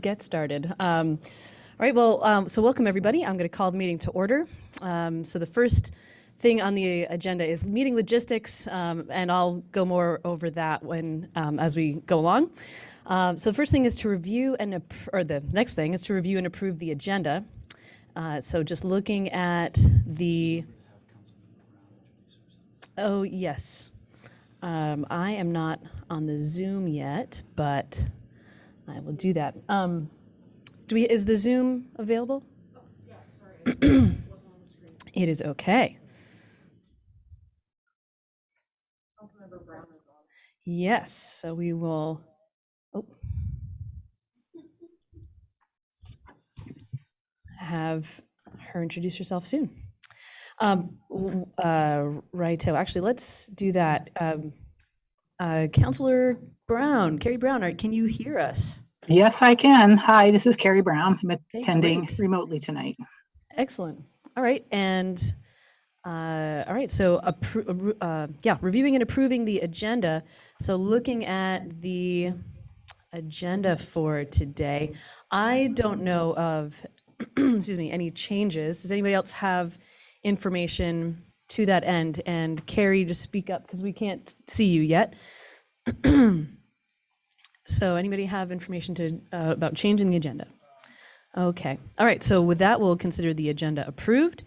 Get started. All right, well, so welcome everybody. I'm going to call the meeting to order. So the first thing on the agenda is meeting logistics, and I'll go more over that when as we go along. So the first thing is to review the next thing is to review and approve the agenda. So just looking at the. Oh yes, I am not on the Zoom yet, but I will do that. Is the Zoom available? Oh, yeah, sorry. It wasn't on the screen. It is okay. Yes, so we will. Oh, have her introduce herself soon. Righto. Actually, let's do that. Councilor Brown, Carrie Brown, can you hear us? Yes, I can. Hi, this is Carrie Brown. I'm attending great. remotely tonight. Excellent. All right, and all right. So, reviewing and approving the agenda. So, looking at the agenda for today, I don't know of, excuse me, any changes. Does anybody else have information to that end? And Carrie, just speak up because we can't see you yet. So anybody have information about changing the agenda? Okay. All right. So with that, we'll consider the agenda approved.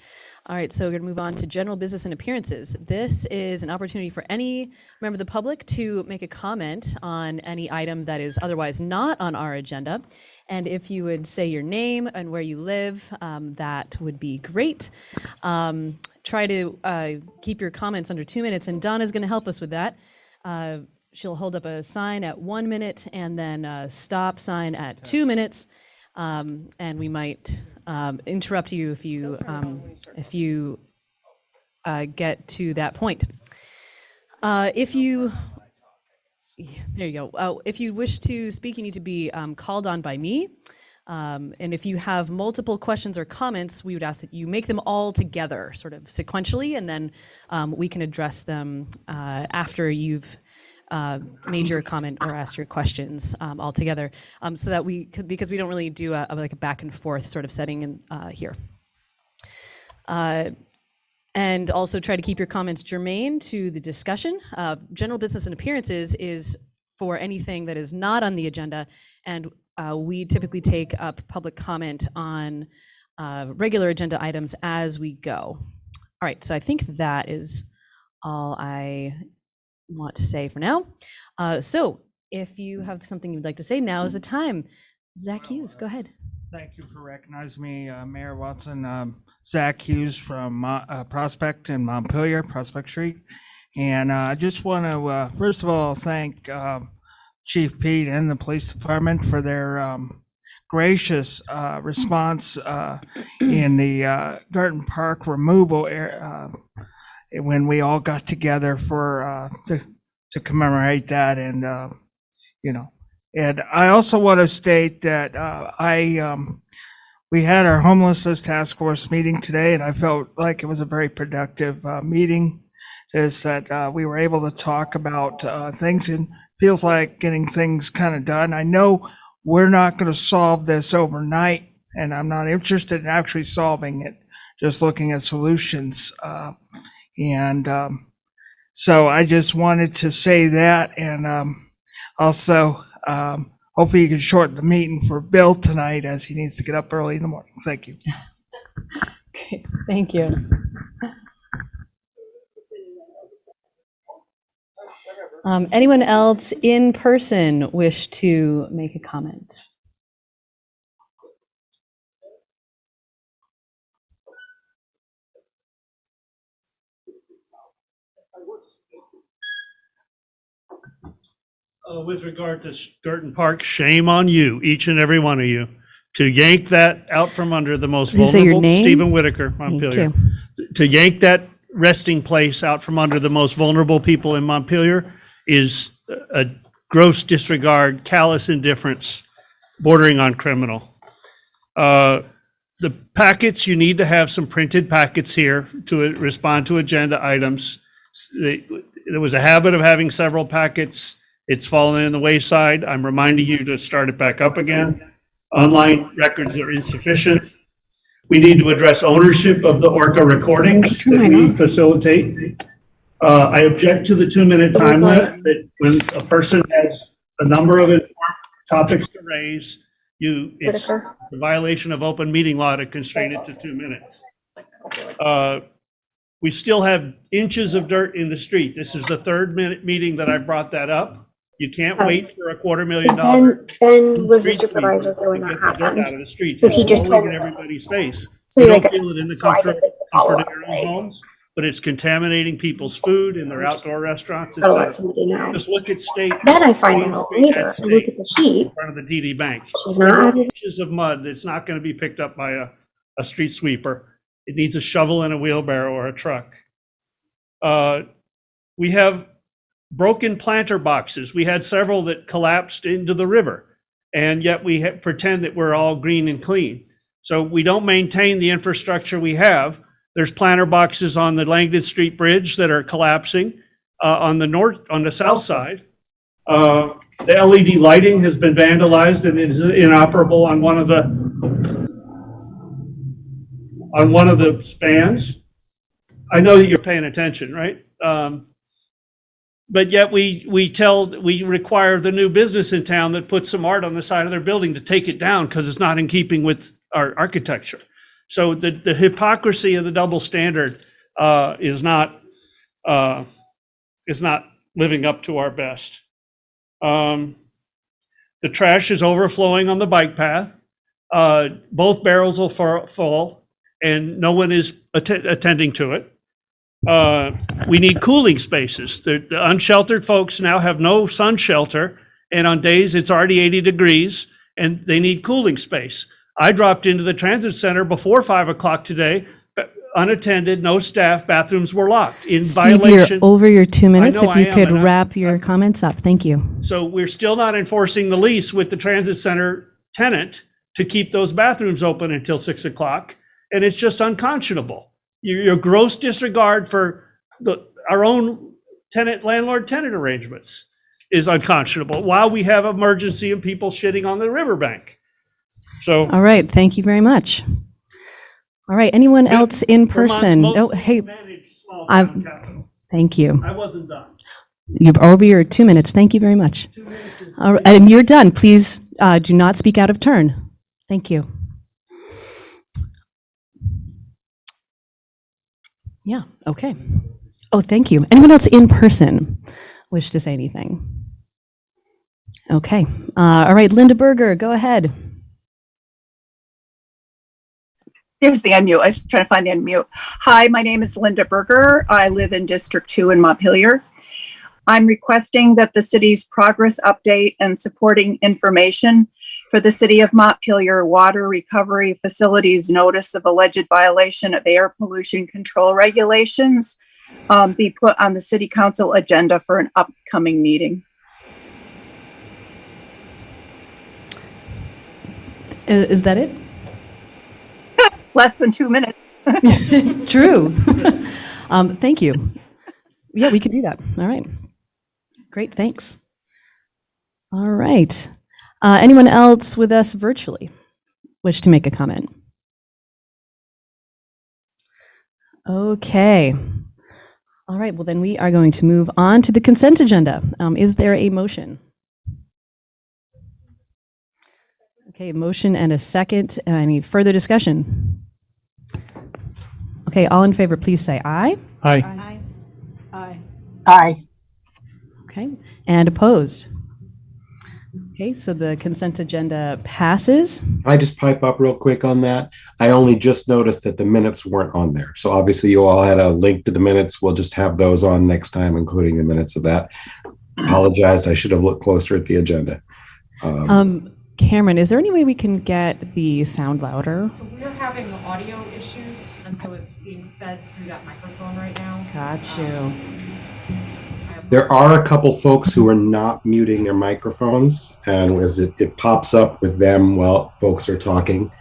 All right. So we're going to move on to general business and appearances. This is an opportunity for any member of the public to make a comment on any item that is otherwise not on our agenda. And if you would say your name and where you live, that would be great. Try to keep your comments under 2 minutes, and Donna's going to help us with that. She'll hold up a sign at 1 minute and then a stop sign at 2 minutes. And we might interrupt you if you get to that point. There you go. If you wish to speak, you need to be called on by me. And if you have multiple questions or comments, we would ask that you make them all together, sort of sequentially, and then we can address them after you've made your comment or asked your questions all together, so that because we don't really do a back and forth sort of setting in here. And also try to keep your comments germane to the discussion. General business and appearances is for anything that is not on the agenda, and we typically take up public comment on regular agenda items as we go. All right, so I think that is all I want to say for now. So if you have something you'd like to say, now is the time. Zach Hughes, go ahead. Thank you for recognizing me, Mayor Watson. Zach Hughes from Prospect in Montpelier, Prospect Street. And I just want to, first of all, thank Chief Pete and the police department for their gracious response in the Garden Park removal area, when we all got together for to commemorate that. And and I also want to state that we had our homelessness task force meeting today, and I felt like it was a very productive meeting. Is that we were able to talk about things, and feels like getting things kind of done. I know we're not going to solve this overnight, and I'm not interested in actually solving it, just looking at solutions. So I just wanted to say that, and also hopefully you can shorten the meeting for Bill tonight, as he needs to get up early in the morning. Thank you. Okay, thank you. Anyone else in person wish to make a comment? With regard to Garden Park, shame on you, each and every one of you, to yank that out from under the most vulnerable. Stephen Whitaker, Montpelier. To yank that resting place out from under the most vulnerable people in Montpelier is a gross disregard, callous indifference, bordering on criminal. The packets, you need to have some printed packets here to respond to agenda items. There was a habit of having several packets. It's fallen in the wayside. I'm reminding you to start it back up again. Online records are insufficient. We need to address ownership of the Orca recordings that we facilitate. I object to the 2-minute time limit, that when a person has a number of important topics to raise, it's a violation of open meeting law to constrain it to 2 minutes. We still have inches of dirt in the street. This is the third meeting that I brought that up. You can't wait for $250,000. Ben was the supervisor when that happened. Out of the streets. So he just told in me everybody's face. So You like, don't feel it in the so I comfort did follow of up, their own like, homes, but it's contaminating people's food in their outdoor restaurants. gotta let somebody know. Just look at state. Then I find out later, I look at the sheet, In front of the DD Bank. she's not added. Inches of mud that's not going to be picked up by a street sweeper. It needs a shovel and a wheelbarrow or a truck. We have broken planter boxes. We had several that collapsed into the river, and yet we pretend that we're all green and clean. So we don't maintain the infrastructure we have. There's planter boxes on the Langdon Street Bridge that are collapsing on the south side. The LED lighting has been vandalized and is inoperable on one of the spans. I know that you're paying attention, right? But yet we require the new business in town that puts some art on the side of their building to take it down because it's not in keeping with our architecture. So the hypocrisy of the double standard is not living up to our best. The trash is overflowing on the bike path. Both barrels will fall, and no one is attending to it. We need cooling spaces. The unsheltered folks now have no sun shelter, and on days it's already 80 degrees, and they need cooling space. I dropped into the transit center before 5 o'clock today, unattended, no staff, bathrooms were locked in Steve, violation. you're over your 2 minutes. know If I you am, could and wrap your comments up. Thank you. So we're still not enforcing the lease with the transit center tenant to keep those bathrooms open until 6 o'clock, and it's just unconscionable. Your gross disregard for our own landlord-tenant arrangements is unconscionable while we have emergency and people shitting on the riverbank. So, All right. Thank you very much. All right. Anyone else in person? Vermont's Oh, most hey, managed small town capital. thank you. I wasn't done. You've over your 2 minutes. Thank you very much. 2 minutes is All right, and you're done. Please do not speak out of turn. Thank you. Yeah, okay. Oh, thank you. Anyone else in person wish to say anything? Okay. All right, Linda Berger, go ahead. There's the unmute. I was trying to find the unmute. Hi, my name is Linda Berger. I live in District 2 in Montpelier. I'm requesting that the city's progress update and supporting information for the City of Montpelier Water Recovery Facilities Notice of Alleged Violation of Air Pollution Control Regulations be put on the City Council agenda for an upcoming meeting. Is that it? Less than 2 minutes. True. Thank you. Yeah, we could do that. All right. Great, thanks. All right. Anyone else with us virtually wish to make a comment? Okay. All right, well then we are going to move on to the consent agenda. Is there a motion? Okay, a motion and a second. Any further discussion? Okay, all in favor, please say aye. Aye. Okay, and opposed? Okay, so the consent agenda passes. I just pipe up real quick on that. I only just noticed that the minutes weren't on there. So obviously you all had a link to the minutes. We'll just have those on next time, including the minutes of that. Apologized. I should have looked closer at the agenda. Cameron, is there any way we can get the sound louder? So we're having audio issues, and so it's being fed through that microphone right now. Got you. There are a couple folks who are not muting their microphones, and as it pops up with them while folks are talking.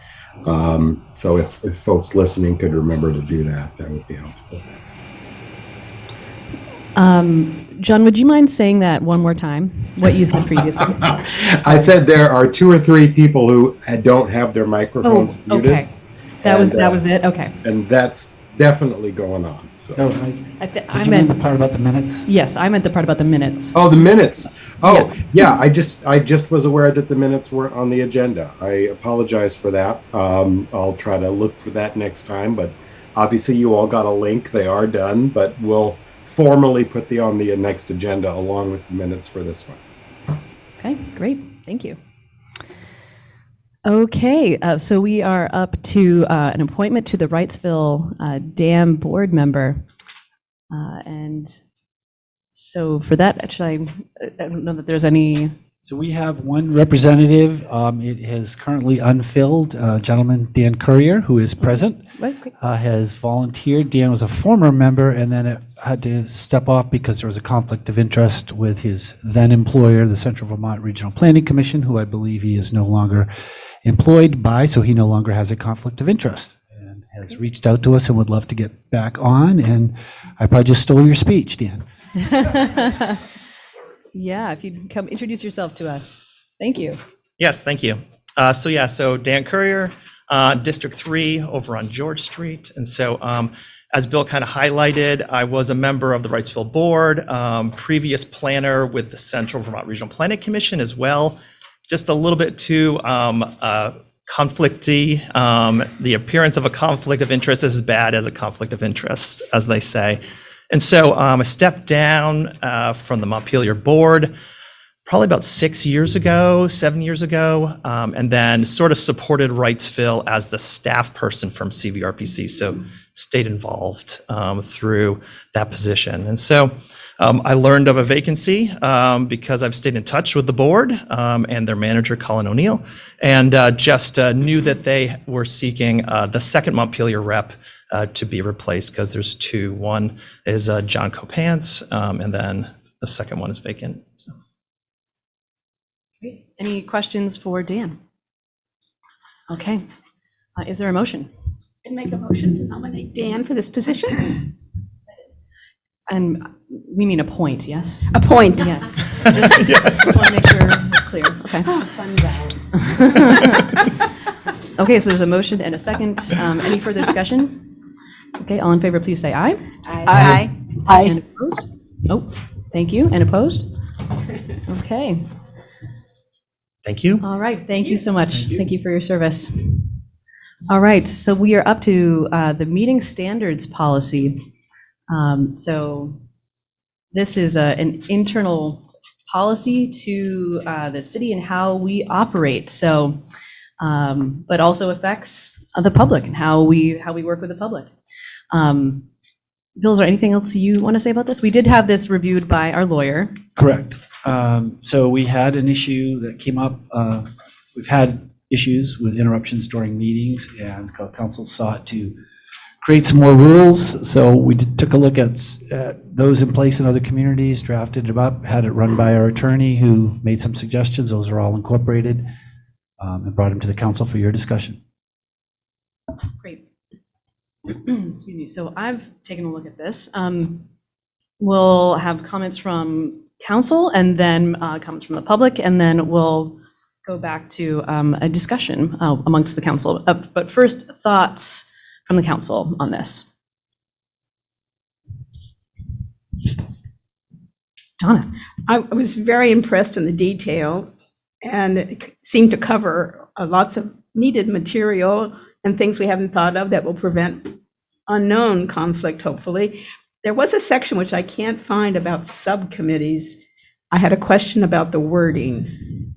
So if folks listening could remember to do that, that would be helpful. John, would you mind saying that one more time? what you said previously. I said there are 2 or 3 people who don't have their microphones muted. Okay. That was it? Okay. And that's definitely going on. So. No, I did you mean the part about the minutes? Yes, I meant the part about the minutes. Oh, the minutes. Oh, yeah. I just was aware that the minutes weren't on the agenda. I apologize for that. I'll try to look for that next time. But obviously, you all got a link. They are done. But we'll formally put on the next agenda along with the minutes for this one. Okay, great. Thank you. Okay, so we are up to an appointment to the Wrightsville Dam Board member. And so for that, actually, I don't know that there's any. So we have one representative. It is currently unfilled. Gentleman, Dan Courier, who is present, has volunteered. Dan was a former member and then it had to step off because there was a conflict of interest with his then employer, the Central Vermont Regional Planning Commission, who I believe he is no longer employed by, so he no longer has a conflict of interest and has reached out to us and would love to get back on. And I probably just stole your speech, Dan. Yeah, if you'd come introduce yourself to us. Thank you. Yes, thank you. So Dan Courier, District 3 over on George Street. And so as Bill kind of highlighted, I was a member of the Wrightsville Board, previous planner with the Central Vermont Regional Planning Commission as well. Just a little bit too conflicty. The appearance of a conflict of interest is as bad as a conflict of interest, as they say. And so I stepped down from the Montpelier board probably about 7 years ago, and then sort of supported Wrightsville as the staff person from CVRPC. So stayed involved through that position. And so I learned of a vacancy because I've stayed in touch with the board and their manager, Colin O'Neill, and just knew that they were seeking the second Montpelier rep to be replaced because there's 2. One is John Copance, and then the second one is vacant. So. Great. Any questions for Dan? Okay. Is there a motion? I'd make a motion to nominate Dan for this position. And we mean appoint, yes? Appoint. Yes. Just want to make sure we're clear. Okay. Sun's out. Okay, so there's a motion and a second. Any further discussion? Okay, all in favor, please say aye. Aye. Aye. And opposed? Oh, thank you. And opposed? Okay. Thank you. All right, thank you so much. Thank you for your service. All right, so we are up to the meeting standards policy. So this is an internal policy to the city and how we operate. So, but also affects the public and how we work with the public. Bill, is there anything else you want to say about this? We did have this reviewed by our lawyer. Correct. So we had an issue that came up. We've had issues with interruptions during meetings, and council sought to create some more rules. So we took a look at those in place in other communities, drafted them up, had it run by our attorney who made some suggestions. Those are all incorporated, and brought them to the council for your discussion. Great. Excuse me. So I've taken a look at this. We'll have comments from council and then comments from the public, and then we'll go back to a discussion amongst the council. But first, thoughts from the council on this. Donna. I was very impressed in the detail, and it seemed to cover lots of needed material and things we haven't thought of that will prevent unknown conflict, hopefully. There was a section which I can't find about subcommittees. I had a question about the wording.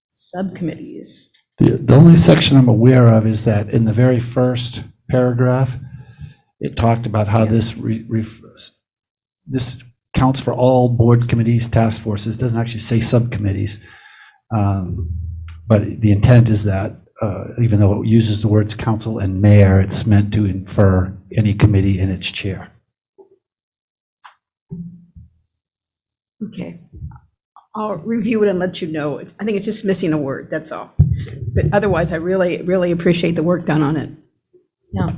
Subcommittees. The only section I'm aware of is that in the very first paragraph, it talked about how this counts for all board committees, task forces. It doesn't actually say subcommittees. But the intent is that even though it uses the words council and mayor, it's meant to infer any committee and its chair. Okay. I'll review it and let you know. I think it's just missing a word, that's all. But otherwise, I really, really appreciate the work done on it. Yeah.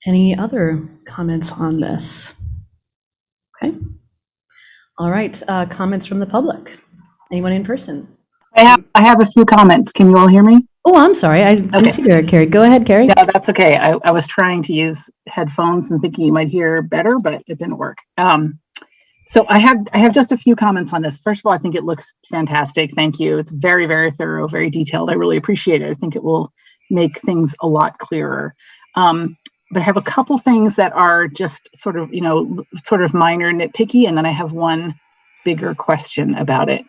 Any other comments on this? Okay. All right, comments from the public. Anyone in person? I have a few comments. Can you all hear me? Oh, I'm sorry. I didn't see there, Carrie. Go ahead, Carrie. Yeah, that's okay. I was trying to use headphones and thinking you might hear better, but it didn't work. So I have just a few comments on this. First of all, I think it looks fantastic. Thank you. It's very, very thorough, very detailed. I really appreciate it. I think it will make things a lot clearer. But I have a couple things that are just sort of minor nitpicky, and then I have one bigger question about it.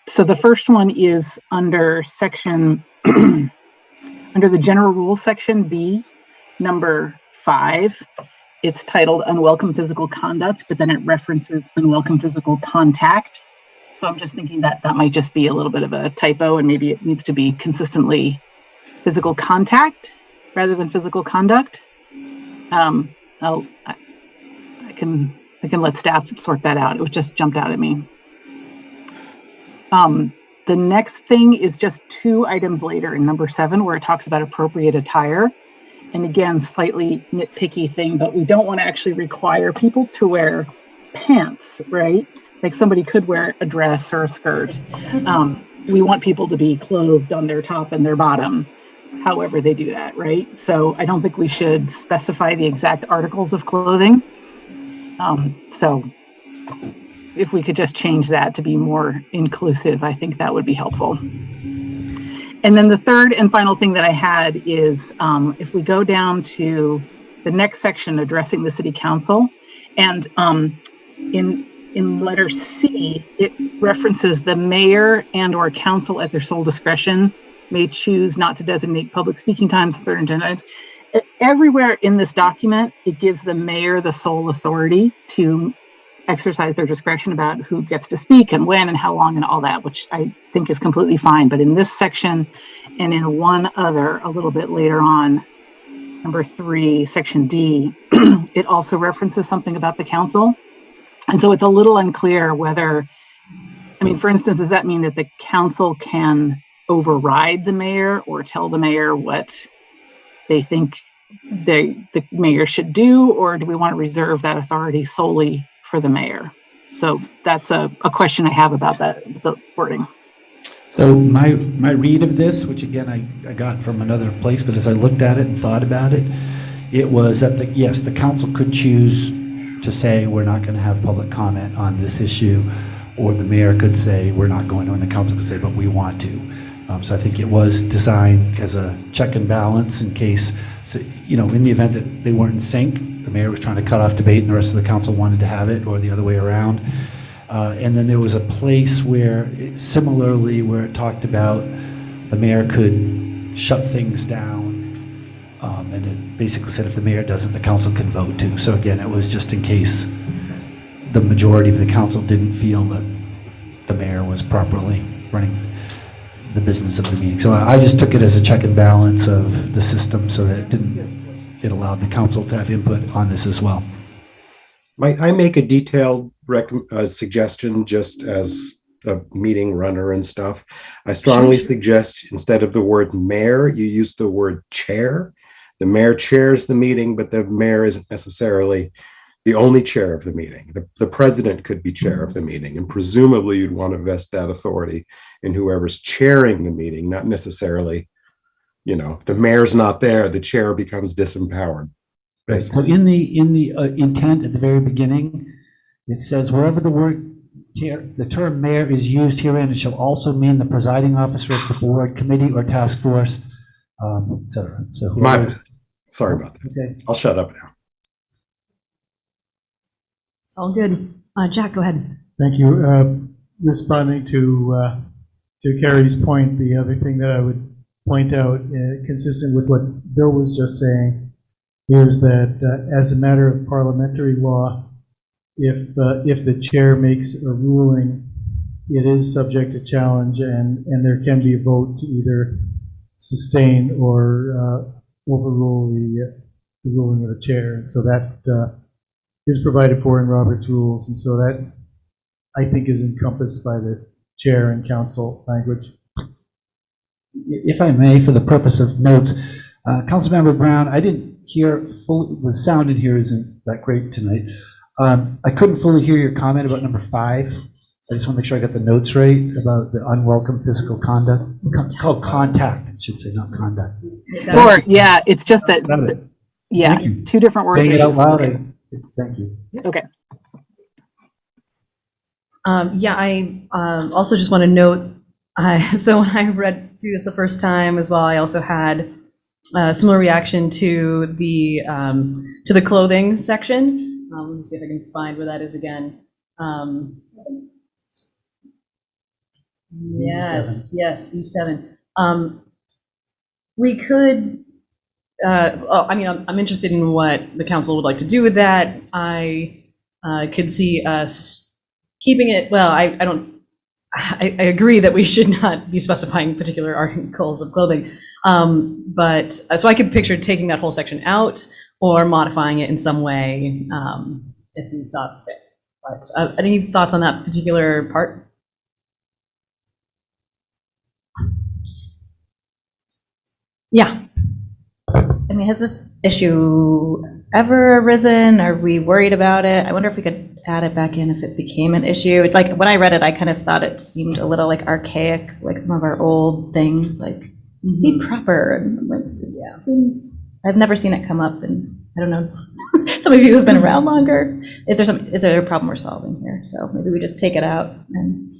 So the first one is under section, under the general rules section B, number 5. It's titled unwelcome physical conduct, but then it references unwelcome physical contact. So I'm just thinking that that might just be a little bit of a typo, and maybe it needs to be consistently physical contact rather than physical conduct. I can let staff sort that out. It was just jumped out at me. The next thing is just 2 items later in number 7, where it talks about appropriate attire. And again, slightly nitpicky thing, but we don't want to actually require people to wear pants, right? Like somebody could wear a dress or a skirt. We want people to be clothed on their top and their bottom, however they do that, right? So I don't think we should specify the exact articles of clothing. So if we could just change that to be more inclusive, I think that would be helpful. And then the third and final thing that I had is if we go down to the next section addressing the city council, and in letter C, it references the mayor and or council at their sole discretion may choose not to designate public speaking times, certain agenda items. Everywhere in this document, it gives the mayor the sole authority to exercise their discretion about who gets to speak and when and how long and all that, which I think is completely fine. But in this section and in one other a little bit later on, number 3, section D, it also references something about the council. And so it's a little unclear whether, I mean, for instance, does that mean that the council can override the mayor or tell the mayor what they think the mayor should do, or do we want to reserve that authority solely for the mayor? So that's a question I have about the wording. So my read of this, which again I got from another place, but as I looked at it and thought about it, it was that yes, the council could choose to say we're not going to have public comment on this issue, or the mayor could say we're not going to, and the council could say but we want to. So I think it was designed as a check and balance in case, so, in the event that they weren't in sync, the mayor was trying to cut off debate and the rest of the council wanted to have it, or the other way around. And then there was a place where, similarly, where it talked about the mayor could shut things down, and it basically said if the mayor doesn't, the council can vote to. So again, it was just in case the majority of the council didn't feel that the mayor was properly running the business of the meeting. So I just took it as a check and balance of the system so that it allowed the council to have input on this as well. Might I make a detailed suggestion just as a meeting runner and stuff? I strongly suggest instead of the word mayor, you use the word chair. The mayor chairs the meeting, but the mayor isn't necessarily the only chair of the meeting. The president could be chair of the meeting, and presumably you'd want to vest that authority in whoever's chairing the meeting, not necessarily, if the mayor's not there, the chair becomes disempowered. Right. So in the intent at the very beginning, it says wherever the term mayor is used herein, it shall also mean the presiding officer of the board, committee, or task force, etc. So sorry about that. Okay. I'll shut up now. It's all good. Jack, go ahead. Thank you. Responding to Carrie's point, the other thing that I would point out, consistent with what Bill was just saying, is that as a matter of parliamentary law, if the chair makes a ruling, it is subject to challenge, and there can be a vote to either sustain or overrule the ruling of the chair. And so that is provided for in Robert's rules, and so that I think is encompassed by the chair and council language. If I may, for the purpose of notes, Councilmember Brown, I didn't hear fully, the sound in here isn't that great tonight. I couldn't fully hear your comment about number 5. I just want to make sure I got the notes right about the unwelcome physical conduct. It's called contact, I should say, not conduct. Or, yeah, it's just that, yeah, Thank you. 2 different words. Saying are it out used. loud, Okay. thank you. Okay. Yeah, I also just want to note, so when I read through this the first time as well, I also had a similar reaction to the clothing section. Let me see if I can find where that is again. Yes, B7. We could, I mean, I'm interested in what the council would like to do with that. I could see us keeping it, well, I agree that we should not be specifying particular articles of clothing. But so I could picture taking that whole section out or modifying it in some way if you saw fit. But any thoughts on that particular part? Yeah. I mean, has this issue ever arisen? Are we worried about it? I wonder if we could add it back in if it became an issue. Like when I read it, I kind of thought it seemed a little like archaic, like some of our old things, like be proper. And it seems, I've never seen it come up, and I don't know. Some of you have been around longer. Is there a problem we're solving here? So maybe we just take it out. And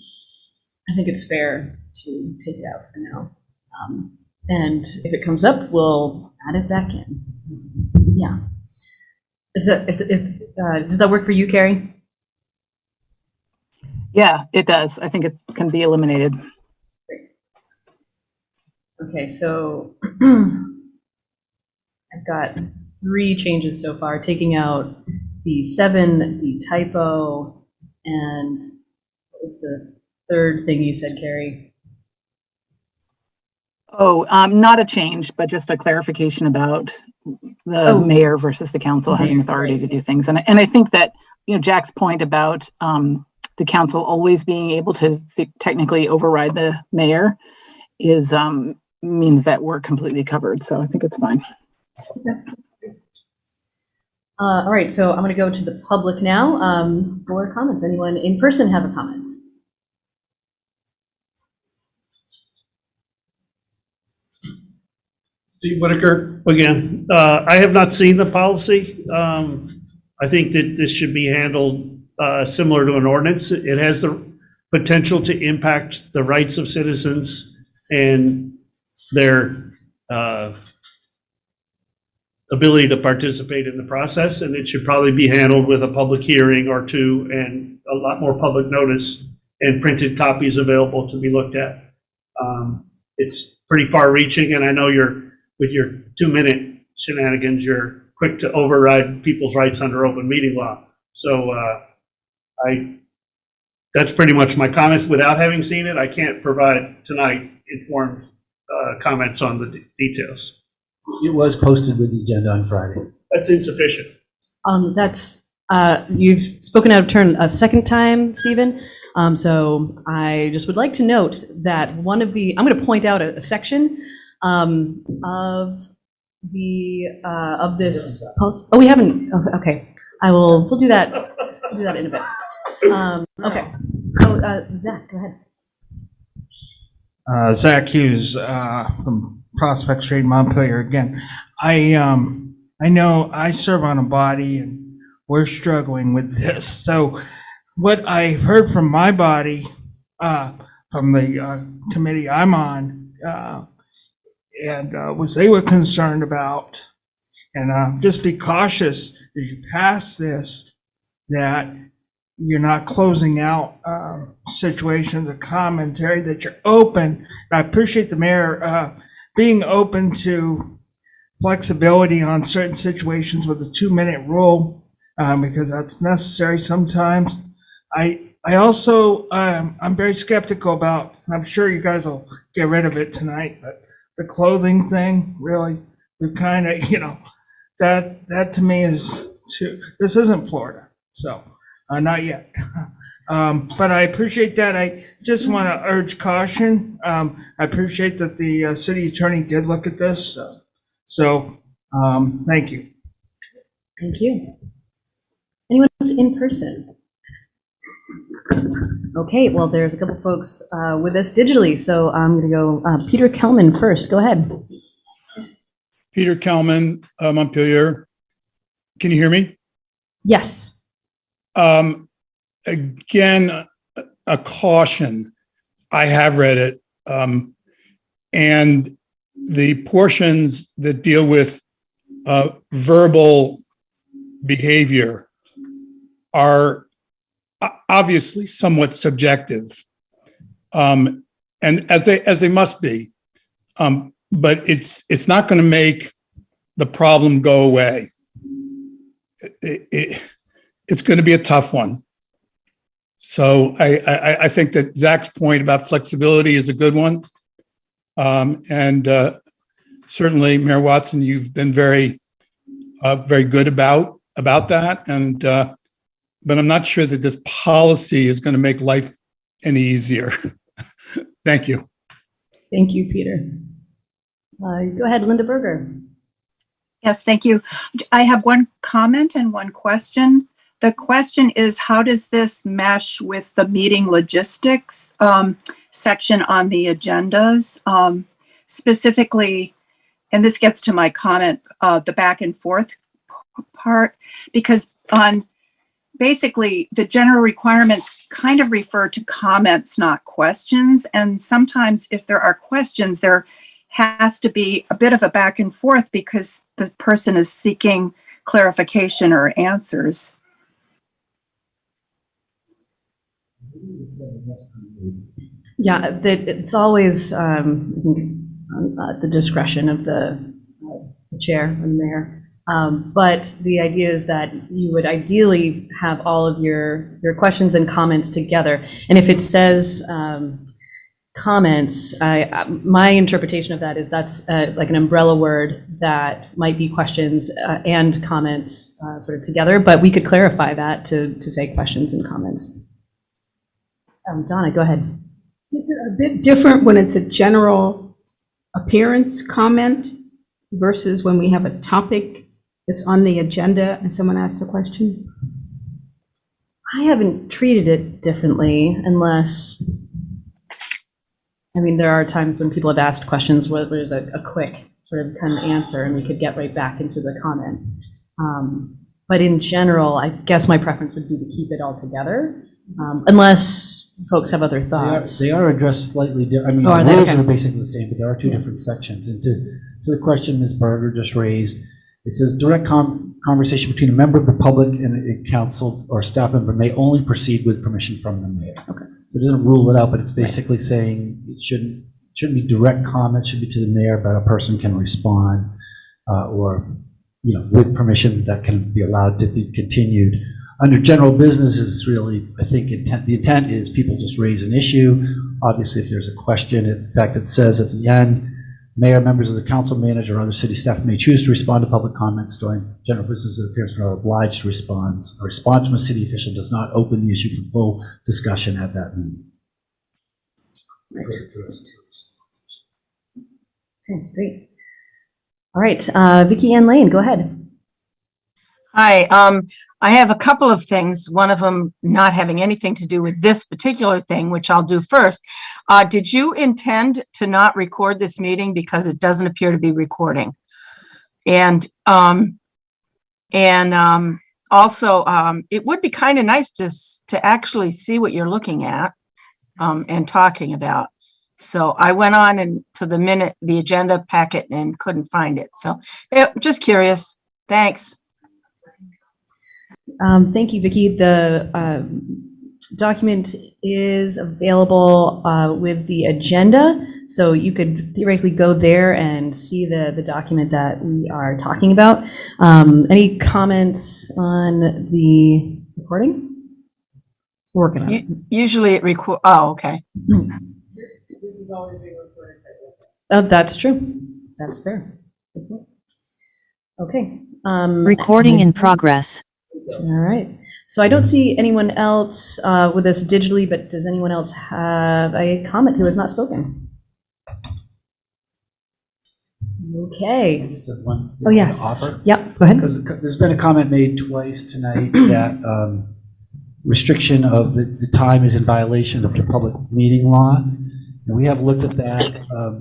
I think it's fair to take it out for now. And if it comes up, we'll add it back in. Yeah. Does that work for you, Carrie? Yeah, it does. I think it can be eliminated. Great. Okay, so I've got 3 changes so far, taking out the 7, the typo, and what was the third thing you said, Carrie? Oh, not a change, but just a clarification about the mayor versus the council having authority to do things. And I think that, Jack's point about the council always being able to technically override the mayor is means that we're completely covered. So I think it's fine. Okay. All right, so I'm going to go to the public now for comments. Anyone in person have a comment? Steve Whitaker again. I have not seen the policy. I think that this should be handled similar to an ordinance. It has the potential to impact the rights of citizens and their ability to participate in the process, and it should probably be handled with a public hearing or 2 and a lot more public notice and printed copies available to be looked at. It's pretty far-reaching, and I know with your 2-minute shenanigans, you're quick to override people's rights under open meeting law. So that's pretty much my comments. Without having seen it, I can't provide tonight informed comments on the details. It was posted with the agenda on Friday. That's insufficient. You've spoken out of turn a second time, Stephen. So I just would like to note that I'm going to point out a section of this post. Oh, we haven't. Okay, we'll do that. We'll do that in a bit. Okay. Zach, go ahead. Zach Hughes from Prospect Street, Montpelier again. I know I serve on a body and we're struggling with this. So what I heard from my body, from the committee I'm on, and was they were concerned about, and just be cautious as you pass this, that you're not closing out situations of commentary, that you're open. I appreciate the mayor being open to flexibility on certain situations with a 2-minute rule, because that's necessary sometimes. I also, I'm very skeptical about, and I'm sure you guys will get rid of it tonight, but the clothing thing, really, we've kind of, that to me is this isn't Florida, so not yet. But I appreciate that. I just want to urge caution. I appreciate that the city attorney did look at this. So thank you. Thank you. Anyone else in person? Okay, well, there's a couple folks with us digitally, so I'm going to go Peter Kelman first. Go ahead. Peter Kelman, Montpelier. Can you hear me? Yes. Again, a caution. I have read it. And the portions that deal with verbal behavior are obviously somewhat subjective, and as they must be. But it's not going to make the problem go away. It's going to be a tough one. So I think that Zach's point about flexibility is a good one. And certainly, Mayor Watson, you've been very good about that. And but I'm not sure that this policy is going to make life any easier. Thank you. Thank you, Peter. Go ahead, Linda Berger. Yes, thank you. I have one comment and one question. The question is, how does this mesh with the meeting logistics section on the agendas? Specifically, and this gets to my comment, the back and forth part, because on basically the general requirements kind of refer to comments, not questions. And sometimes if there are questions, there has to be a bit of a back and forth because the person is seeking clarification or answers. Yeah, it's always I think, at the discretion of the chair and the mayor. But the idea is that you would ideally have all of your questions and comments together. And if it says comments, my interpretation of that is that's like an umbrella word that might be questions and comments sort of together. But we could clarify that to say questions and comments. Donna, go ahead. Is it a bit different when it's a general appearance comment versus when we have a topic that's on the agenda and someone asks a question? I haven't treated it differently unless, I mean, there are times when people have asked questions where there's a quick sort of kind of answer and we could get right back into the comment. But in general, I guess my preference would be to keep it all together, unless folks have other thoughts. They are addressed slightly different. I mean, the rules are basically the same, but there are two different sections. And to the question Ms. Berger just raised, it says direct conversation between a member of the public and a council or staff member may only proceed with permission from the mayor. Okay. So it doesn't rule it out, but it's basically saying it shouldn't be direct comments, should be to the mayor, but a person can respond or, with permission that can be allowed to be continued. Under general business is really, I think, the intent is people just raise an issue. Obviously, if there's a question, in fact, it says at the end, mayor, members of the council, manager, or other city staff may choose to respond to public comments during general business and appearance, but are obliged to respond. A response from a city official does not open the issue for full discussion at that meeting. Right. Okay, great. All right, Vicki Ann Lane, go ahead. Hi, I have a couple of things, one of them not having anything to do with this particular thing, which I'll do first. Did you intend to not record this meeting because it doesn't appear to be recording? And also, it would be kind of nice to actually see what you're looking at and talking about. So I went on to the agenda packet and couldn't find it. So just curious. Thanks. Thank you, Vicki. The document is available with the agenda, so you could theoretically go there and see the document that we are talking about. Any comments on the recording? We're working on it. Usually it record. Oh, okay. This is always being recorded. Oh, that's true. That's fair. Okay. Recording in progress. All right. So I don't see anyone else with us digitally, but does anyone else have a comment who has not spoken? Okay. Just have one Oh, yes. offer. Yep, go ahead. Because there's been a comment made twice tonight that restriction of the time is in violation of the public meeting law. And we have looked at that.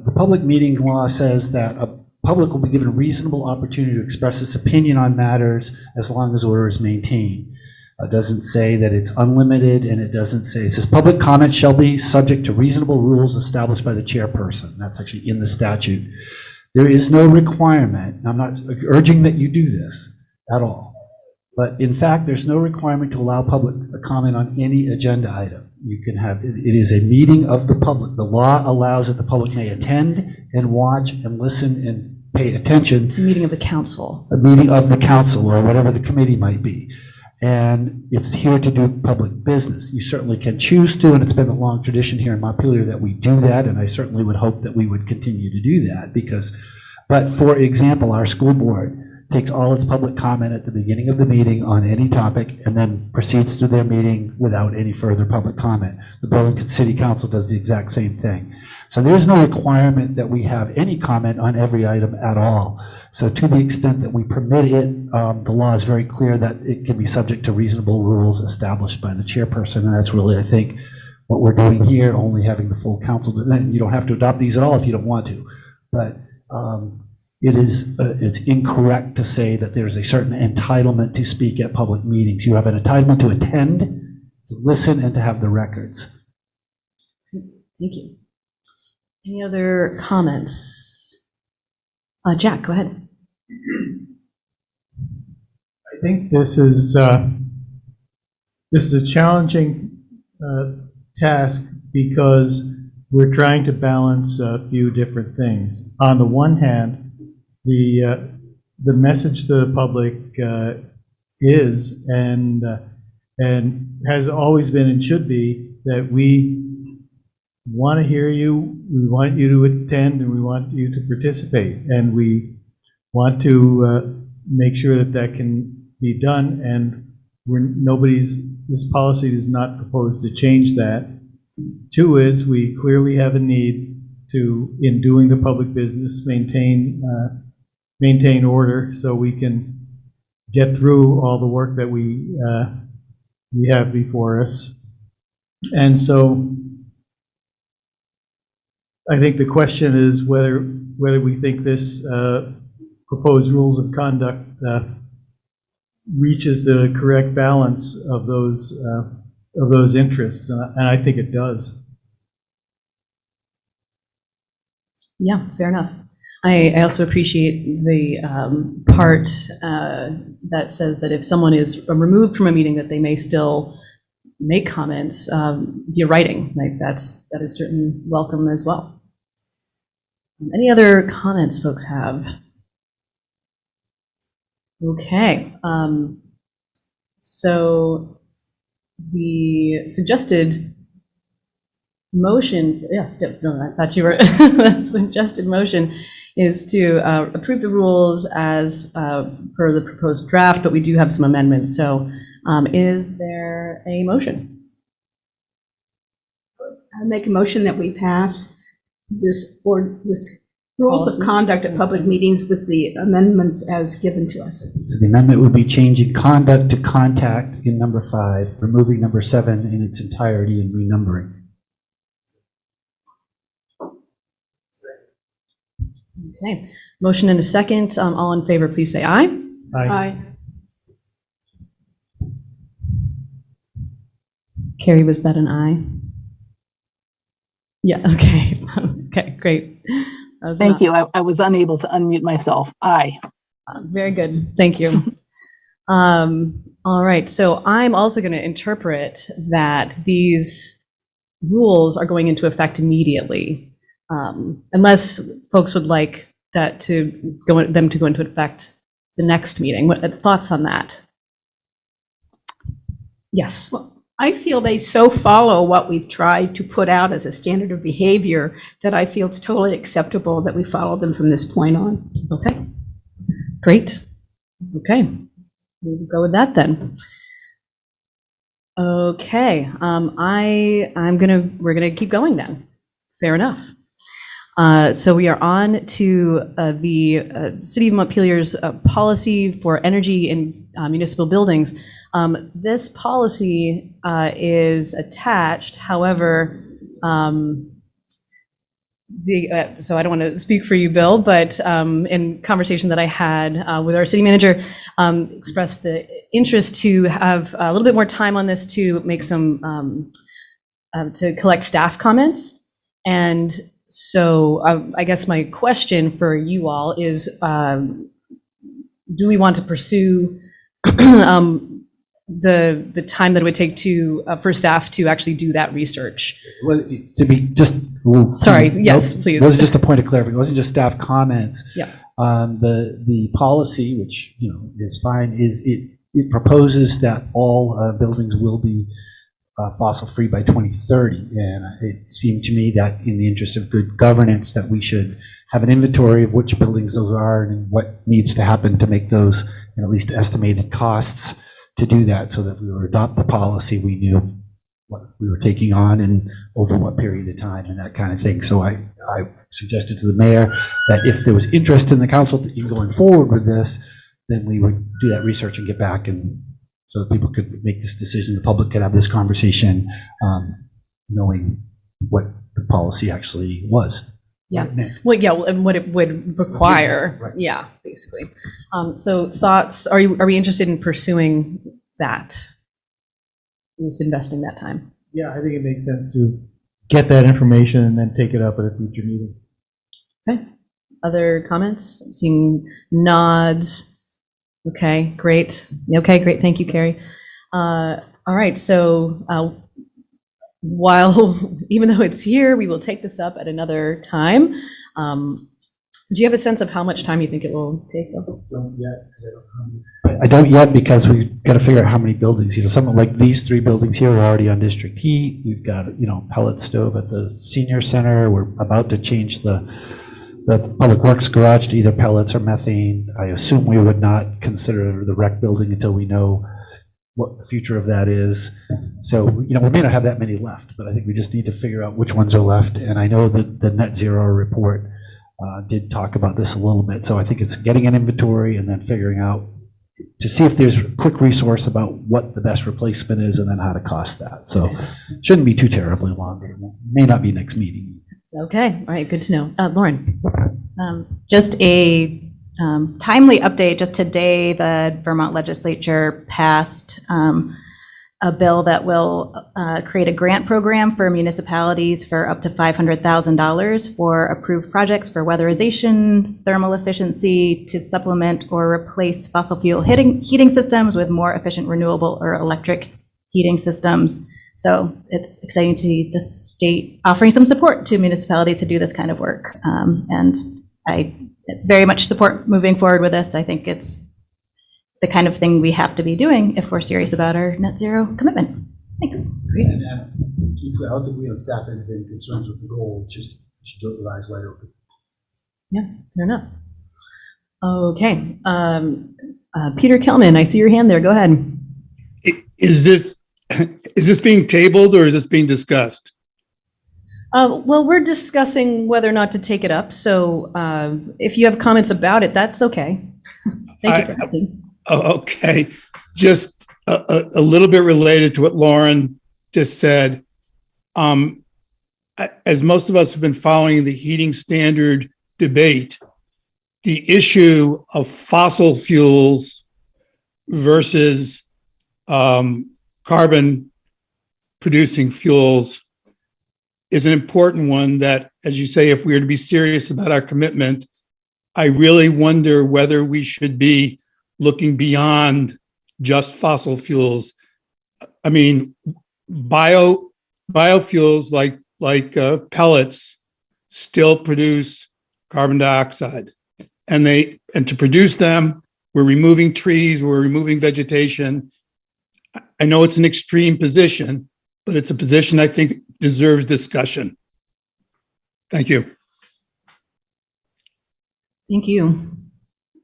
The public meeting law says that a public will be given a reasonable opportunity to express its opinion on matters as long as order is maintained. It doesn't say that it's unlimited, and it doesn't say, it says public comment shall be subject to reasonable rules established by the chairperson. That's actually in the statute. There is no requirement, I'm not urging that you do this at all, but in fact, there's no requirement to allow public comment on any agenda item. You can have, it is a meeting of the public. The law allows that the public may attend and watch and listen and pay attention. It's a meeting of the council. A meeting of the council or whatever the committee might be. And it's here to do public business. You certainly can choose to, and it's been a long tradition here in Montpelier that we do that, and I certainly would hope that we would continue to do that but for example, our school board takes all its public comment at the beginning of the meeting on any topic and then proceeds through their meeting without any further public comment. The Burlington City Council does the exact same thing. So there's no requirement that we have any comment on every item at all. So to the extent that we permit it, the law is very clear that it can be subject to reasonable rules established by the chairperson, and that's really, I think, what we're doing here, only having the full council. You don't have to adopt these at all if you don't want to, but it's incorrect to say that there's a certain entitlement to speak at public meetings. You have an entitlement to attend, to listen, and to have the records. Thank you. Any other comments? Jack, go ahead. I think this is a challenging task because we're trying to balance a few different things. On the one hand, the message to the public is and has always been and should be that we want to hear you, we want you to attend, and we want you to participate, and we want to make sure that that can be done. And this policy does not propose to change that. Two is we clearly have a need to, in doing the public business, maintain order so we can get through all the work that we have before us. And so I think the question is whether we think this proposed rules of conduct reaches the correct balance of those interests, and I think it does. Yeah, fair enough. I also appreciate the part that says that if someone is removed from a meeting, that they may still make comments via writing. Like that is certainly welcome as well. Any other comments folks have? Okay, so the suggested motion, yes, no, I thought you were, the suggested motion is to approve the rules as per the proposed draft, but we do have some amendments. So is there a motion? I make a motion that we pass this rules of conduct at public meetings with the amendments as given to us. So the amendment would be changing conduct to contact in number 5, removing number 7 in its entirety and renumbering. Okay, motion and a second. All in favor, please say aye. Aye. Aye. Carrie, was that an aye? Yeah, okay. Okay, great. Thank you. I was unable to unmute myself. Aye. Very good. Thank you. All right. So I'm also going to interpret that these rules are going into effect immediately, unless folks would like them to go into effect the next meeting. What thoughts on that? Yes. Well, I feel they so follow what we've tried to put out as a standard of behavior that I feel it's totally acceptable that we follow them from this point on. Okay, great. Okay, we'll go with that then. Okay, we're gonna keep going then. Fair enough. So we are on to the City of Montpelier's policy for energy in municipal buildings. This policy is attached, however, so I don't want to speak for you, Bill, but in conversation that I had with our city manager, expressed the interest to have a little bit more time on this to make some, to collect staff comments. And so I guess my question for you all is, do we want to pursue the time that it would take to for staff to actually do that research? Well, to be just sorry, yes, please. It wasn't just a point of clarification. It wasn't just staff comments. Yeah. The policy, which is fine, is it proposes that all buildings will be fossil free by 2030, and it seemed to me that in the interest of good governance that we should have an inventory of which buildings those are and what needs to happen to make those, and at least estimated costs to do that, so that if we were to adopt the policy, we knew what we were taking on and over what period of time and that kind of thing. So I suggested to the mayor that if there was interest in the council in going forward with this, then we would do that research and get back, and so that people could make this decision, the public could have this conversation, knowing what the policy actually was. Yeah. Well, yeah, and what it would require. Right. Yeah, basically. So thoughts, are we interested in pursuing that? Just investing that time? Yeah, I think it makes sense to get that information and then take it up at a future meeting. Okay. Other comments? I'm seeing nods. Okay, great. Okay, great. Thank you, Carrie. All right. So while, even though it's here, we will take this up at another time. Do you have a sense of how much time you think it will take? Don't yet. I don't yet, because we've got to figure out how many buildings. Something like these 3 buildings here are already on district heat. We've got, pellet stove at the senior center. We're about to change the public works garage to either pellets or methane. I assume we would not consider the rec building until we know what the future of that is. So, we may not have that many left, but I think we just need to figure out which ones are left. And I know that the net zero report did talk about this a little bit. So I think it's getting an inventory and then figuring out to see if there's a quick resource about what the best replacement is and then how to cost that. So it shouldn't be too terribly long. It may not be next meeting. Okay. All right. Good to know. Lauren. Just a timely update. Just today, the Vermont legislature passed a bill that will create a grant program for municipalities for up to $500,000 for approved projects for weatherization, thermal efficiency, to supplement or replace fossil fuel heating systems with more efficient renewable or electric heating systems. So it's exciting to see the state offering some support to municipalities to do this kind of work. And I very much support moving forward with this. I think it's the kind of thing we have to be doing if we're serious about our net zero commitment. Thanks. Great. And I don't think we on staff have any concerns with the goal. It's just we should do it with eyes wide open. Yeah, fair enough. Okay. Peter Kelman, I see your hand there. Go ahead. Is this being tabled or is this being discussed? Well, we're discussing whether or not to take it up. So if you have comments about it, that's okay. Thank you for asking. Okay. Just a little bit related to what Lauren just said. As most of us have been following the heating standard debate, the issue of fossil fuels versus carbon producing fuels is an important one that, as you say, if we are to be serious about our commitment, I really wonder whether we should be looking beyond just fossil fuels. I mean, biofuels like pellets still produce carbon dioxide, and to produce them, we're removing trees, we're removing vegetation. I know it's an extreme position, but it's a position I think deserves discussion. Thank you. Thank you.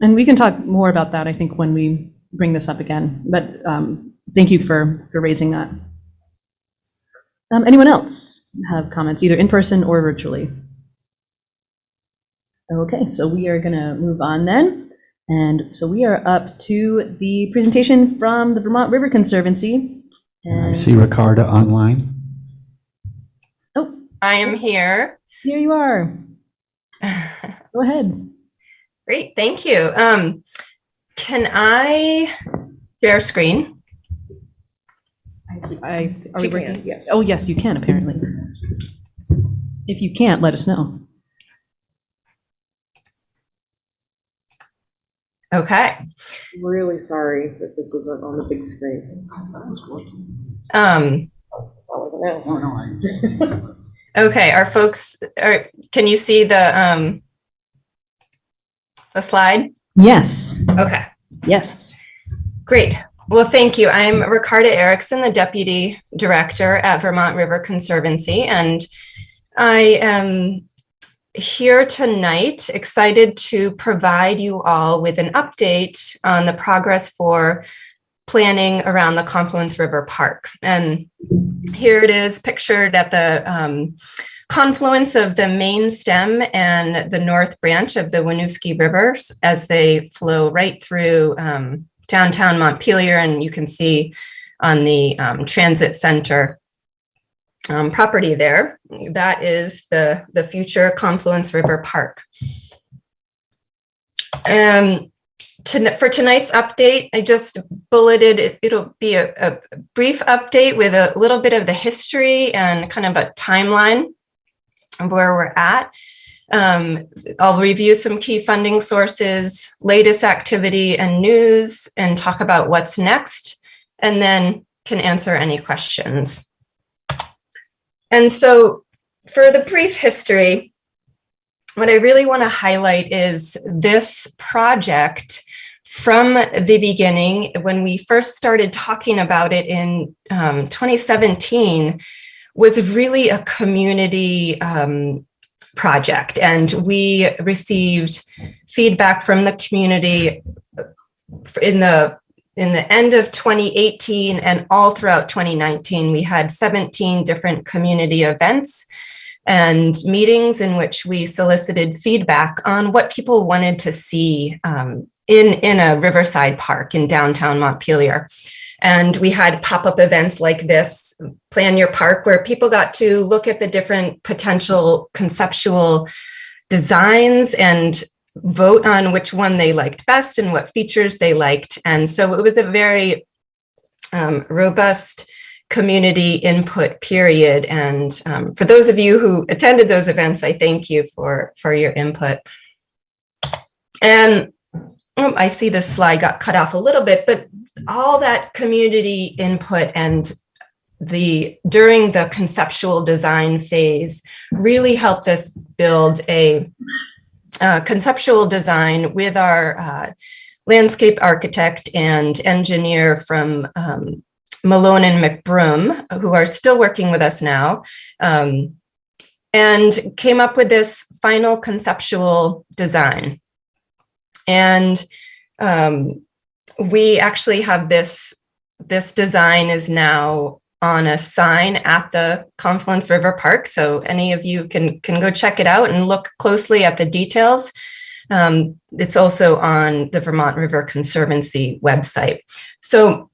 And we can talk more about that, I think, when we bring this up again. But thank you for raising that. Anyone else have comments, either in person or virtually? Okay, so we are going to move on then. And so we are up to the presentation from the Vermont River Conservancy. And I see Ricarda online. Oh, I am here. Here you are. Go ahead. Great, thank you. Can I share screen? Are we working? Yes. Oh, yes, you can, apparently. If you can't, let us know. Okay. Really sorry that this isn't on the big screen. Okay, are folks, can you see the slide? Yes. Okay. Yes. Great. Well, thank you. I'm Ricarda Erickson, the Deputy Director at Vermont River Conservancy, and I am here tonight, excited to provide you all with an update on the progress for planning around the Confluence River Park. And here it is pictured at the confluence of the main stem and the north branch of the Winooski Rivers as they flow right through downtown Montpelier, and you can see on the transit center property there. That is the future Confluence River Park. For tonight's update, I just bulleted, it'll be a brief update with a little bit of the history and kind of a timeline of where we're at. I'll review some key funding sources, latest activity and news, and talk about what's next, and then can answer any questions. And so for the brief history, what I really want to highlight is this project from the beginning. When we first started talking about it in 2017, was really a community project. And we received feedback from the community in the end of 2018 and all throughout 2019. We had 17 different community events and meetings in which we solicited feedback on what people wanted to see in a riverside park in downtown Montpelier. And we had pop-up events like this, Plan Your Park, where people got to look at the different potential conceptual designs and vote on which one they liked best and what features they liked. And so it was a very robust community input period. And for those of you who attended those events, I thank you for your input. And I see this slide got cut off a little bit, but all that community input and during the conceptual design phase really helped us build a conceptual design with our landscape architect and engineer from Malone and McBroom, who are still working with us now, and came up with this final conceptual design. And we actually have this design is now on a sign at the Confluence River Park. So any of you can go check it out and look closely at the details. It's also on the Vermont River Conservancy website. So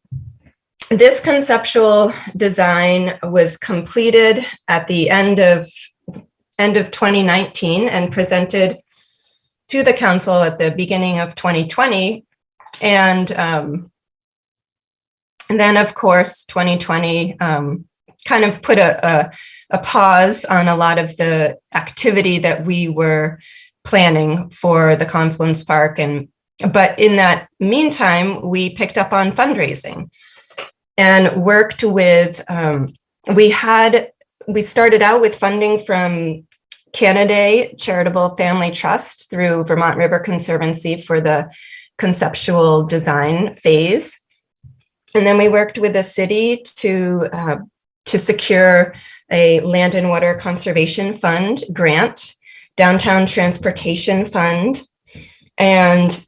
this conceptual design was completed at the end of 2019 and presented to the council at the beginning of 2020. And then, of course, 2020 kind of put a pause on a lot of the activity that we were planning for the Confluence Park. But in that meantime, we picked up on fundraising and worked with, we started out with funding from Canada Charitable Family Trust through Vermont River Conservancy for the conceptual design phase. And then we worked with the city to secure a Land and Water Conservation Fund grant, Downtown Transportation Fund, and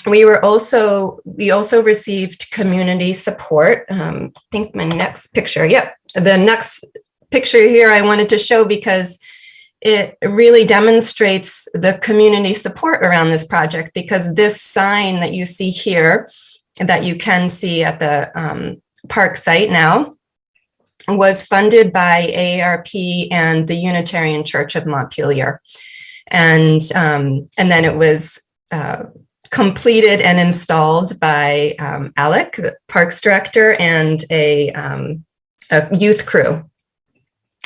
we also received community support. I think my next picture, the next picture here I wanted to show because it really demonstrates the community support around this project, because this sign that you see here, that you can see at the park site now, was funded by AARP and the Unitarian Church of Montpelier. And then it was completed and installed by Alec, the parks director, and a youth crew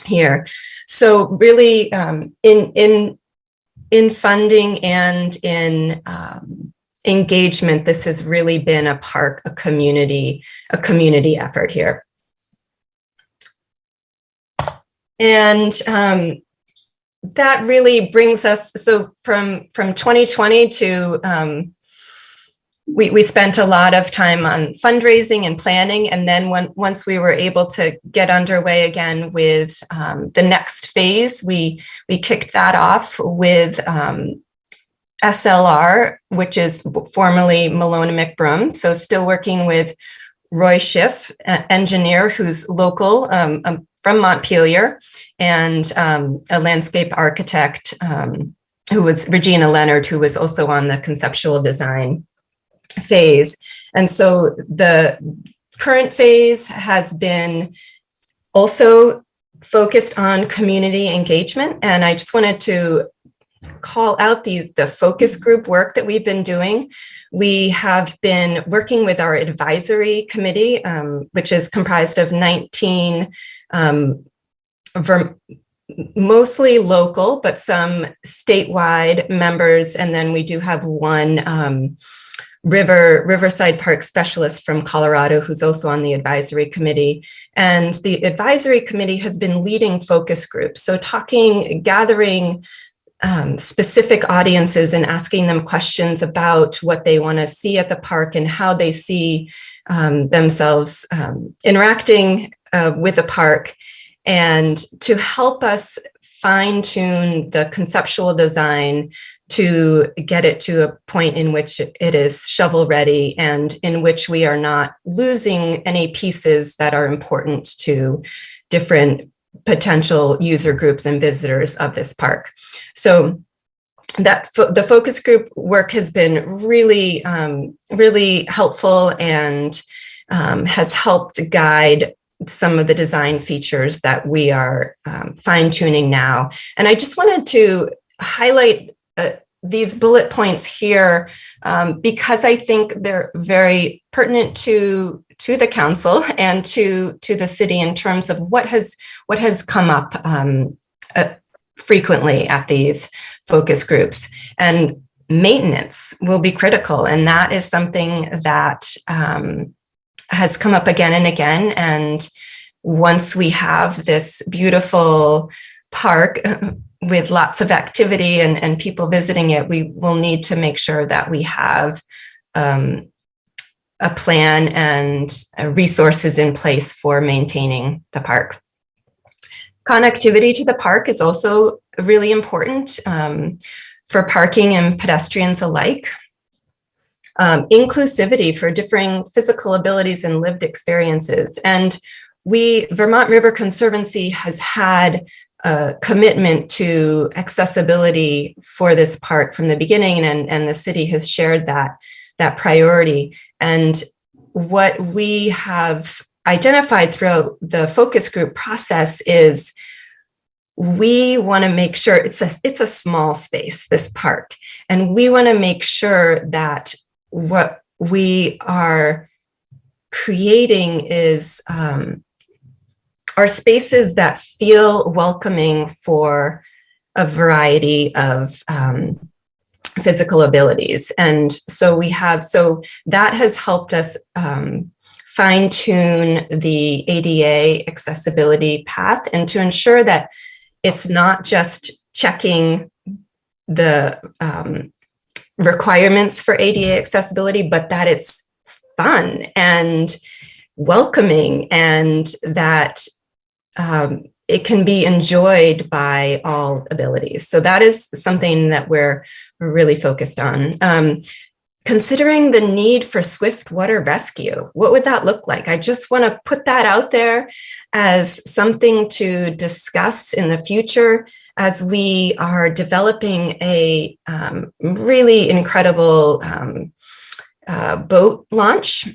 here. So really, in funding and in engagement, this has really been a community effort here. And that really brings us, so from 2020 to, we spent a lot of time on fundraising and planning. And then once we were able to get underway again with the next phase, we kicked that off with SLR, which is formerly Malone and McBroom. So still working with Roy Schiff, engineer who's local, from Montpelier, and a landscape architect who was Regina Leonard, who was also on the conceptual design phase. And so the current phase has been also focused on community engagement. And I just wanted to call out the focus group work that we've been doing. We have been working with our advisory committee, which is comprised of 19 mostly local, but some statewide members. And then we do have one Riverside Park specialist from Colorado who's also on the advisory committee. And the advisory committee has been leading focus groups. So gathering specific audiences and asking them questions about what they want to see at the park and how they see themselves interacting with the park, and to help us fine-tune the conceptual design to get it to a point in which it is shovel-ready and in which we are not losing any pieces that are important to different potential user groups and visitors of this park. So that the focus group work has been really, really helpful, and has helped guide some of the design features that we are fine-tuning now. And I just wanted to highlight these bullet points here because I think they're very pertinent to the council and to the city in terms of what has come up frequently at these focus groups. And maintenance will be critical, and that is something that has come up again and again. And once we have this beautiful park with lots of activity and people visiting it, we will need to make sure that we have a plan and resources in place for maintaining the park. Connectivity to the park is also really important for parking and pedestrians alike. Inclusivity for differing physical abilities and lived experiences. And Vermont River Conservancy has had a commitment to accessibility for this park from the beginning, and the city has shared that priority. And what we have identified throughout the focus group process is we want to make sure it's a small space, this park, and we want to make sure that what we are creating is are spaces that feel welcoming for a variety of physical abilities. And so that has helped us fine-tune the ADA accessibility path, and to ensure that it's not just checking the requirements for ADA accessibility, but that it's fun and welcoming, and that it can be enjoyed by all abilities. So that is something that we're really focused on. considering the need for swift water rescue. What would that look like? I just want to put that out there as something to discuss in the future as we are developing a really incredible boat launch.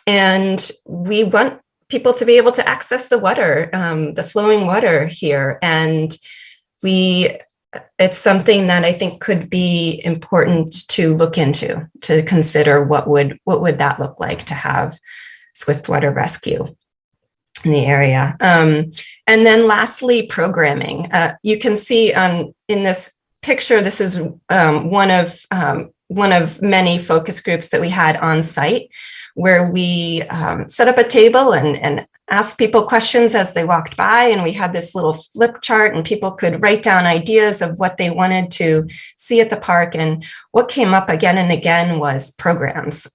And we want people to be able to access the water, the flowing water here. And it's something that I think could be important to look into, to consider what would that look like to have swift water rescue in the area. And then lastly, programming. You can see in this picture, this is one of many focus groups that we had on site, where we set up a table and asked people questions as they walked by. And we had this little flip chart, and people could write down ideas of what they wanted to see at the park. And what came up again and again was programs.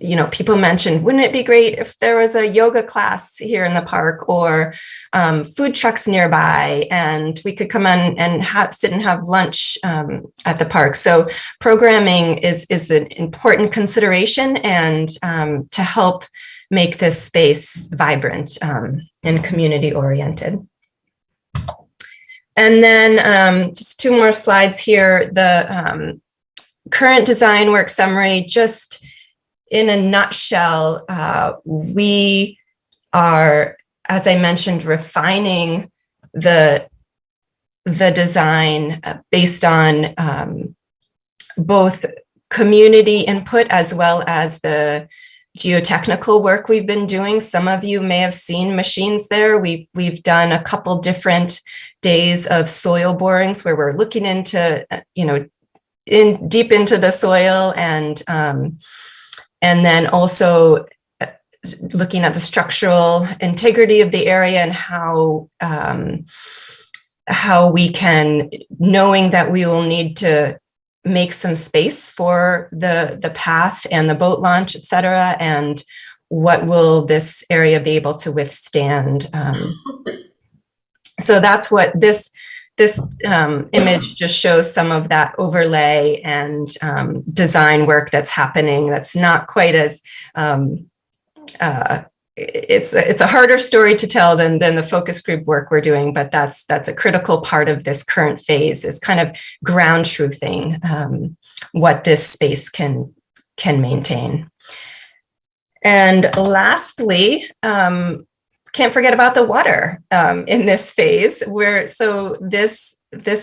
You know, people mentioned, wouldn't it be great if there was a yoga class here in the park, or food trucks nearby, and we could come in and sit and have lunch at the park. So programming is an important consideration, and to help make this space vibrant and community oriented. And then just two more slides here. The current design work summary, just in a nutshell, we are, as I mentioned, refining the design based on both community input as well as the geotechnical work we've been doing. Some of you may have seen machines there. We've done a couple different days of soil borings where we're looking into, deep into the soil, and then also looking at the structural integrity of the area and how we can, knowing that we will need to make some space for the path and the boat launch, et cetera, and what will this area be able to withstand. So that's what this image just shows, some of that overlay and design work that's happening. That's not quite as, it's a harder story to tell than the focus group work we're doing, but that's a critical part of this current phase, is kind of ground truthing what this space can maintain. And lastly, can't forget about the water in this phase, so this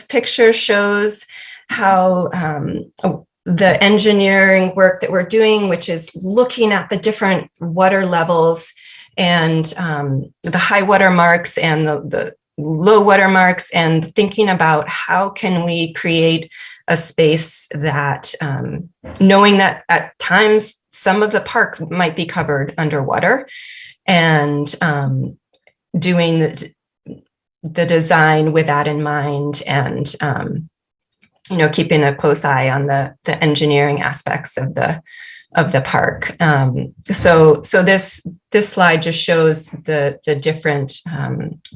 picture shows how the engineering work that we're doing, which is looking at the different water levels and the high water marks and the low water marks, and thinking about how can we create a space that, knowing that at times some of the park might be covered underwater, and doing the design with that in mind, and keeping a close eye on the engineering aspects of the park. So this slide just shows the different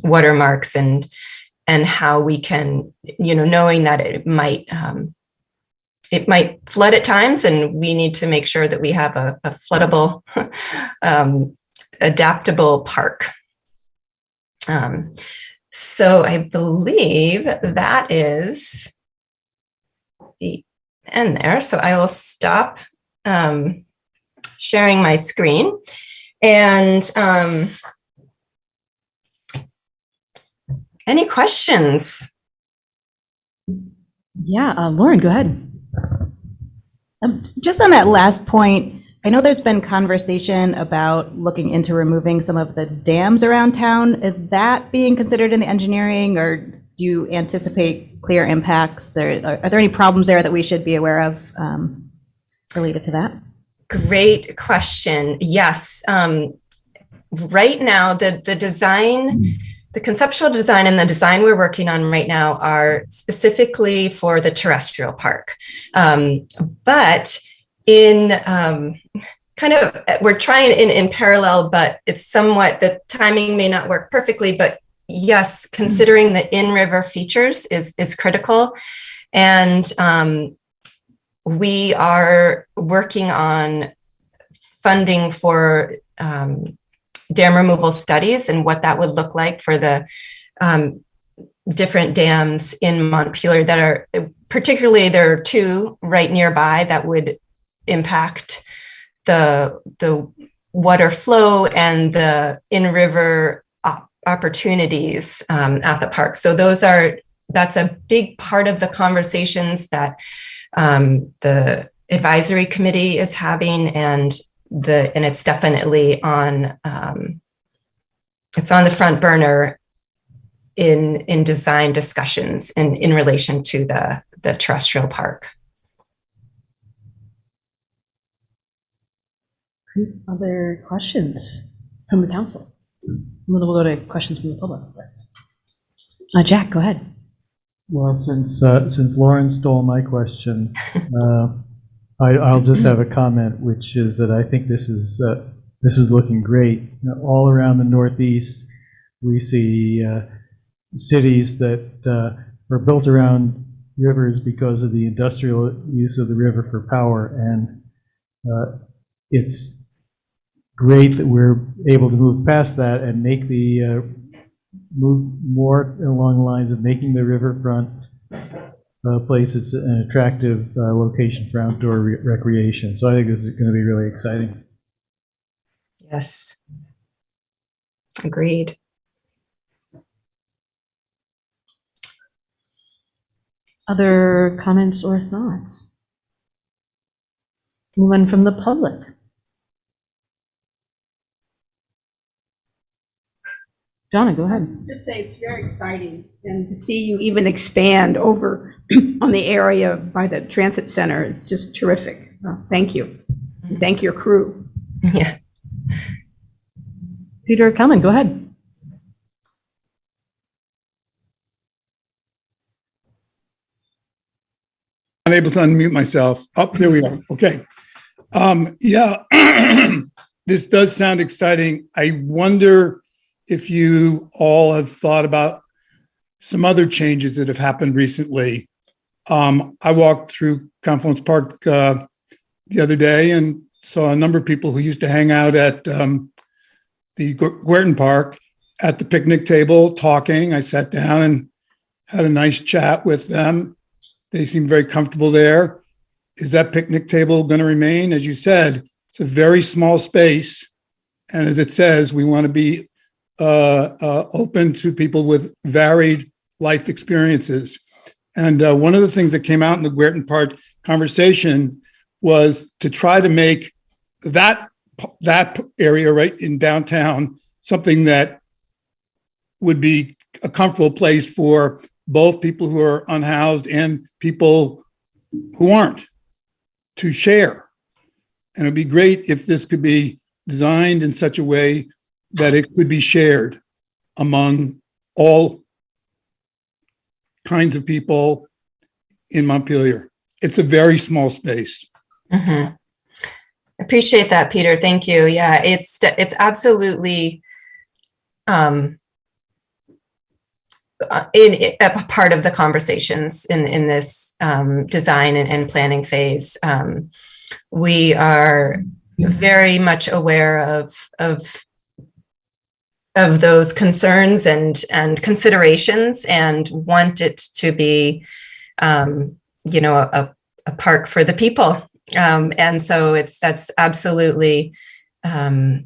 watermarks and how we can, knowing that it might flood at times, and we need to make sure that we have a floodable, adaptable park. So I believe that is the end there. So I will stop sharing my screen, and any questions? Yeah, Lauren, go ahead. Just on that last point, I know there's been conversation about looking into removing some of the dams around town. Is that being considered in the engineering, or do you anticipate clear impacts? Or are there any problems there that we should be aware of related to that? Great question. Yes. Right now, the design, the conceptual design and the design we're working on right now are specifically for the terrestrial park. But in kind of, we're trying in parallel, but it's somewhat, the timing may not work perfectly, but yes, considering the in-river features is critical. And we are working on funding for dam removal studies and what that would look like for the different dams in Montpelier that are, particularly there are two right nearby that would impact the water flow and the in-river opportunities at the park. So that's a big part of the conversations that the advisory committee is having, and it's definitely on it's on the front burner in design discussions in relation to the terrestrial park. Other questions from the council? We'll go to questions from the public. Jack, go ahead. Well, since Lauren stole my question, I'll just have a comment, which is that I think this is looking great. You know, all around the Northeast, we see cities that are built around rivers because of the industrial use of the river for power, and it's great that we're able to move past that and make move more along the lines of making the riverfront place it's an attractive location for outdoor recreation. So I think this is going to be really exciting. Yes, agreed. Other comments or thoughts? Anyone from the public? Donna, go ahead. Just say it's very exciting, and to see you even expand over on the area by the transit center is just terrific. Thank you. And thank your crew. Yeah. Peter Kalman, go ahead. Unable to unmute myself. Oh, there we are. Okay. Yeah, this does sound exciting. I wonder if you all have thought about some other changes that have happened recently. I walked through Confluence Park the other day and saw a number of people who used to hang out at the Guertin Park at the picnic table talking. I sat down and had a nice chat with them. They seemed very comfortable there. Is that picnic table going to remain? As you said, it's a very small space. And as it says, we want to be open to people with varied life experiences. And one of the things that came out in the Guertin Park conversation was to try to make that area right in downtown something that would be a comfortable place for both people who are unhoused and people who aren't, to share. And it'd be great if this could be designed in such a way that it could be shared among all kinds of people in Montpelier. It's a very small space. Mm-hmm. Appreciate that, Peter. Thank you. Yeah, it's absolutely a part of the conversations in this design and planning phase. We are very much aware of those concerns and considerations, and want it to be, a park for the people. And so that's absolutely, I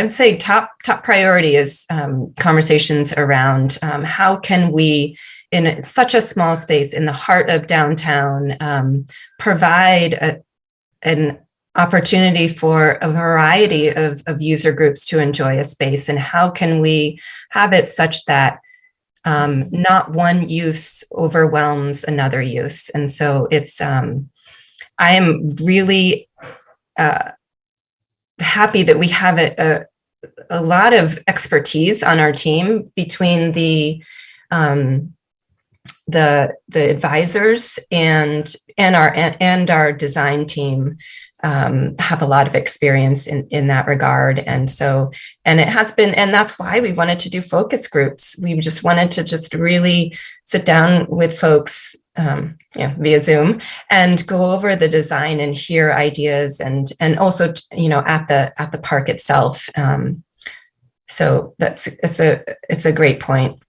would say top priority is conversations around how can we, in such a small space in the heart of downtown, provide an opportunity for a variety of user groups to enjoy a space, and how can we have it such that not one use overwhelms another use. And so it's, I am really happy that we have a lot of expertise on our team between the advisors and our design team. Have a lot of experience in that regard. And so, and it has been, and that's why we wanted to do focus groups. We just wanted to just really sit down with folks via Zoom, and go over the design and hear ideas, and also at the park itself. So it's a great point.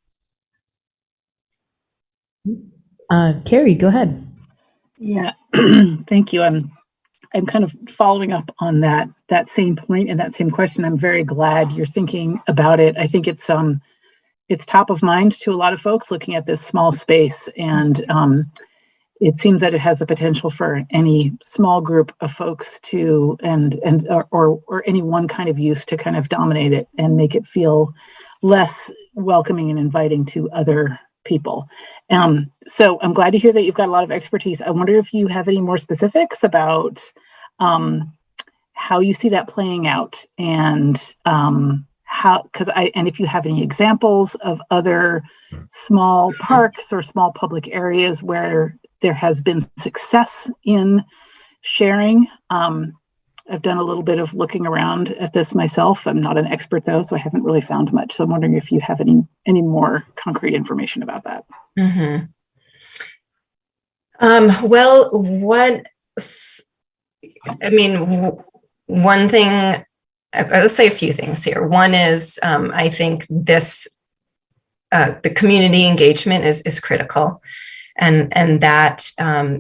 Carrie, go ahead. Yeah, thank you. I'm kind of following up on that same point and that same question. I'm very glad you're thinking about it. I think it's top of mind to a lot of folks looking at this small space, and it seems that it has the potential for any small group of folks to or any one kind of use to kind of dominate it and make it feel less welcoming and inviting to other people. So I'm glad to hear that you've got a lot of expertise. I wonder if you have any more specifics about how you see that playing out, and if you have any examples of other small parks or small public areas where there has been success in sharing. I've done a little bit of looking around at this myself. I'm not an expert though, so I haven't really found much. So I'm wondering if you have any more concrete information about that. Mm-hmm. One thing, I'll say a few things here. One is, I think the community engagement is critical. And that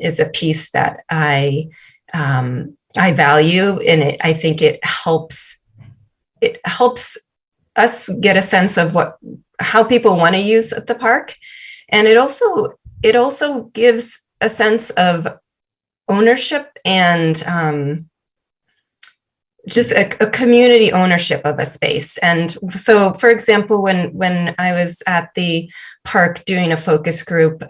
is a piece that I value, and I think it helps us get a sense of how people want to use the park, and it also gives a sense of ownership and just a community ownership of a space. And so, for example, when I was at the park doing a focus group,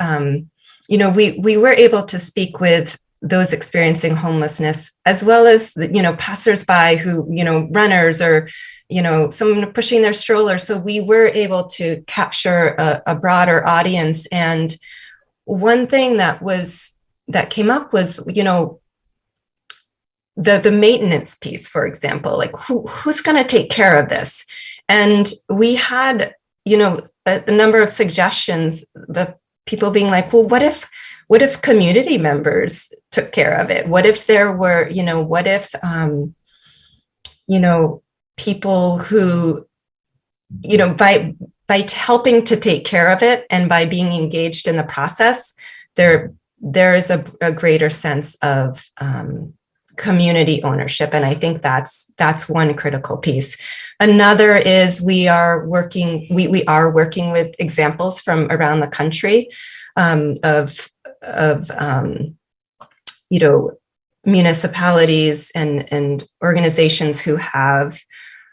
we were able to speak with those experiencing homelessness, as well as passersby who, runners, or someone pushing their stroller. So we were able to capture a broader audience. And one thing that came up was, the maintenance piece, for example, like who's going to take care of this? And we had, a number of suggestions, the people being like, well, what if community members took care of it? What if there were, people who, by helping to take care of it and by being engaged in the process, there is a greater sense of community ownership. And I think that's one critical piece. Another is we are working with examples from around the country of municipalities and organizations who have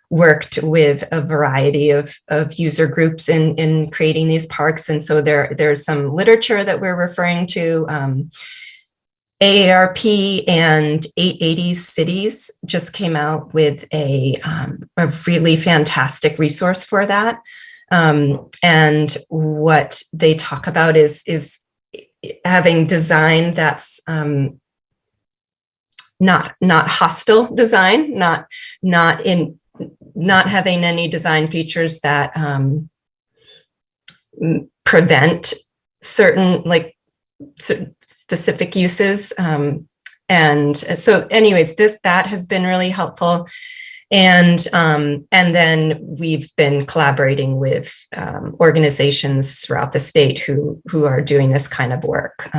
worked with a variety of user groups in creating these parks. And so there's some literature that we're referring to. AARP and 880 Cities just came out with a really fantastic resource for that. And what they talk about is having design that's not hostile design, not having any design features that prevent certain specific uses. And so anyways, that has been really helpful. And then we've been collaborating with organizations throughout the state who are doing this kind of work,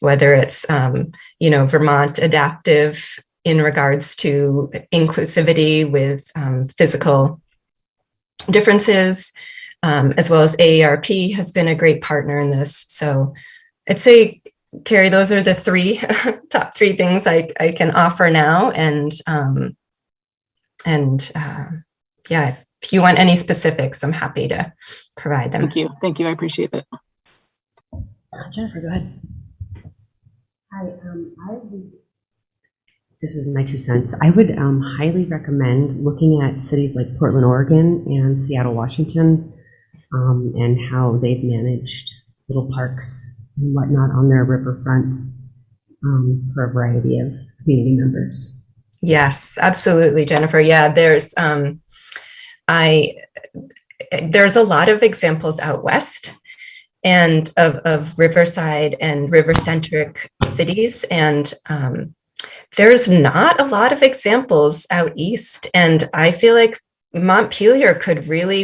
whether it's Vermont Adaptive in regards to inclusivity with physical differences, as well as AARP has been a great partner in this. So I'd say, Carrie, those are the top three things I can offer now. And if you want any specifics, I'm happy to provide them. Thank you. I appreciate it. Jennifer, go ahead. Hi, this is my 2 cents. I would highly recommend looking at cities like Portland, Oregon and Seattle, Washington, and how they've managed little parks and whatnot on their riverfronts for a variety of community members. Yes, absolutely, Jennifer. Yeah, there's a lot of examples out west, and of riverside and river-centric cities. And there's not a lot of examples out east. And I feel like Montpelier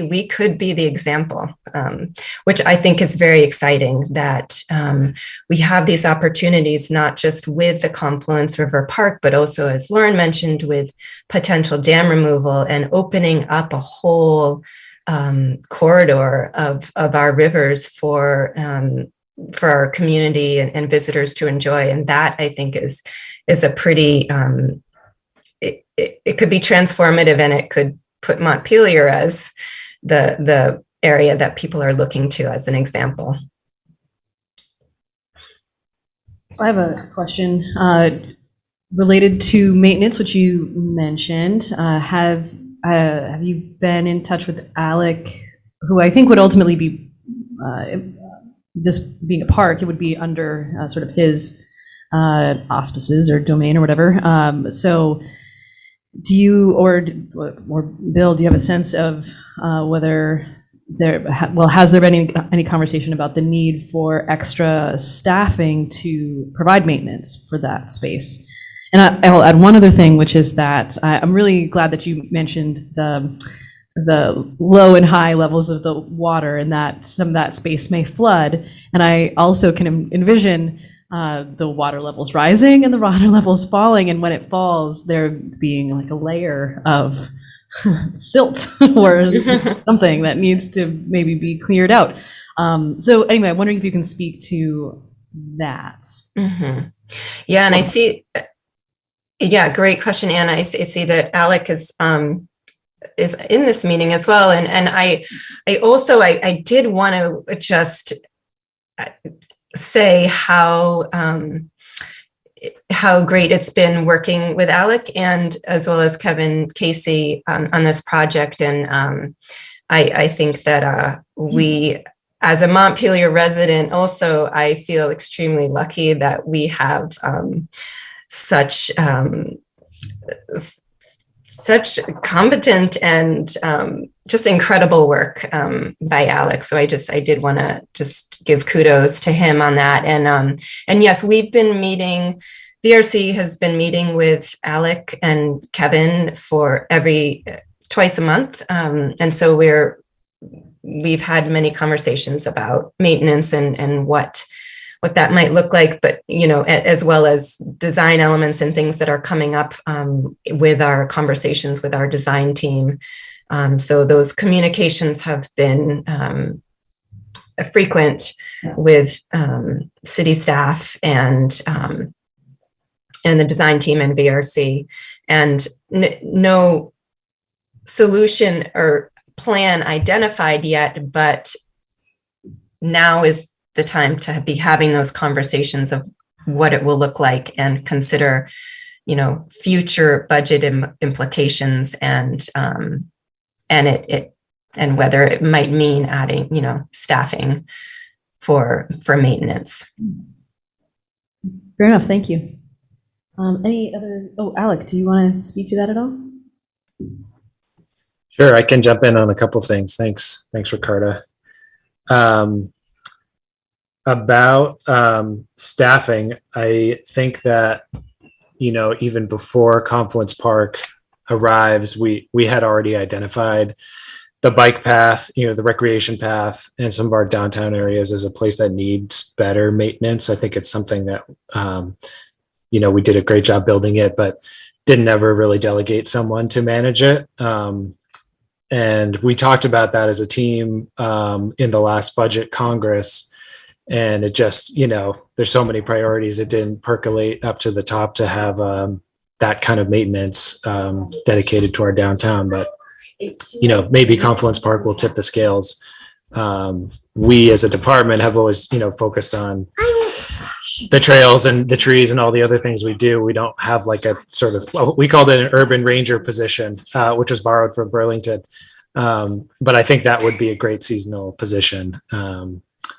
we could be the example, which I think is very exciting, that we have these opportunities, not just with the Confluence River Park, but also, as Lauren mentioned, with potential dam removal and opening up a whole corridor of our rivers for our community and visitors to enjoy. And that, I think, is a pretty, it could be transformative, and it could put Montpelier as the area that people are looking to as an example. I have a question related to maintenance, which you mentioned. Have you been in touch with Alec, who I think would ultimately be, this being a park, it would be under sort of his auspices or domain or whatever. So do you, or Bill, do you have a sense of whether has there been any conversation about the need for extra staffing to provide maintenance for that space? And I'll add one other thing, which is that I'm really glad that you mentioned the low and high levels of the water, and that some of that space may flood. And I also can envision the water levels rising and the water levels falling, and when it falls, there being like a layer of silt or something that needs to maybe be cleared out. So anyway, I'm wondering if you can speak to that. Mm-hmm. Yeah, and I see. Yeah, great question, Anna. I see that Alec is in this meeting as well, and I also did want to just say how great it's been working with Alec, and as well as Kevin Casey on this project. And I think that we, as a Montpelier resident, also I feel extremely lucky that we have such competent and just incredible work by Alex. So I did want to just give kudos to him on that. And yes, we've been meeting, VRC has been meeting with Alec and Kevin for twice a month. And so we've had many conversations about maintenance and what that might look like, but, as well as design elements and things that are coming up with our conversations with our design team. So those communications have been frequent with city staff and the design team and VRC, and no solution or plan identified yet, but now is the time to be having those conversations of what it will look like, and consider, future budget implications and whether it might mean adding, staffing for maintenance. Fair enough. Thank you. Any other? Oh, Alec, do you want to speak to that at all? Sure, I can jump in on a couple things. Thanks, Ricarda. About staffing, I think that, even before Confluence Park arrives, we had already identified the bike path, the recreation path, and some of our downtown areas as a place that needs better maintenance. I think it's something that, we did a great job building it, but didn't ever really delegate someone to manage it. And we talked about that as a team in the last budget Congress. And it just, there's so many priorities. It didn't percolate up to the top to have that kind of maintenance dedicated to our downtown. But, maybe Confluence Park will tip the scales. We as a department have always, focused on the trails and the trees and all the other things we do. We don't have like a sort of, well, we called it an urban ranger position, which was borrowed from Burlington. But I think that would be a great seasonal position.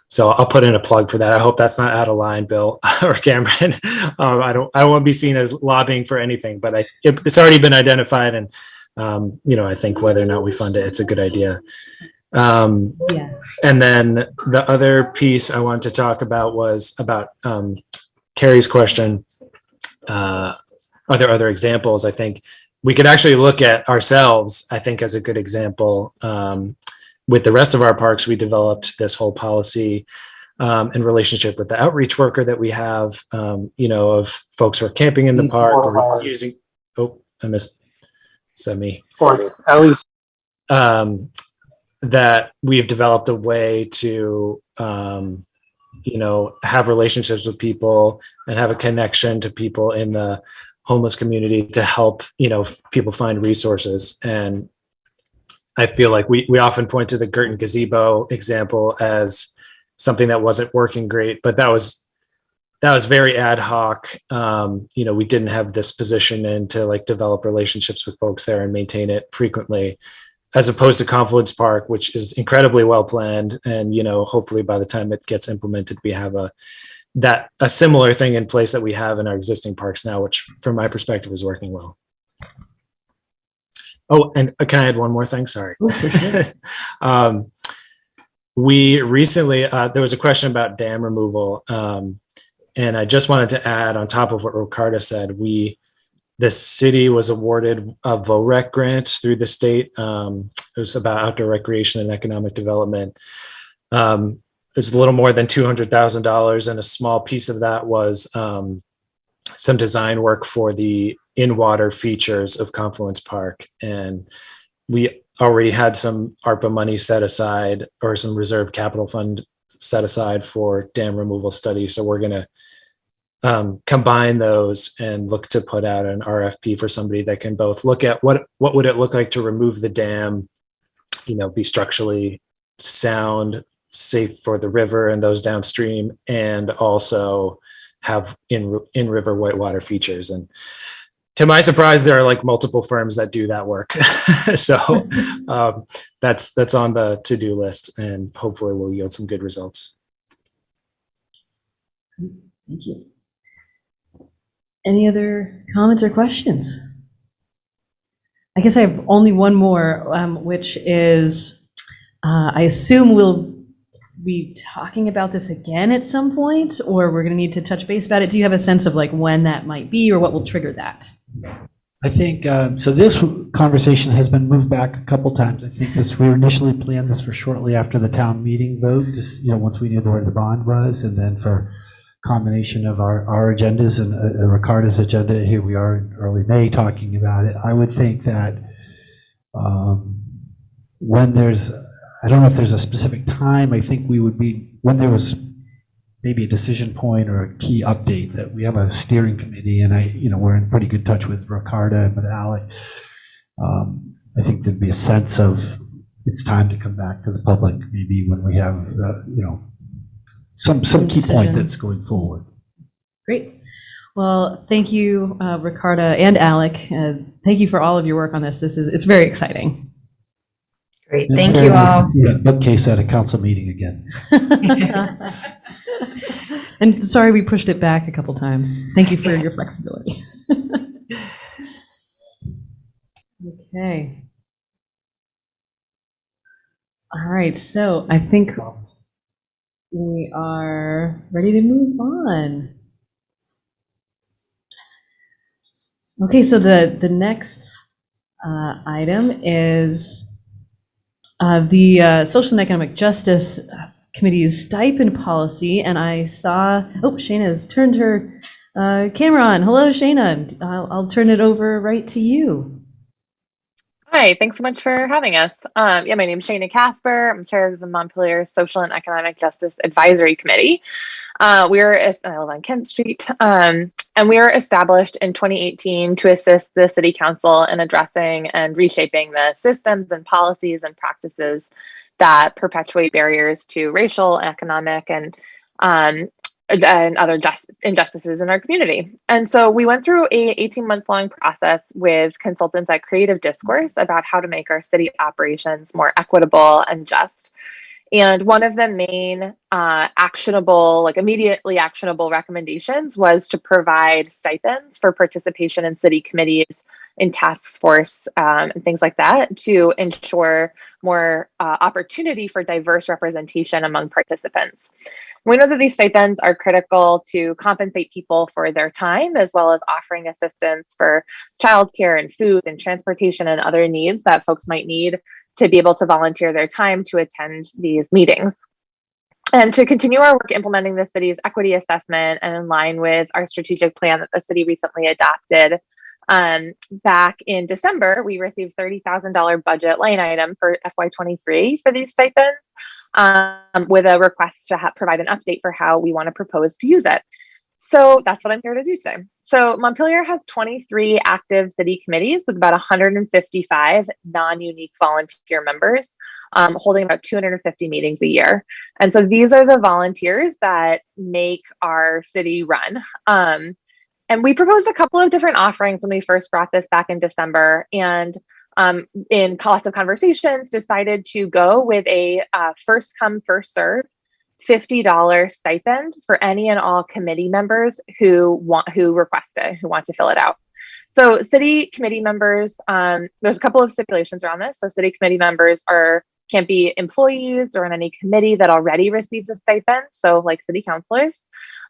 So I'll put in a plug for that. I hope that's not out of line, Bill or Cameron. I won't be seen as lobbying for anything, but it's already been identified, and I think whether or not we fund it, it's a good idea. Yeah. And then the other piece I wanted to talk about was about Carrie's question. Are there other examples? I think we could actually look at ourselves, I think, as a good example. With the rest of our parks, we developed this whole policy in relationship with the outreach worker that we have, of folks who are camping in the park or using, I missed Semi. Or at least that we've developed a way to, have relationships with people and have a connection to people in the homeless community to help, people find resources. And I feel like we often point to the Girton gazebo example as something that wasn't working great, but that was very ad hoc. We didn't have this position in to like develop relationships with folks there and maintain it frequently, as opposed to Confluence Park, which is incredibly well planned. And, hopefully by the time it gets implemented, we have a similar thing in place that we have in our existing parks now, which from my perspective is working well. Oh, and can I add one more thing? Sorry. We recently, there was a question about dam removal. And I just wanted to add on top of what Ricardo said, the city was awarded a VOREC grant through the state. It was about outdoor recreation and economic development. It was a little more than $200,000, and a small piece of that was some design work for the in-water features of Confluence Park. And we already had some ARPA money set aside, or some reserve capital fund set aside for dam removal studies. So we're going to combine those and look to put out an RFP for somebody that can both look at what would it look like to remove the dam, be structurally sound, safe for the river and those downstream, and also have in river whitewater features. And to my surprise, there are like multiple firms that do that work. So that's on the to-do list, and hopefully will yield some good results. Thank you. Any other comments or questions? I guess I have only one more, which is, I assume we'll be talking about this again at some point, or we're going to need to touch base about it. Do you have a sense of like when that might be, or what will trigger that? I think, so this conversation has been moved back a couple times. I think we initially planned this for shortly after the town meeting vote, just, once we knew where the bond was, and then for combination of our agendas and Ricardo's agenda, here we are in early May talking about it. I would think that when I don't know if there's a specific time, I think we would be, when there was maybe a decision point or a key update, that we have a steering committee, and we're in pretty good touch with Ricardo and with Alec. I think there'd be a sense of it's time to come back to the public, maybe when we have, some key point that's going forward. Great. Well, thank you, Ricardo and Alec. Thank you for all of your work on this. It's very exciting. Great. Thank you all. Yeah, bookcase at a council meeting again. And sorry we pushed it back a couple times. Thank you for your flexibility. Okay. All right, so I think we are ready to move on. Okay, so the next item is the Social and Economic Justice Committee's stipend policy, and I saw, Shayna has turned her camera on. Hello, Shayna. I'll turn it over right to you. Hi, thanks so much for having us. My name is Shayna Casper. I'm chair of the Montpelier Social and Economic Justice Advisory Committee. I live on Kent Street, and we were established in 2018 to assist the City Council in addressing and reshaping the systems and policies and practices that perpetuate barriers to racial, economic, and other injustices in our community. And so we went through a 18-month-long process with consultants at Creative Discourse about how to make our city operations more equitable and just. And one of the main immediately actionable recommendations was to provide stipends for participation in city committees in task force and things like that to ensure more opportunity for diverse representation among participants. We know that these stipends are critical to compensate people for their time, as well as offering assistance for childcare and food and transportation and other needs that folks might need to be able to volunteer their time to attend these meetings. And to continue our work implementing the city's equity assessment and in line with our strategic plan that the city recently adopted, back in December, we received $30,000 budget line item for FY23 for these stipends, with a request to provide an update for how we want to propose to use it. So that's what I'm here to do today. So Montpelier has 23 active city committees with about 155 non-unique volunteer members, holding about 250 meetings a year. And so these are the volunteers that make our city run. And we proposed a couple of different offerings when we first brought this back in December, and in lots of conversations decided to go with a first come, first serve $50 stipend for any and all committee members who request it, who want to fill it out. So city committee members, there's a couple of stipulations around this. So city committee members can't be employees or in any committee that already receives a stipend, so like city councilors,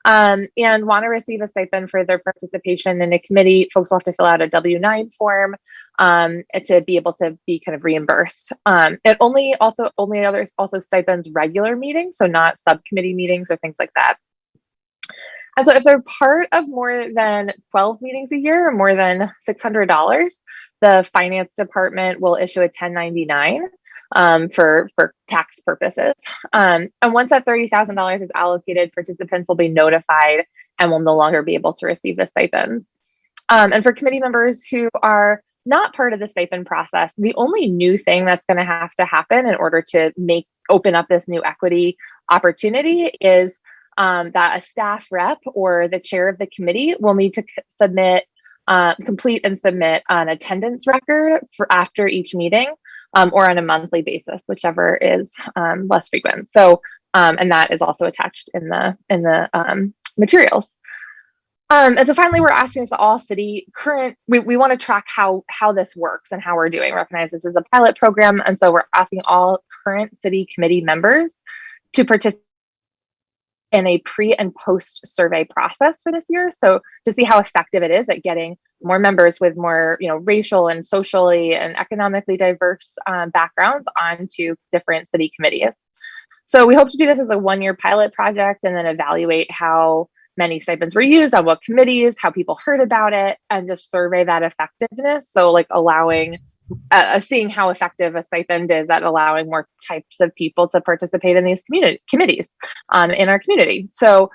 and want to receive a stipend for their participation in a committee. Folks will have to fill out a W-9 form to be able to be kind of reimbursed. It only others also stipends regular meetings, so not subcommittee meetings or things like that. And so if they're part of more than 12 meetings a year or more than $600, the finance department will issue a 1099 for tax purposes. And once that $30,000 is allocated, participants will be notified and will no longer be able to receive the stipends. And for committee members who are not part of the stipend process, the only new thing that's going to have to happen in order to open up this new equity opportunity is that a staff rep or the chair of the committee will need to complete and submit an attendance record for after each meeting, or on a monthly basis, whichever is less frequent. So, and that is also attached in the materials. And so finally, we're asking us all city we want to track how this works and how we're doing. Recognize this is a pilot program, and so we're asking all current city committee members to participate in a pre and post survey process for this year. So to see how effective it is at getting more members with more, racial and socially and economically diverse backgrounds onto different city committees. So we hope to do this as a 1-year pilot project and then evaluate how many stipends were used on what committees, how people heard about it, and just survey that effectiveness. So like allowing seeing how effective a stipend is at allowing more types of people to participate in these committees in our community. So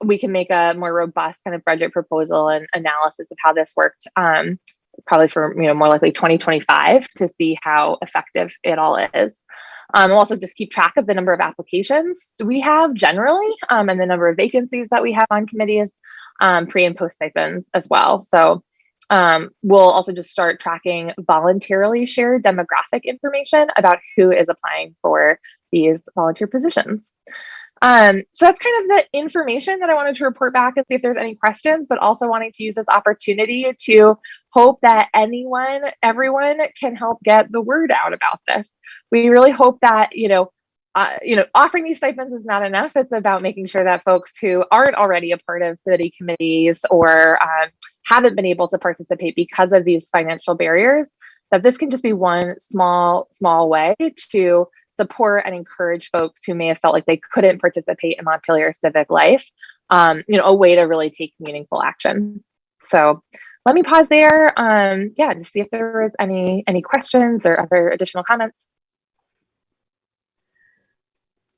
we can make a more robust kind of budget proposal and analysis of how this worked, probably for more likely 2025 to see how effective it all is. We'll also just keep track of the number of applications we have generally, and the number of vacancies that we have on committees, pre and post stipends as well. So we'll also just start tracking voluntarily shared demographic information about who is applying for these volunteer positions. So that's kind of the information that I wanted to report back and see if there's any questions, but also wanting to use this opportunity to hope that everyone can help get the word out about this. We really hope that, offering these stipends is not enough. It's about making sure that folks who aren't already a part of city committees or haven't been able to participate because of these financial barriers, that this can just be one small way to support and encourage folks who may have felt like they couldn't participate in Montpelier civic life, a way to really take meaningful action. So let me pause there, to see if there was any questions or other additional comments.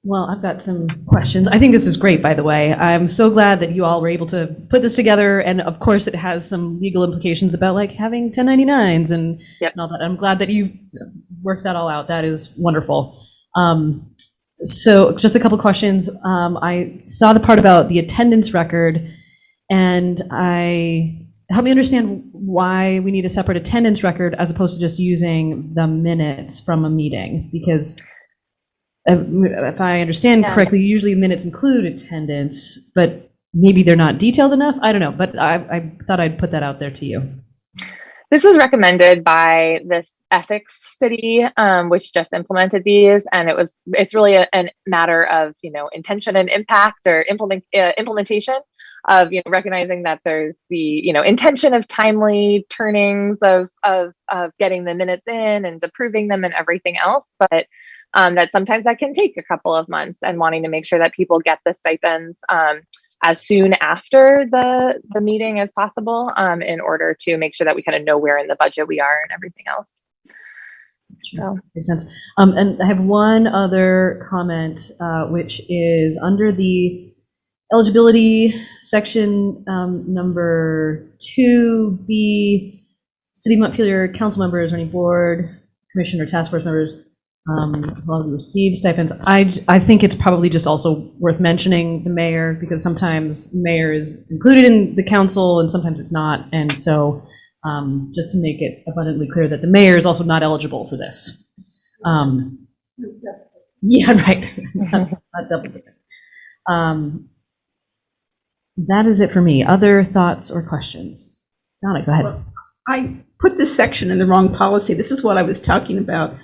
Well, I've got some questions. I think this is great, by the way. I'm so glad that you all were able to put this together. And of course, it has some legal implications about like having 1099s and all that. I'm glad that you've worked that all out. That is wonderful. So just a couple questions. I saw the part about the attendance record, and help me understand why we need a separate attendance record as opposed to just using the minutes from a meeting, because if I understand correctly, usually minutes include attendance, but maybe they're not detailed enough. I don't know, but I thought I'd put that out there to you. This was recommended by this Essex city, which just implemented these, and it's really a matter of intention and impact, or implementation of recognizing that there's the intention of timely turnings of getting the minutes in and approving them and everything else, but that sometimes that can take a couple of months, and wanting to make sure that people get the stipends as soon after the meeting as possible, in order to make sure that we kind of know where in the budget we are and everything else. So makes sense. And I have one other comment, which is under the eligibility section, number 2B, City of Montpelier council members or any board, commission, or task force members will receive stipends. I think it's probably just also worth mentioning the mayor, because sometimes the mayor is included in the council and sometimes it's not. And so just to make it abundantly clear that the mayor is also not eligible for this. Yeah, right. Not double dipping. That is it for me. Other thoughts or questions? Donna, go ahead. Well, I put this section in the wrong policy. This is what I was talking about.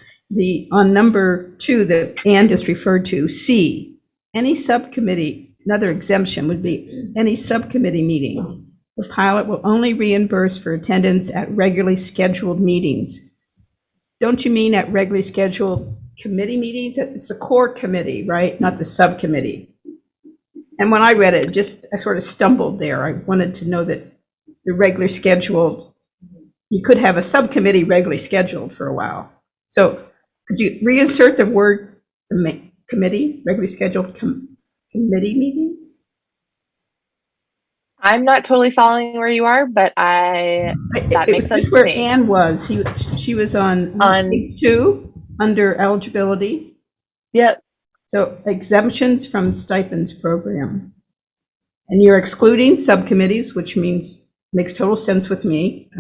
On number 2 that Ann just referred to, C, any subcommittee, another exemption would be any subcommittee meeting. The pilot will only reimburse for attendance at regularly scheduled meetings. Don't you mean at regularly scheduled committee meetings? It's the core committee, right? Not the subcommittee. And when I read it, I sort of stumbled there. I wanted to know that the regular scheduled, you could have a subcommittee regularly scheduled for a while. So could you reinsert the word committee, regularly scheduled committee meetings? I'm not totally following where you are, but that makes sense to where me. Ann was. She was on page 2 under eligibility. Yep. So exemptions from stipends program. And you're excluding subcommittees, which makes total sense with me.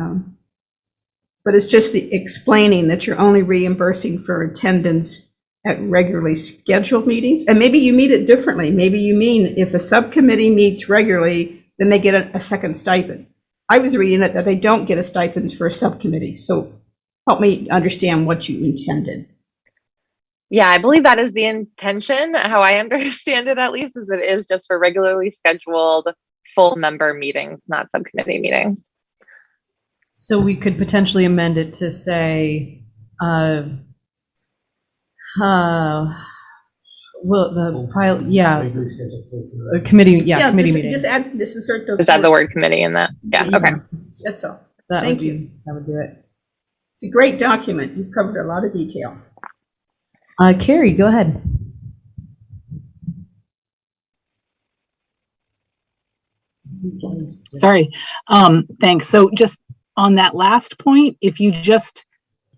But it's just the explaining that you're only reimbursing for attendance at regularly scheduled meetings. And maybe you meet it differently. Maybe you mean if a subcommittee meets regularly, then they get a second stipend. I was reading it that they don't get a stipend for a subcommittee. So help me understand what you intended. Yeah, I believe that is the intention. How I understand it, at least, is it is just for regularly scheduled full member meetings, not subcommittee meetings. So we could potentially amend it to say, well, the pilot, committee, committee meeting. Just insert those. Just add the word committee in that. Yeah, okay. That's all. Thank you. That would do it. It's a great document. You've covered a lot of detail. Carrie, go ahead. Sorry. Thanks. So just on that last point, if you just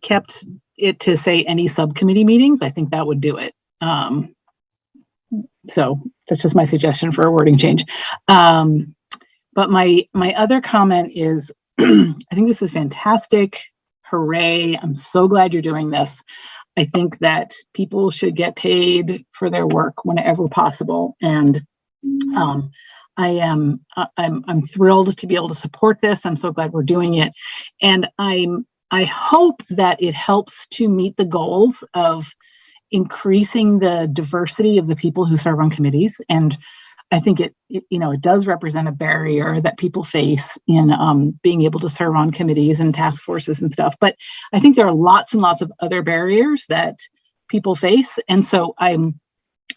kept it to say any subcommittee meetings, I think that would do it. So that's just my suggestion for a wording change. But my other comment is, I think this is fantastic. Hooray. I'm so glad you're doing this. I think that people should get paid for their work whenever possible. And I'm thrilled to be able to support this. I'm so glad we're doing it. And I hope that it helps to meet the goals of increasing the diversity of the people who serve on committees. And I think it does represent a barrier that people face in being able to serve on committees and task forces and stuff. But I think there are lots and lots of other barriers that people face. And so I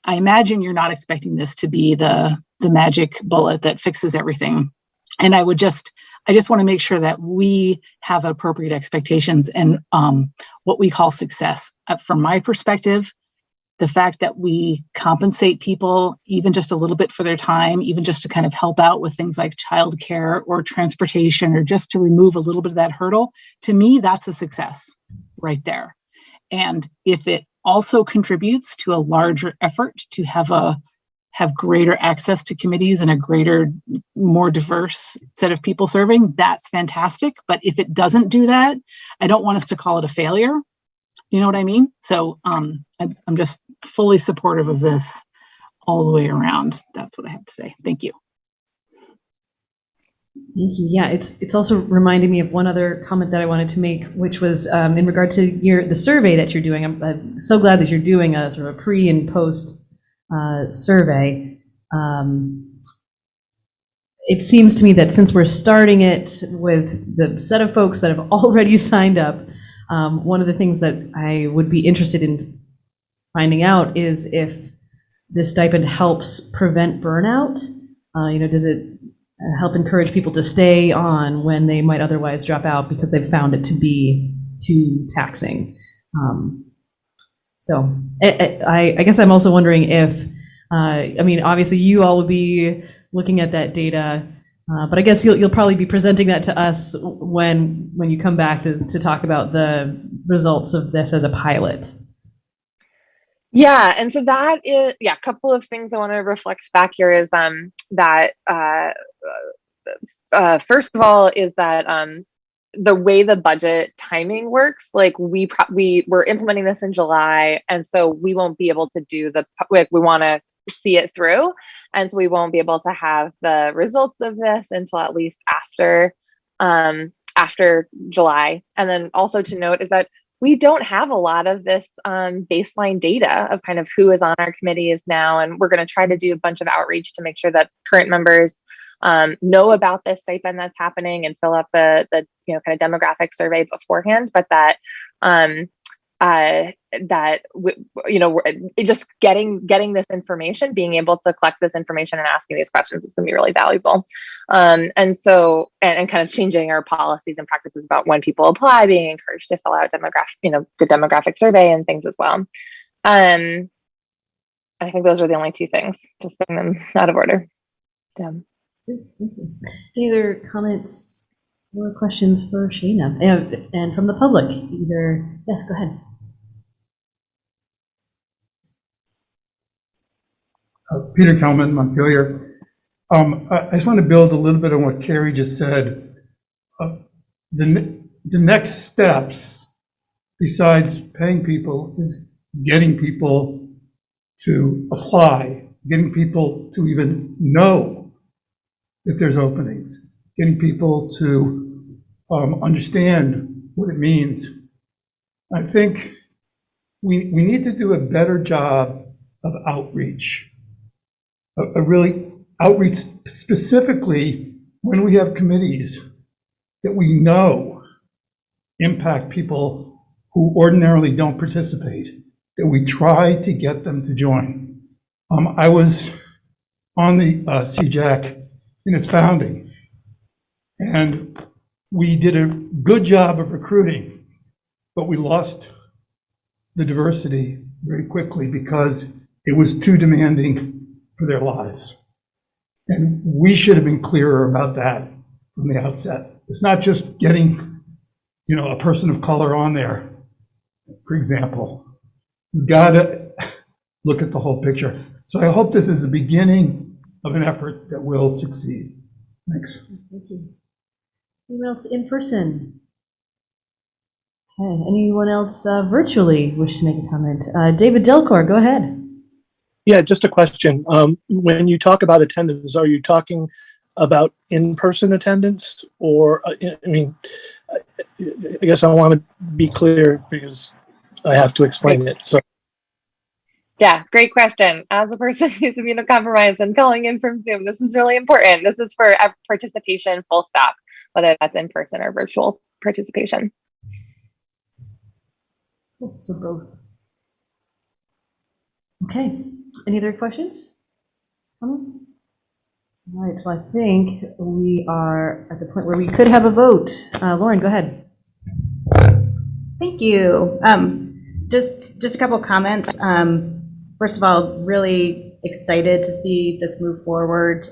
imagine you're not expecting this to be the magic bullet that fixes everything. And I just want to make sure that we have appropriate expectations and what we call success. From my perspective, the fact that we compensate people even just a little bit for their time, even just to kind of help out with things like childcare or transportation, or just to remove a little bit of that hurdle, to me, that's a success right there. And if it also contributes to a larger effort to have greater access to committees and a greater, more diverse set of people serving, that's fantastic. But if it doesn't do that, I don't want us to call it a failure. You know what I mean? So I'm just fully supportive of this all the way around. That's what I have to say. Thank you. Thank you. Yeah, it's also reminding me of one other comment that I wanted to make, which was in regard to the survey that you're doing. I'm so glad that you're doing a sort of a pre and post survey. It seems to me that since we're starting it with the set of folks that have already signed up, one of the things that I would be interested in finding out is if this stipend helps prevent burnout. Does it help encourage people to stay on when they might otherwise drop out because they've found it to be too taxing? So I guess I'm also wondering if, obviously you all would be looking at that data, but I guess you'll probably be presenting that to us when you come back to talk about the results of this as a pilot. Yeah, and so that is, a couple of things I want to reflect back here is that first of all is that the way the budget timing works, like we were implementing this in July, and so we won't be able to do we want to see it through, and so we won't be able to have the results of this until at least after July. And then also to note is that we don't have a lot of this baseline data of kind of who is on our committees now, and we're going to try to do a bunch of outreach to make sure that current members know about this stipend that's happening and fill out the kind of demographic survey beforehand, but that just getting this information, being able to collect this information and asking these questions is going to be really valuable. And kind of changing our policies and practices about when people apply, being encouraged to fill out good demographic survey and things as well. I think those are the only two things, just saying them out of order. Yeah. Thank you. Any other comments or questions for Shayna? And from the public, yes, go ahead. Peter Kelman, Montpelier. I just want to build a little bit on what Carrie just said. The next steps, besides paying people, is getting people to apply, getting people to even know that there's openings, getting people to understand what it means. I think we need to do a better job of outreach. A really outreach specifically when we have committees that we know impact people who ordinarily don't participate, that we try to get them to join. I was on the CJAC in its founding, and we did a good job of recruiting, but we lost the diversity very quickly because it was too demanding for their lives. And we should have been clearer about that from the outset. It's not just getting, a person of color on there, for example. You've got to look at the whole picture. So I hope this is the beginning of an effort that will succeed. Thanks. Thank you. Anyone else in person? Okay. Anyone else virtually wish to make a comment? David Delcor, go ahead. Yeah, just a question. When you talk about attendance, are you talking about in-person attendance, or I guess I want to be clear because I have to explain it. So. Yeah, great question. As a person who's immunocompromised and calling in from Zoom, this is really important. This is for participation, full stop, whether that's in person or virtual participation. Cool. So both. Okay. Any other questions? Comments? All right. So I think we are at the point where we could have a vote. Lauren, go ahead. Thank you. Just a couple comments. First of all, really excited to see this move forward.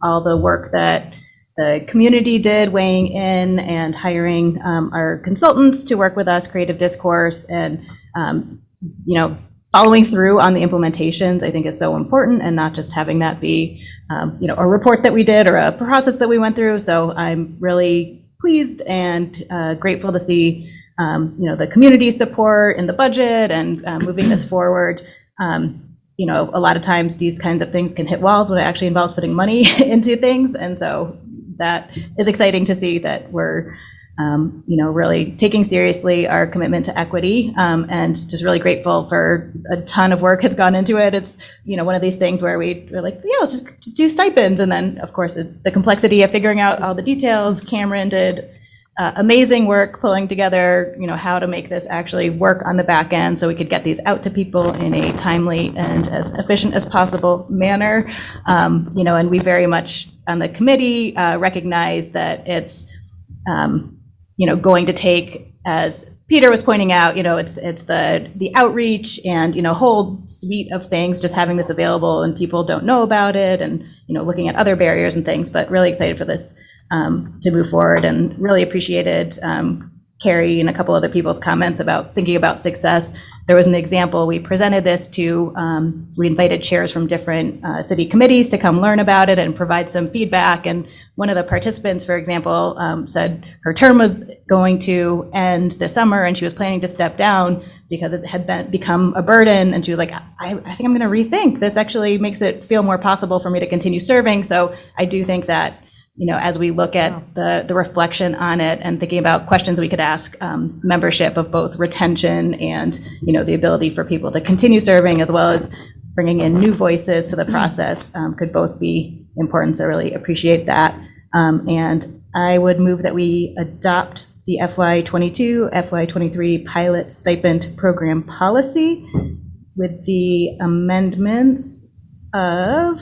All the work that the community did weighing in and hiring our consultants to work with us, Creative Discourse, and following through on the implementations, I think is so important, and not just having that be a report that we did or a process that we went through. So I'm really pleased and grateful to see the community support in the budget and moving this forward. A lot of times these kinds of things can hit walls when it actually involves putting money into things. And so that is exciting to see that we're really taking seriously our commitment to equity, and just really grateful for a ton of work has gone into it. It's, one of these things where we're like, yeah, let's just do stipends. And then, of course, the complexity of figuring out all the details. Cameron did amazing work pulling together, how to make this actually work on the back end so we could get these out to people in a timely and as efficient as possible manner. And we very much on the committee recognize that it's going to take, as Peter was pointing out, it's the outreach and, whole suite of things, just having this available and people don't know about it and, looking at other barriers and things, but really excited for this to move forward, and really appreciated Carrie and a couple other people's comments about thinking about success. There was an example, we presented this to, we invited chairs from different city committees to come learn about it and provide some feedback. And one of the participants, for example, said her term was going to end this summer and she was planning to step down because it had become a burden. And she was like, I think I'm gonna rethink. This actually makes it feel more possible for me to continue serving. So I do think that, as we look at the reflection on it and thinking about questions we could ask membership of both retention and, the ability for people to continue serving, as well as bringing in new voices to the process, could both be important. So really appreciate that. And I would move that we adopt the FY22, FY23 pilot stipend program policy with the amendments of,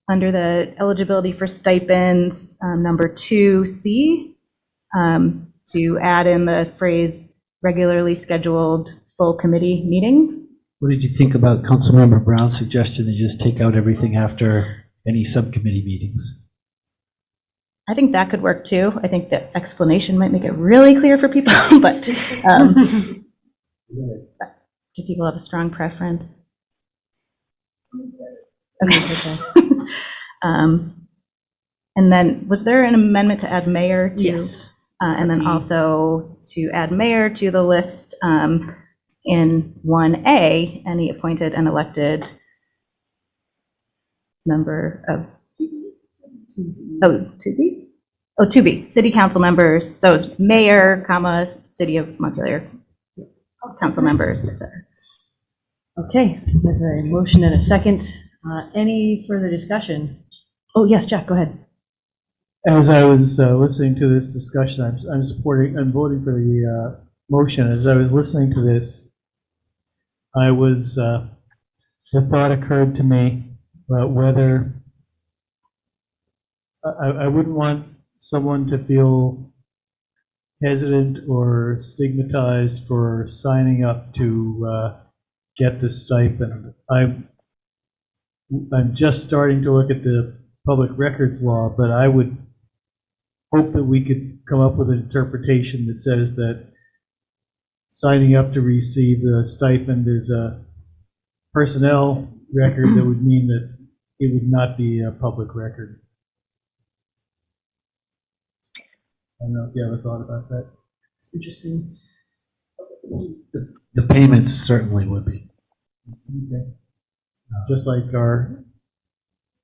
under the eligibility for stipends, number 2C, to add in the phrase regularly scheduled full committee meetings. What did you think about Councilmember Brown's suggestion that you just take out everything after any subcommittee meetings? I think that could work too. I think the explanation might make it really clear for people, but do people have a strong preference? Okay. And then was there an amendment to add mayor to? Yes. And then also to add mayor to the list in 1A, any appointed and elected member of, 2B, city council members. So it's mayor, comma, city of Montpelier council members, et cetera. Okay, we have a motion and a second. Any further discussion? Oh, yes, Jack, go ahead. As I was listening to this discussion, I'm voting for the motion. As I was listening to this, the thought occurred to me about whether I wouldn't want someone to feel hesitant or stigmatized for signing up to get the stipend. I'm just starting to look at the public records law, but I would hope that we could come up with an interpretation that says that signing up to receive the stipend is a personnel record that would mean that it would not be a public record. I don't know if you have a thought about that. It's interesting. The payments certainly would be. Okay. Just like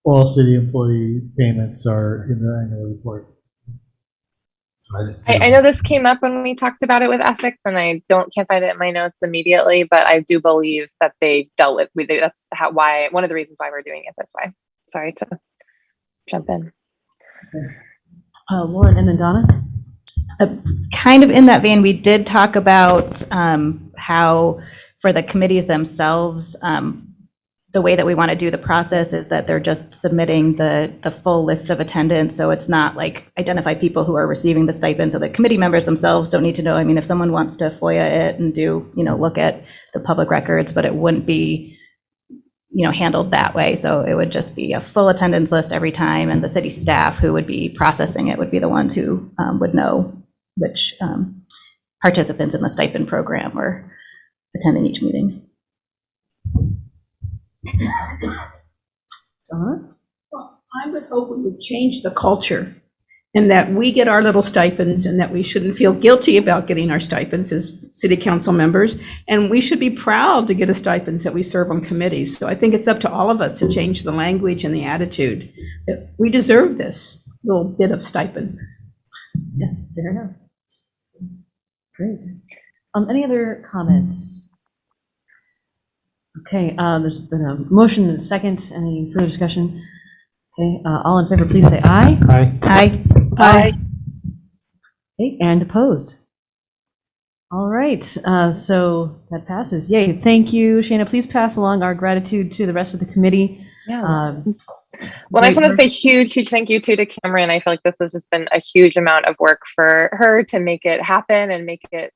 all city employee payments are in the annual report. So I know this came up when we talked about it with Essex, and I can't find it in my notes immediately, but I do believe that they dealt with it. That's one of the reasons why we're doing it this way. Sorry to jump in. Lauren and then Donna. Kind of in that vein, we did talk about how for the committees themselves, the way that we want to do the process is that they're just submitting the full list of attendance. So it's not like identify people who are receiving the stipend. So the committee members themselves don't need to know. I mean, if someone wants to FOIA it and do, look at the public records, but it wouldn't be, handled that way. So it would just be a full attendance list every time. And the city staff who would be processing it would be the ones who would know which participants in the stipend program were attending each meeting. Well, I would hope we would change the culture and that we get our little stipends and that we shouldn't feel guilty about getting our stipends as city council members. And we should be proud to get a stipends that we serve on committees. So I think it's up to all of us to change the language and the attitude that we deserve this. little bit of stipend. Yeah, fair enough. Great. Any other comments? Okay, there's been a motion and a second. Any further discussion? Okay, all in favor, please say aye. Aye. Aye. Aye. Okay, and opposed? All right, so that passes. Yay, thank you, Shana. Please pass along our gratitude to the rest of the committee. Yeah. Well, I just want to say huge thank you to Cameron. I feel like this has just been a huge amount of work for her to make it happen and make it,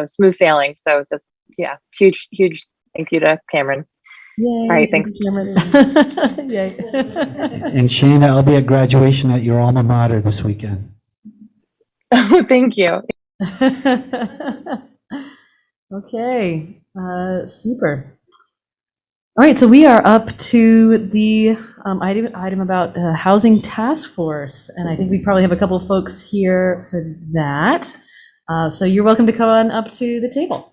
smooth sailing. So just, yeah, huge thank you to Cameron. Yay. All right, thanks. Cameron. Yay. And Shana, I'll be at graduation at your alma mater this weekend. Thank you. Okay, super. All right, so we are up to the item about housing task force, and I think we probably have a couple of folks here for that. So you're welcome to come on up to the table.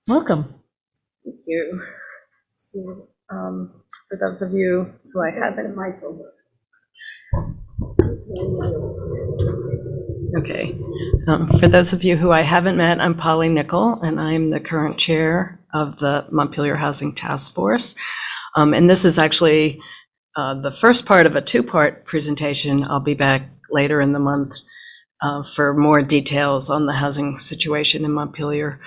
Welcome. Thank you. So, for those of you who I haven't, Michael. Okay. For those of you who I haven't met, I'm Polly Nickel, and I'm the current chair of the Montpelier Housing Task Force. And this is actually the first part of a two-part presentation. I'll be back later in the month for more details on the housing situation in Montpelier.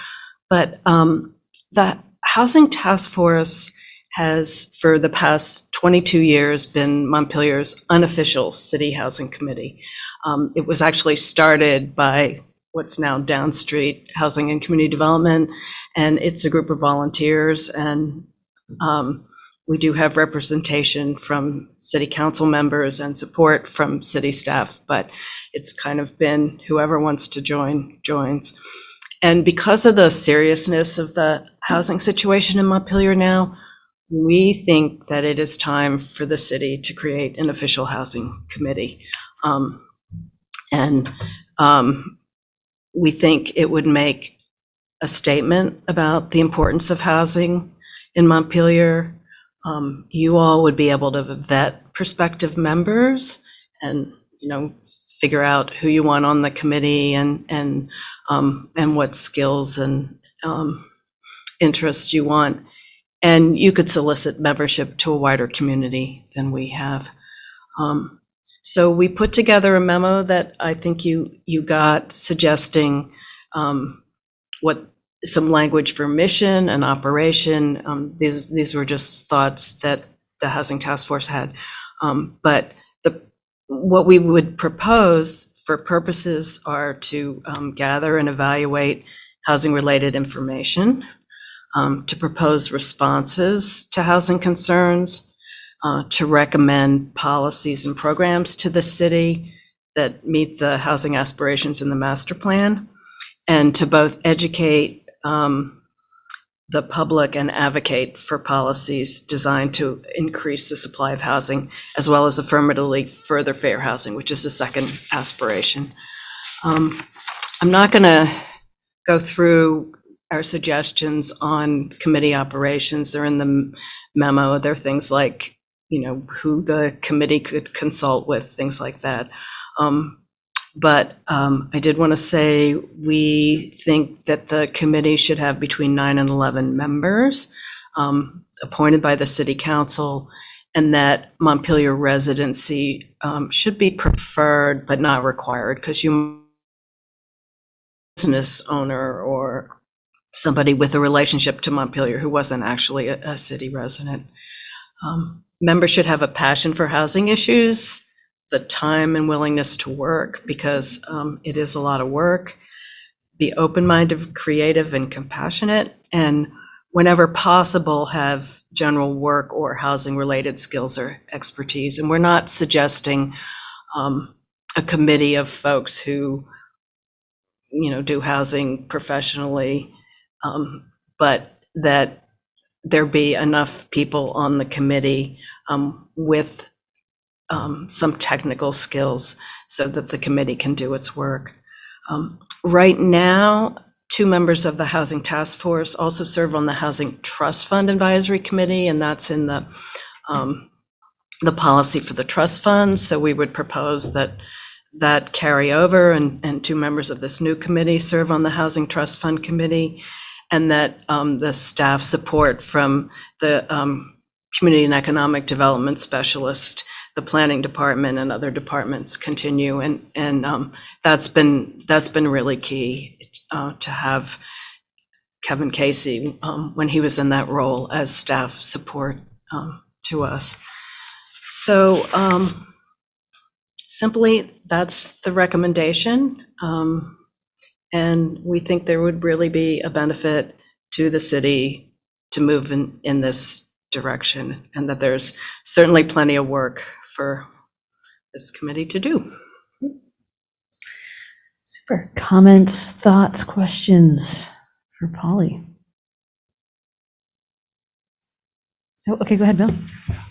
But the Housing Task Force has, for the past 22 years, been Montpelier's unofficial city housing committee. It was actually started by what's now Downstreet Housing and Community Development, and it's a group of volunteers, and we do have representation from city council members and support from city staff, but it's kind of been whoever wants to join, joins. And because of the seriousness of the housing situation in Montpelier now, we think that it is time for the city to create an official housing committee. We think it would make a statement about the importance of housing in Montpelier. You all would be able to vet prospective members and, figure out who you want on the committee and what skills and interests you want. And you could solicit membership to a wider community than we have. So we put together a memo that I think you got, suggesting what some language for mission and operation. These were just thoughts that the Housing Task Force had. But what we would propose for purposes are to gather and evaluate housing-related information, to propose responses to housing concerns, to recommend policies and programs to the city that meet the housing aspirations in the master plan, and to both educate the public and advocate for policies designed to increase the supply of housing, as well as affirmatively further fair housing, which is the second aspiration. I'm not going to go through our suggestions on committee operations. They're in the memo. They're things like, who the committee could consult with, things like that. But I did want to say we think that the committee should have between 9 and 11 members appointed by the city council, and that Montpelier residency should be preferred but not required, because you business owner or somebody with a relationship to Montpelier who wasn't actually a city resident. Members should have a passion for housing issues, the time and willingness to work, because it is a lot of work, be open-minded, creative, and compassionate, and whenever possible, have general work or housing-related skills or expertise. And we're not suggesting a committee of folks who, do housing professionally, but that there be enough people on the committee with some technical skills so that the committee can do its work. Right now, 2 members of the Housing Task Force also serve on the Housing Trust Fund Advisory Committee, and that's in the policy for the trust fund. So we would propose that carry over, and 2 members of this new committee serve on the Housing Trust Fund Committee, and that the staff support from the Community and Economic Development Specialist, the Planning Department, and other departments continue, and that's been really key to have Kevin Casey when he was in that role as staff support to us. So simply, that's the recommendation, and we think there would really be a benefit to the city to move in this direction, and that there's certainly plenty of work for this committee to do. Super. Comments, thoughts, questions for Polly? Oh, okay, go ahead, Bill.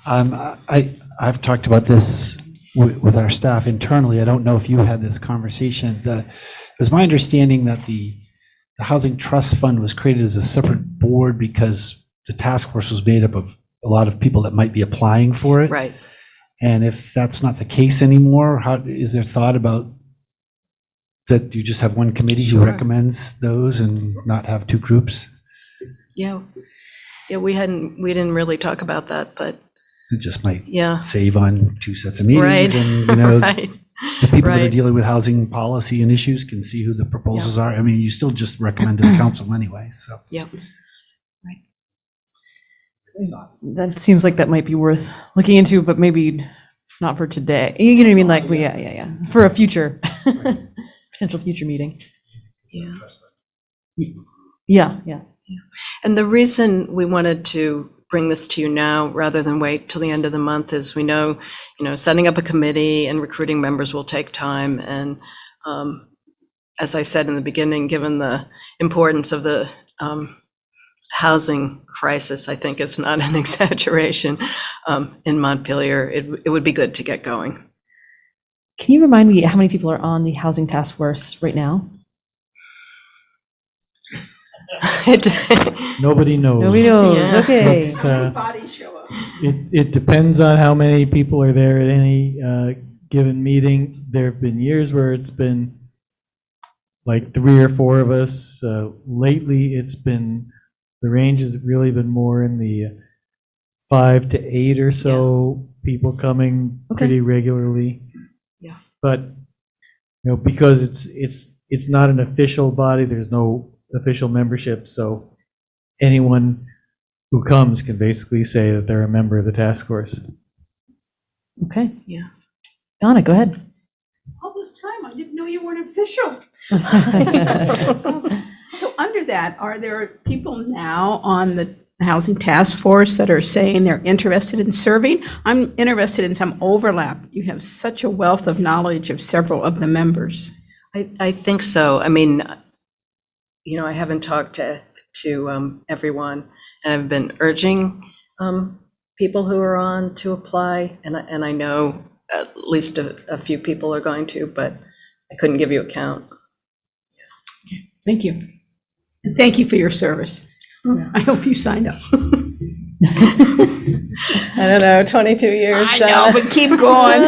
I've talked about this with our staff internally. I don't know if you had this conversation. It was my understanding that the Housing Trust Fund was created as a separate board because the task force was made up of a lot of people that might be applying for it. Right. And if that's not the case anymore, how is there thought about that you just have one committee who recommends those and not have 2 groups? Yeah, we didn't really talk about that, but it just might Yeah. save on 2 sets of meetings, Right. and Right. the people that are Right. dealing with housing policy and issues can see who the proposals are. I mean, you still just recommend to the council anyway. So yeah. That seems like that might be worth looking into, but maybe not for today. You know what I mean? Like, yeah. For a future, potential future meeting. Yeah. And the reason we wanted to bring this to you now rather than wait till the end of the month is we know, setting up a committee and recruiting members will take time. And as I said in the beginning, given the importance of the housing crisis, I think it's not an exaggeration, in Montpelier, it would be good to get going. Can you remind me how many people are on the Housing Task Force right now? Nobody knows. Nobody knows. Okay. It depends on how many people are there at any given meeting. There have been years where it's been like 3 or 4 of us. Lately, the range has really been more in the 5 to 8 or so people coming pretty regularly. Yeah. But because it's not an official body, there's no official membership, so anyone who comes can basically say that they're a member of the task force. Okay. Yeah. Donna, go ahead. All this time, I didn't know you weren't official. So under that, are there people now on the Housing Task Force that are saying they're interested in serving? I'm interested in some overlap. You have such a wealth of knowledge of several of the members. I think so. I mean, I haven't talked to everyone, and I've been urging people who are on to apply, and I know at least a few people are going to, but I couldn't give you a count. Thank you. And thank you for your service. I hope you signed up. I don't know, 22 years. I know, but keep going.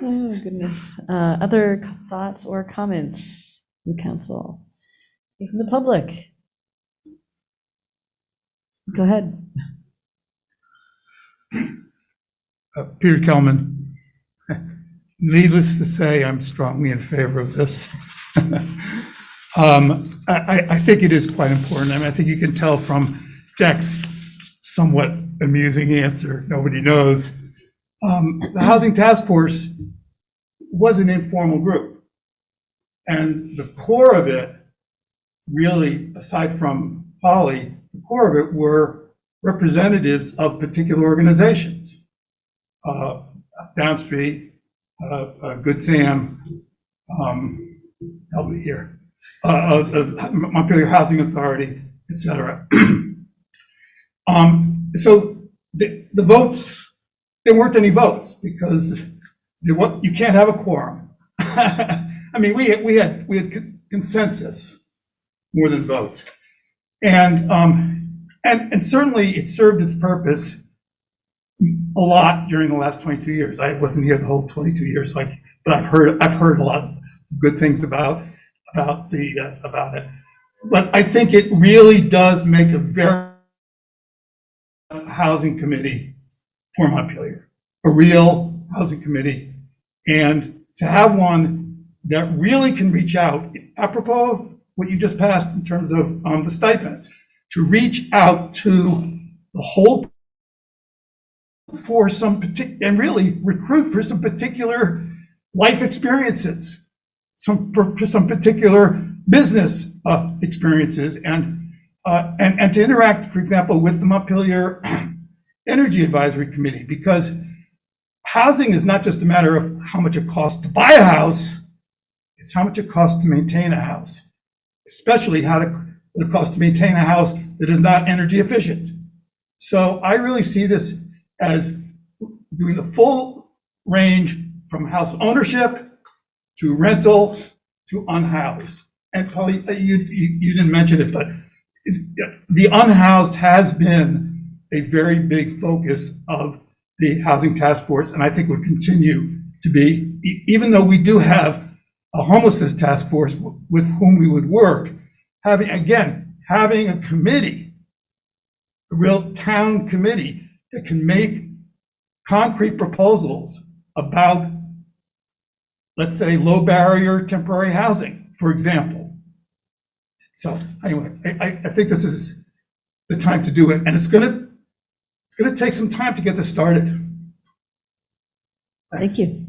Oh, goodness. Other thoughts or comments from the council? From the public? Go ahead. Peter Kelman. Needless to say, I'm strongly in favor of this. I think it is quite important. I mean, I think you can tell from Jack's somewhat amusing answer, nobody knows. The Housing Task Force was an informal group. And the core of it, really, aside from Polly, the core of it were representatives of particular organizations. Downstreet, Good Sam, help me here, Montpelier Housing Authority, et cetera. So the votes, there weren't any votes because you can't have a quorum. I mean, we had consensus more than votes. And certainly it served its purpose a lot during the last 22 years. I wasn't here the whole 22 years, but I've heard a lot of good things about it. But I think it really does make a very housing committee for Montpelier, a real housing committee, and to have one that really can reach out, apropos of what you just passed in terms of the stipends, to reach out to the whole for some particular, and really recruit for some particular life experiences, for some particular business experiences, and to interact, for example, with the Montpelier Energy Advisory Committee, because housing is not just a matter of how much it costs to buy a house, it's how much it costs to maintain a house, especially what it costs to maintain a house that is not energy efficient. So I really see this as doing the full range from house ownership to rental to unhoused. And Polly, you didn't mention it, but the unhoused has been a very big focus of the Housing Task Force, and I think would continue to be, even though we do have a homelessness task force with whom we would work, having a committee, a real town committee that can make concrete proposals about, let's say, low barrier temporary housing, for example. So anyway, I think this is the time to do it, and it's gonna take some time to get this started. Thank you.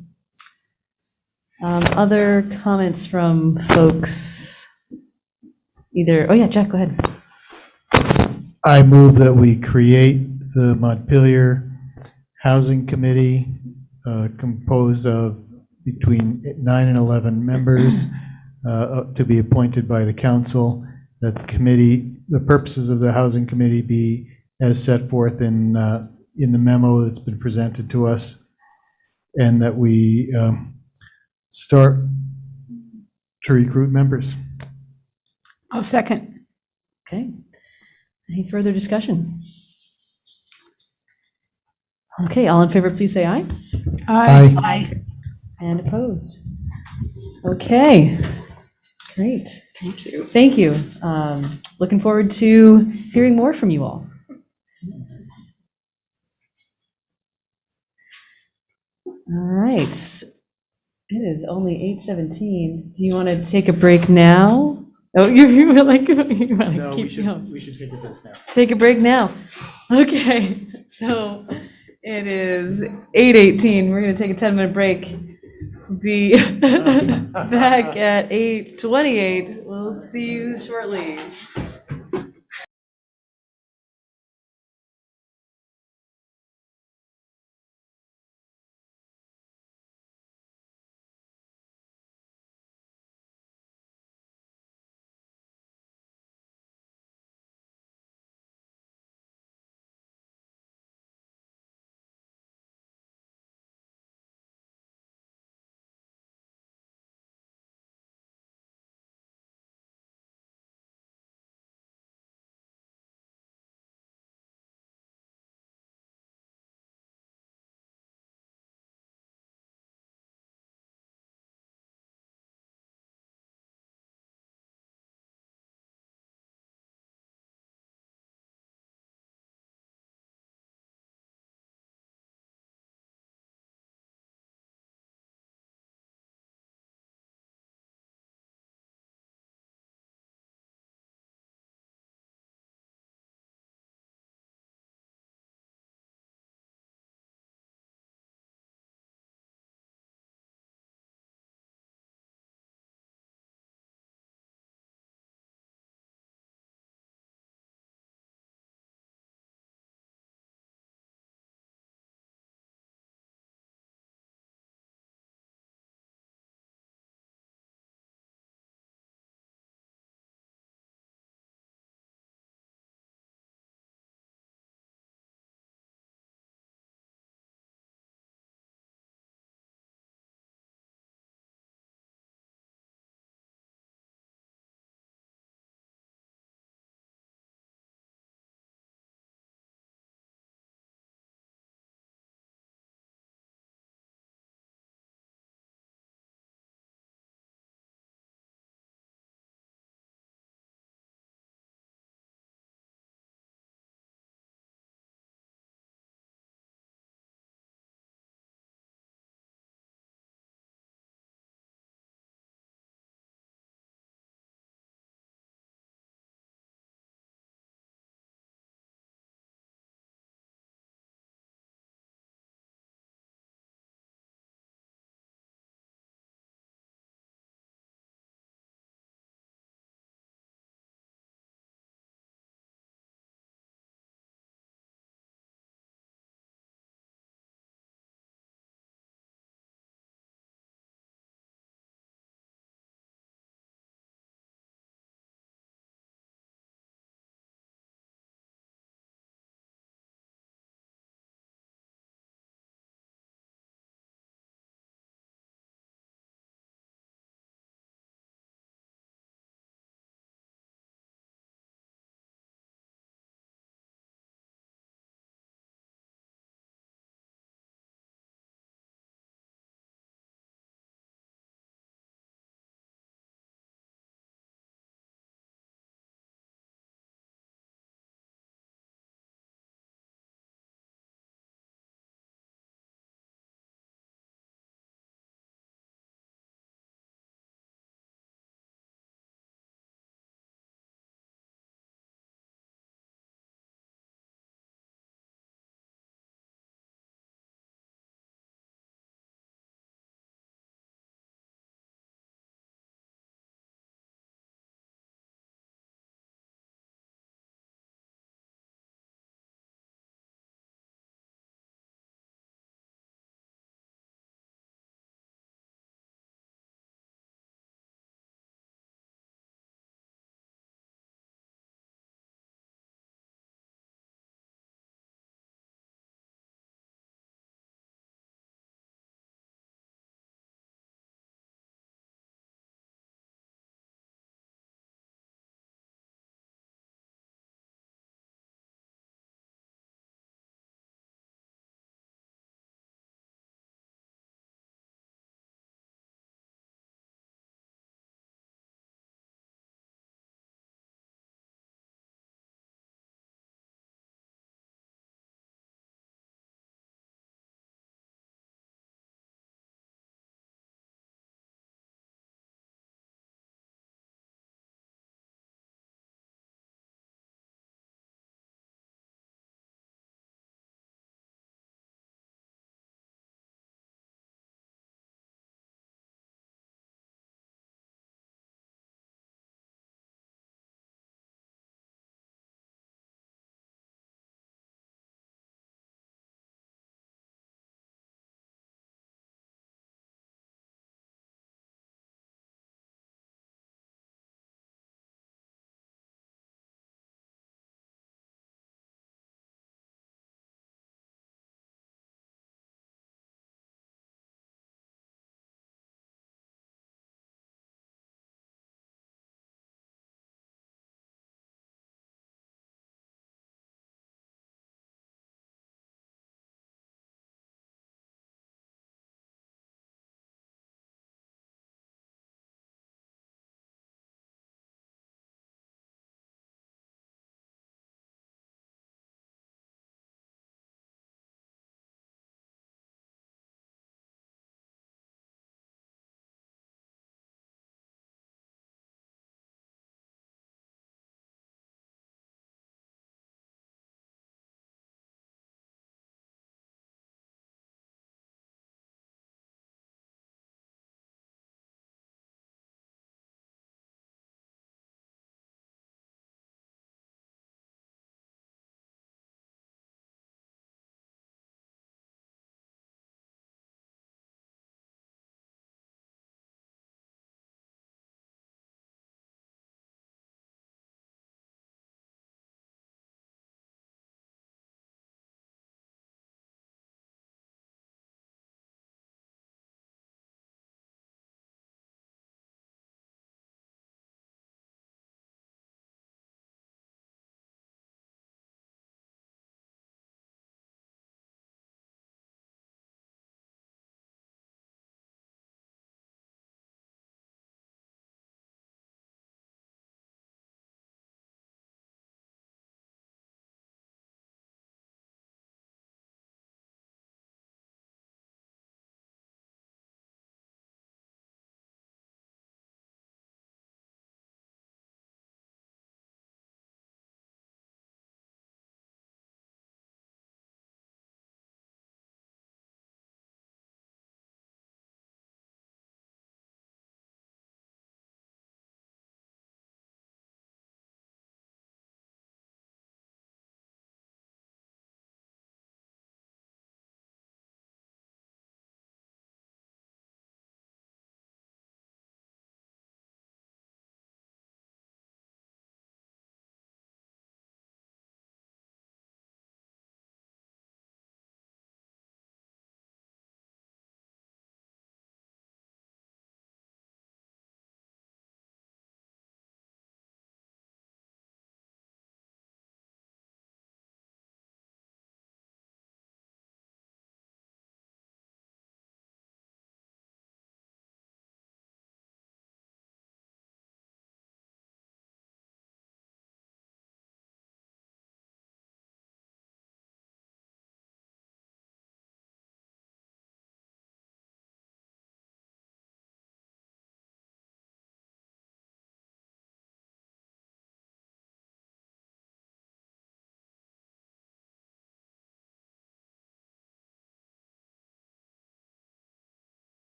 Other comments from folks? Oh yeah, Jack, go ahead. I move that we create the Montpelier Housing Committee composed of between 9 and 11 members to be appointed by the council, that the purposes of the Housing Committee be as set forth in the memo that's been presented to us, and that we start to recruit members. I'll second. Okay. Any further discussion? Okay, all in favor, please say aye. Aye. Aye. And opposed? Okay, great. Thank you. Thank you. Looking forward to hearing more from you all. All right. It is only 8:17. Do you want to take a break now? Oh, you were like, you want to No, keep going? we should take a break now. Take a break now. Okay, so it is 8:18. We're going to take a 10-minute break. Be back at 8:28. We'll see you shortly.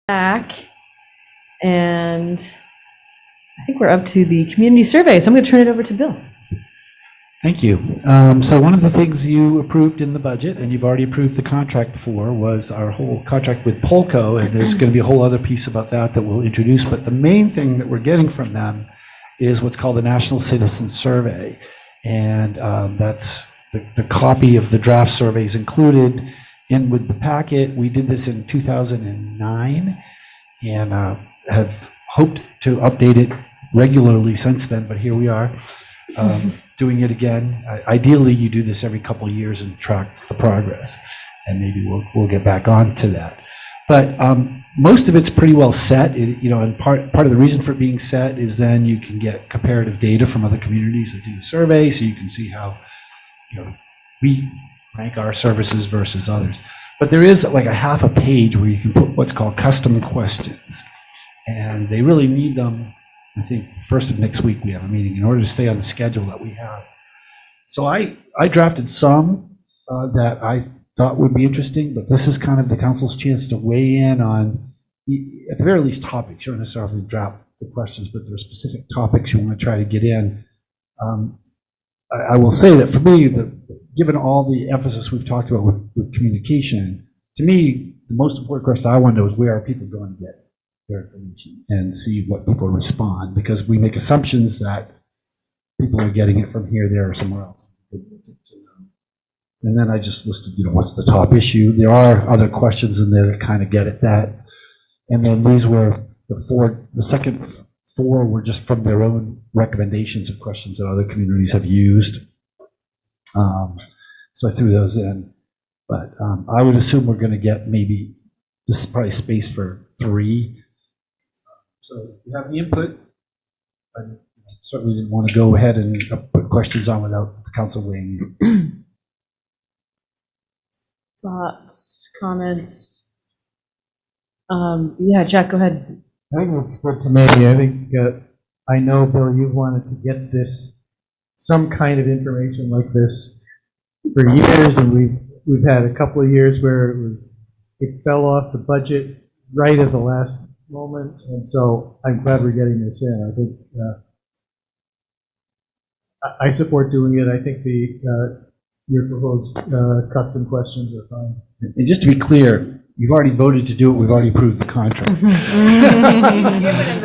back, and I think we're up to the community survey, so I'm going to turn it over to Bill. Thank you. So one of the things you approved in the budget, and you've already approved the contract for, was our whole contract with Polco, and there's going to be a whole other piece about that that we'll introduce. But the main thing that we're getting from them is what's called the National Citizen Survey, and that's the copy of the draft surveys included in with the packet. We did this in 2009, and have hoped to update it regularly since then, but here we are. Doing it again. Ideally, you do this every couple of years and track the progress, and maybe we'll get back on to that. But most of it's pretty well set. And part of the reason for it being set is then you can get comparative data from other communities that do the survey, so you can see how we rank our services versus others. But there is like a half a page where you can put what's called custom questions, and they really need them. I think first of next week we have a meeting in order to stay on the schedule that we have. So I drafted some that I thought would be interesting, but this is kind of the council's chance to weigh in on, at the very least, topics. You don't necessarily draft the questions, but there are specific topics you want to try to get in. I will say that for me, given all the emphasis we've talked about with communication, to me, the most important question I want to know is where are people going to get their information and see what people respond, because we make assumptions that people are getting it from here, there, or somewhere else. And then I just listed, what's the top issue. There are other questions in there that kind of get at that. And then these were the second four were just from their own recommendations of questions that other communities have used. So I threw those in, but I would assume we're going to get maybe just probably space for 3. So if you have any input, I certainly didn't want to go ahead and put questions on without the council weighing in. Thoughts, comments? Yeah, Jack, go ahead. I think looks good to me. I think, I know, Bill, you've wanted to get some kind of information like this for years, and we've had a couple of years where it fell off the budget right at the last moment, and so I'm glad we're getting this in. I think I support doing it. I think your proposed custom questions are fine. And just to be clear, you've already voted to do it. We've already approved the contract.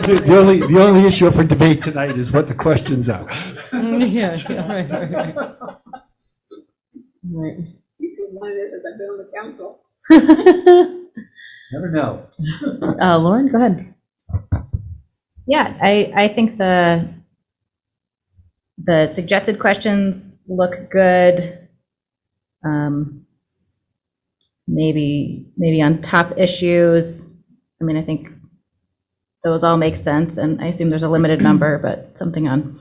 the only issue for debate tonight is what the questions are. Yeah, right. Right. He's been one of this as I've been on the council. Never know. Lauren, go ahead. Yeah, I think the suggested questions look good. Maybe on top issues. I mean, I think those all make sense, and I assume there's a limited number, but something on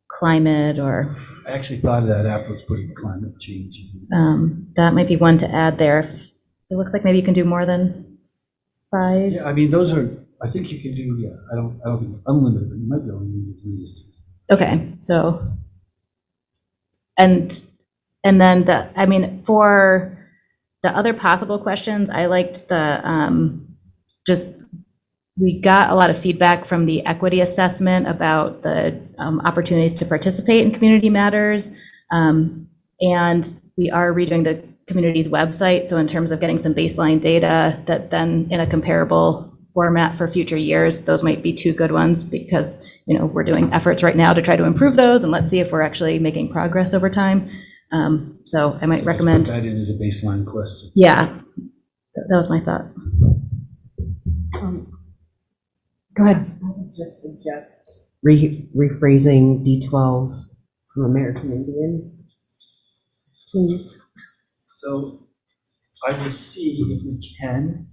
climate or. I actually thought of that afterwards, putting the climate change That might be one to add there. If it looks like maybe you can do more than 5. Yeah, I mean, those are. I think you can do. Yeah, I don't think it's unlimited, but you might be able to do 3. Okay, so and then for the other possible questions, I liked we got a lot of feedback from the equity assessment about the opportunities to participate in community matters, and we are redoing the community's website. So in terms of getting some baseline data that then in a comparable format for future years, those might be 2 good ones, because we're doing efforts right now to try to improve those, and let's see if we're actually making progress over time. So I might recommend put that in as a baseline question. Yeah, that was my thought. Go ahead. I would just suggest rephrasing D12 from American Indian, please. So I will see if we can.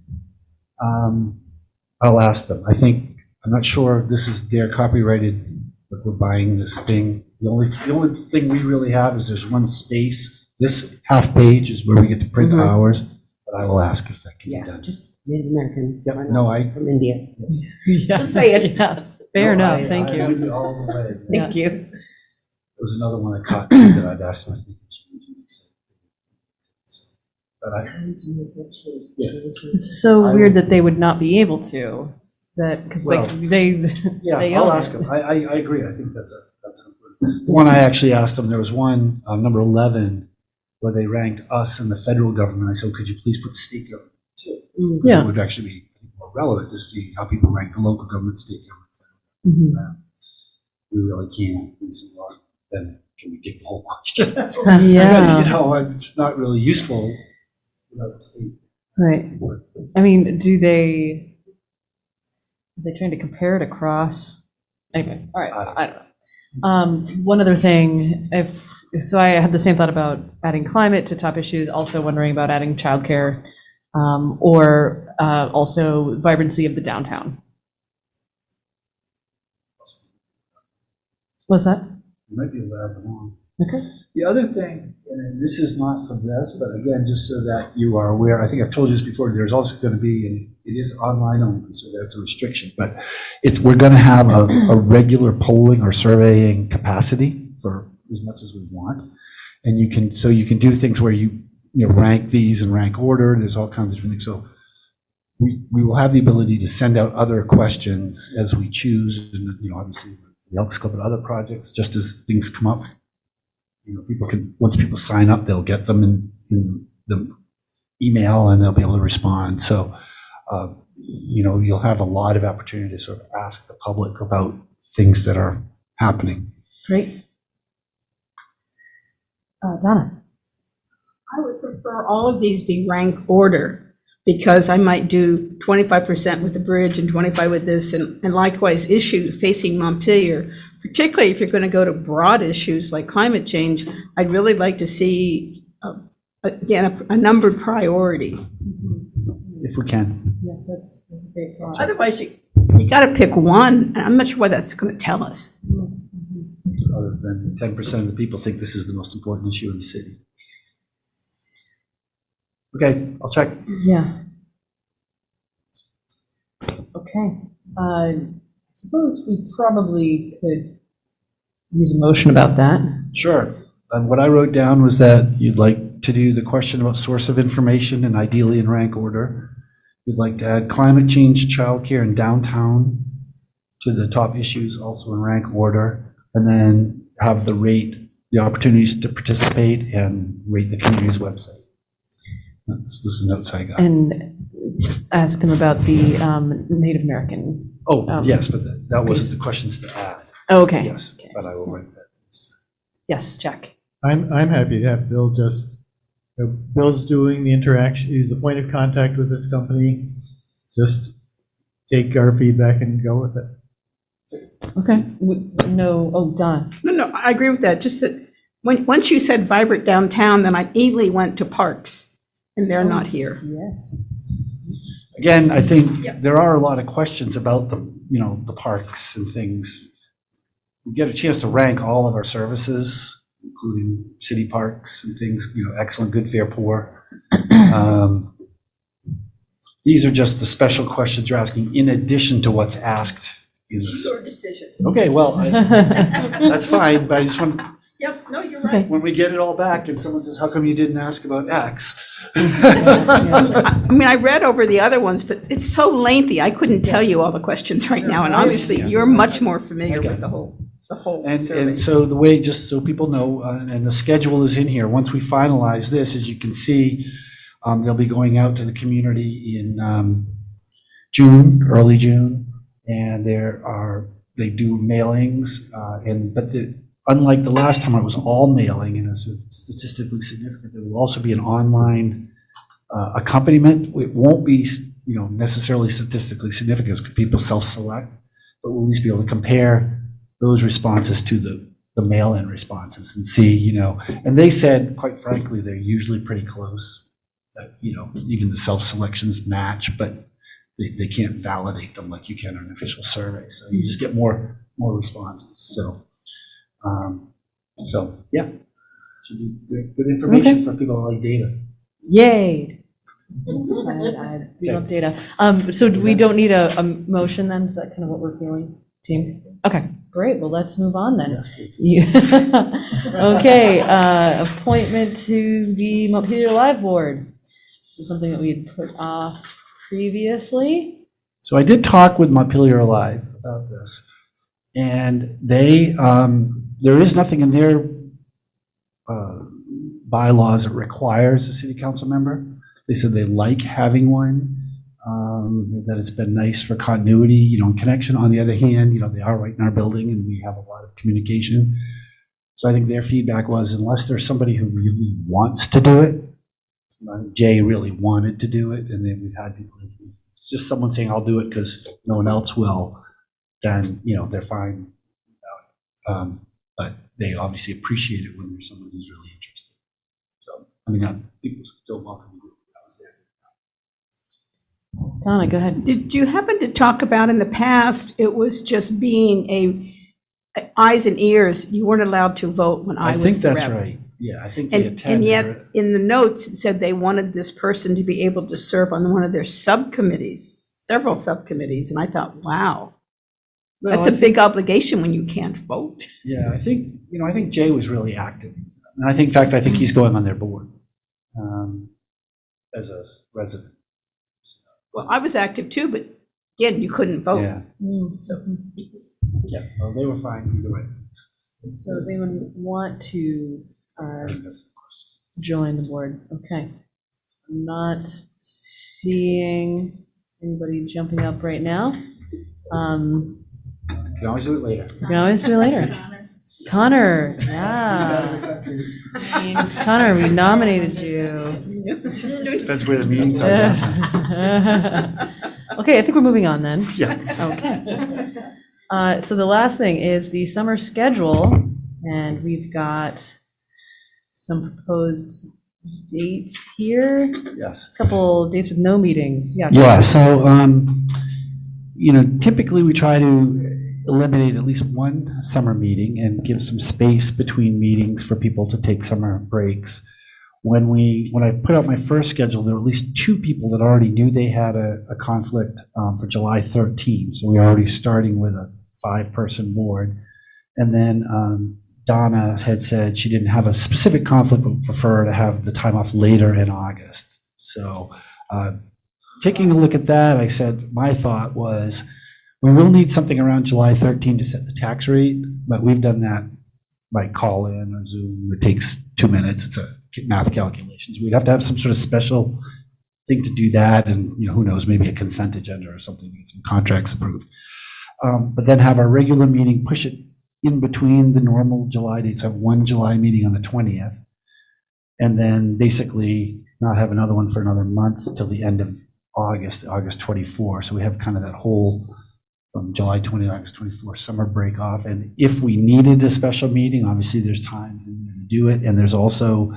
I'll ask them. I'm not sure if this is their copyrighted, but we're buying this thing. The only thing we really have is there's one space. This half page is where we get to print ours, but I will ask if that can be done. Just Native American. Yep. No, from India. Yes. Yeah. Just say it. Yeah. Fair enough. Thank you. I all the way. Thank you. There was another one that caught me that I'd asked them if they could change it. It's so weird that they would not be able to, that, because Well, they Yeah, they I'll own ask it. them. I agree. I think that's the one I actually asked them. There was one, number 11, where they ranked us and the federal government. I said, could you please put the state government too? Because Yeah. it would actually be more relevant to see how people rank the local government, state government, federal Mhm. government. We really can't. And so, well, then can we take the whole question? Yeah. Because, you know, it's not really useful without the state. Right. I mean, are they trying to compare it across? Anyway, all right, I don't know. One other thing, so I had the same thought about adding climate to top issues, also wondering about adding childcare, or also vibrancy of the downtown. What's that? You might be able to add them on. Okay. The other thing, and this is not for this, but again, just so that you are aware, I think I've told you this before, there's also going to be, and it is online only, so that's a restriction, but we're going to have a regular polling or surveying capacity for as much as we want. And you can do things where you rank these in rank order. There's all kinds of different things. So we will have the ability to send out other questions as we choose, and obviously the Elks Club and other projects, just as things come up. Once people sign up, they'll get them in the email and they'll be able to respond. So, you'll have a lot of opportunity to sort of ask the public about things that are happening. Great. Donna. I would prefer all of these be rank order, because I might do 25% with the bridge and 25 with this, and likewise issue facing Montpelier. Particularly if you're going to go to broad issues like climate change, I'd really like to see, again, a numbered priority. If we can. Yeah, that's a great thought. Otherwise, you got to pick one, and I'm not sure what that's going to tell us. Other than 10% of the people think this is the most important issue in the city. Okay, I'll check. Yeah. Okay. I suppose we probably could use a motion about that. Sure. What I wrote down was that you'd like to do the question about source of information, and ideally in rank order. You'd like to add climate change, childcare, and downtown to the top issues, also in rank order, and then have the opportunities to participate and rate the community's website. That was the notes I got. And ask them about the Native American. Yes, but that wasn't the questions to add. Oh, okay. Yes, okay. But I will write that. Yes, Jack. I'm happy to have Bill Bill's doing the interaction. He's the point of contact with this company. Just take our feedback and go with it. Okay. Don. No, I agree with that. Just that once you said vibrant downtown, then I immediately went to parks, and they're not here. Yes. Again, I think there are a lot of questions about the parks and things. We get a chance to rank all of our services, including city parks and things, excellent, good, fair, poor. These are just the special questions you're asking in addition to what's asked. It's your decision. Okay, well, that's fine, but I just want, Yep, no, you're right. when we get it all back and someone says, how come you didn't ask about X? I mean, I read over the other ones, but it's so lengthy, I couldn't tell you all the questions right now, and obviously, you're much more familiar with the whole survey. And so the way, just so people know, and the schedule is in here, once we finalize this, as you can see, they'll be going out to the community in June, early June, and they do mailings, but unlike the last time, it was all mailing and it's statistically significant. There will also be an online accompaniment. It won't be, necessarily statistically significant because people self-select, but we'll at least be able to compare those responses to the mail-in responses and see, and they said, quite frankly, they're usually pretty close. That, even the self-selections match, but they can't validate them like you can on an official survey. So you just get more responses. So yeah, should be good information for people who like data. Yay. I do love data. So we don't need a motion then? Is that kind of what we're feeling, team? Okay, great. Well, let's move on then. Yes, Okay, appointment to the Montpelier Live Board. This is something that we had put off previously. So I did talk with Montpelier Alive about this, and they, there is nothing in their bylaws that requires a city council member. They said they like having one, that it's been nice for continuity, you know, and connection. On the other hand, you know, they are right in our building and we have a lot of communication. So I think their feedback was, unless there's somebody who really wants to do it, Jay really wanted to do it, and then we've had people, if it's just someone saying, I'll do it because no one else will, then, you know, they're fine. But they obviously appreciate it when there's someone who's really interested. So, I mean, people still welcome the group. That was there. Donna, go ahead. Did you happen to talk about in the past, it was just being a eyes and ears, you weren't allowed to vote when I was the rep? I think that's right. Yeah, I think they attended. And yet, in the notes, it said they wanted this person to be able to serve on one of their subcommittees, several subcommittees, and I thought, wow, Well, that's a big obligation when you can't vote. Yeah, I think, you know, I think Jay was really active. And I think, in fact, I think he's going on their board as a resident. Well, I was active too, but again, you couldn't vote. Yeah. So, Yeah, well, they were fine either way. So does anyone want to join the board? Okay. I'm not seeing anybody jumping up right now. You can always do it later. You can always do it later. Connor, yeah. Connor, we nominated you. Depends where the meetings are. Okay, I think we're moving on then. Yeah. Okay. So the last thing is the summer schedule, and we've got some proposed dates here. Yes. A couple dates with no meetings. Yeah. Yeah, so, you know, typically we try to eliminate at least one summer meeting and give some space between meetings for people to take summer breaks. When I put out my first schedule, there were at least 2 people that already knew they had a conflict for July 13th. So we were already starting with a 5-person board. And then Donna had said she didn't have a specific conflict, but would prefer to have the time off later in August. So taking a look at that, I said, my thought was, we will need something around July 13 to set the tax rate, but we've done that by call in or Zoom. It takes 2 minutes. It's a math calculations. We'd have to have some sort of special thing to do that, and you know, who knows, maybe a consent agenda or something to get some contracts approved. But then have our regular meeting, push it in between the normal July dates. Have one July meeting on the 20th, and then basically not have another one for another month till the end of August 24. So we have kind of that whole from July 20 to August 24 summer break off. And if we needed a special meeting, obviously there's time to do it. And there's also,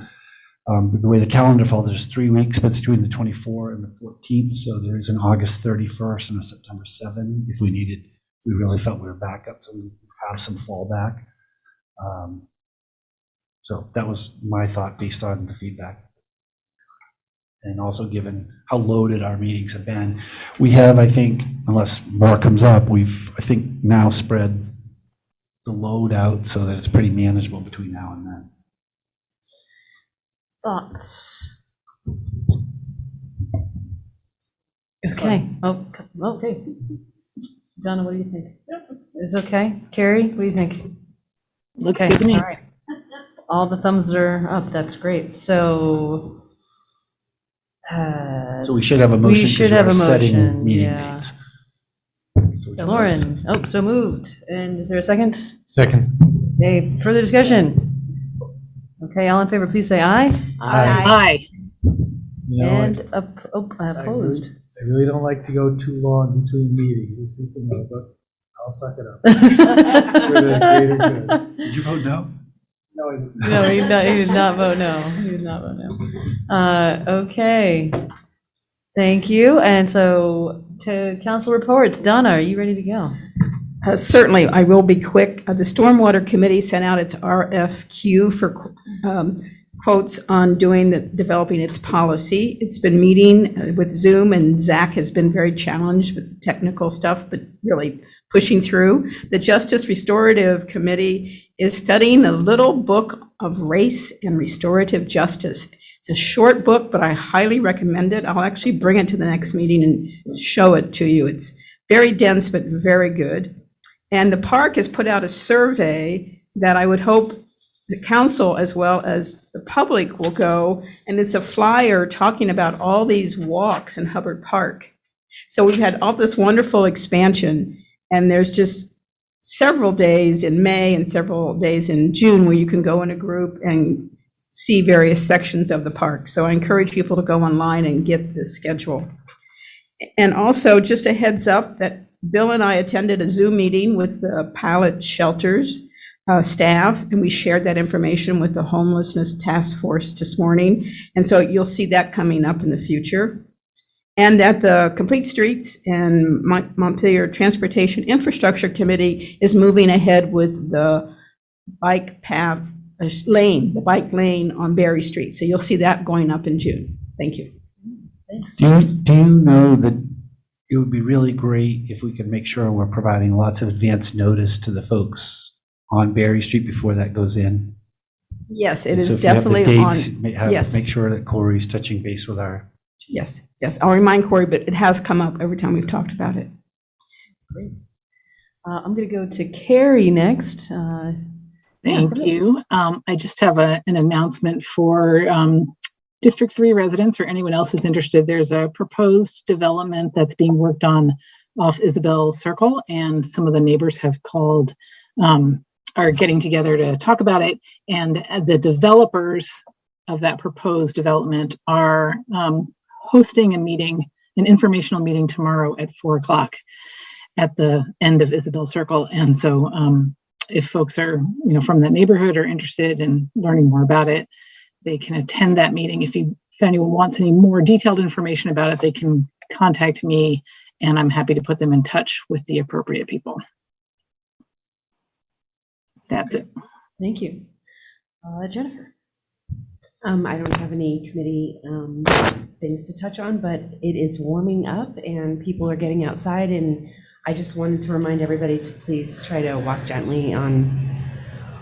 the way the calendar falls, there's 3 weeks between the 24th and the 14th. So there is an August 31st and a September 7th if we needed, if we really felt we were back up, so we have some fallback. So that was my thought based on the feedback. And also given how loaded our meetings have been, we have, I think, unless more comes up, we've, I think, now spread the load out so that it's pretty manageable between now and then. Thoughts? Okay. Oh, okay. Donna, what do you think? Is it okay? Carrie, what do you think? Looks Okay. good to me. All right. All the thumbs are up. That's great. So. So we should have a motion. We should have a setting motion. meeting Yeah. dates. So Lauren, so moved. And is there a second? Second. Okay, further discussion? Okay, all in favor, please say aye. Aye. You know, And opposed. I really don't like to go too long between meetings, it's good to know, but I'll suck it up. For the greater good. Did you vote no? No, I didn't. No, he did not vote no. He did not vote no. Okay. Thank you. And so to council reports, Donna, are you ready to go? Certainly, I will be quick. The Stormwater Committee sent out its RFQ for quotes on developing its policy. It's been meeting with Zoom, and Zach has been very challenged with the technical stuff, but really pushing through. The Justice Restorative Committee is studying the Little Book of Race and Restorative Justice. It's a short book, but I highly recommend it. I'll actually bring it to the next meeting and show it to you. It's very dense, but very good. And the park has put out a survey that I would hope the council as well as the public will go, and it's a flyer talking about all these walks in Hubbard Park. So we've had all this wonderful expansion, and there's just several days in May and several days in June where you can go in a group and see various sections of the park. So I encourage people to go online and get this schedule. And also, just a heads up that Bill and I attended a Zoom meeting with the pallet shelters staff, and we shared that information with the homelessness task force this morning. And so you'll see that coming up in the future. And that the Complete Streets and Montpelier Transportation Infrastructure Committee is moving ahead with the bike path lane, the bike lane on Berry Street. So you'll see that going up in June. Thank you. Thanks. Do you know that it would be really great if we could make sure we're providing lots of advance notice to the folks on Berry Street before that goes in? Yes, it And is so if you have the definitely dates, on. Yes. make sure that Corey's touching base with our. Yes, yes. I'll remind Corey, but it has come up every time we've talked about it. Great. I'm going to go to Carrie next. Thank you. I just have an announcement for District 3 residents or anyone else who's interested. There's a proposed development that's being worked on off Isabel Circle, and some of the neighbors have called, are getting together to talk about it. And the developers of that proposed development are hosting a meeting, an informational meeting tomorrow at 4:00 at the end of Isabel Circle. And so if folks are, from that neighborhood or interested in learning more about it, they can attend that meeting. If anyone wants any more detailed information about it, they can contact me, and I'm happy to put them in touch with the appropriate people. That's it. Thank you. Jennifer. I don't have any committee things to touch on, but it is warming up and people are getting outside, and I just wanted to remind everybody to please try to walk gently on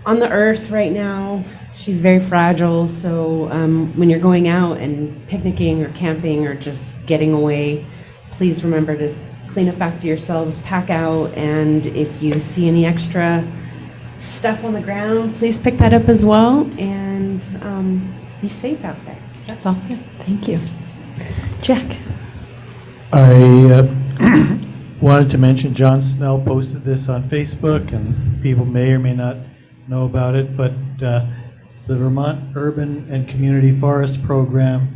the earth right now. She's very fragile, so when you're going out and picnicking or camping or just getting away, please remember to clean up after yourselves, pack out, and if you see any extra stuff on the ground, please pick that up as well, and be safe out there. That's all. Yeah, thank you. Jack. I wanted to mention John Snell posted this on Facebook, and people may or may not know about it, but the Vermont Urban and Community Forest Program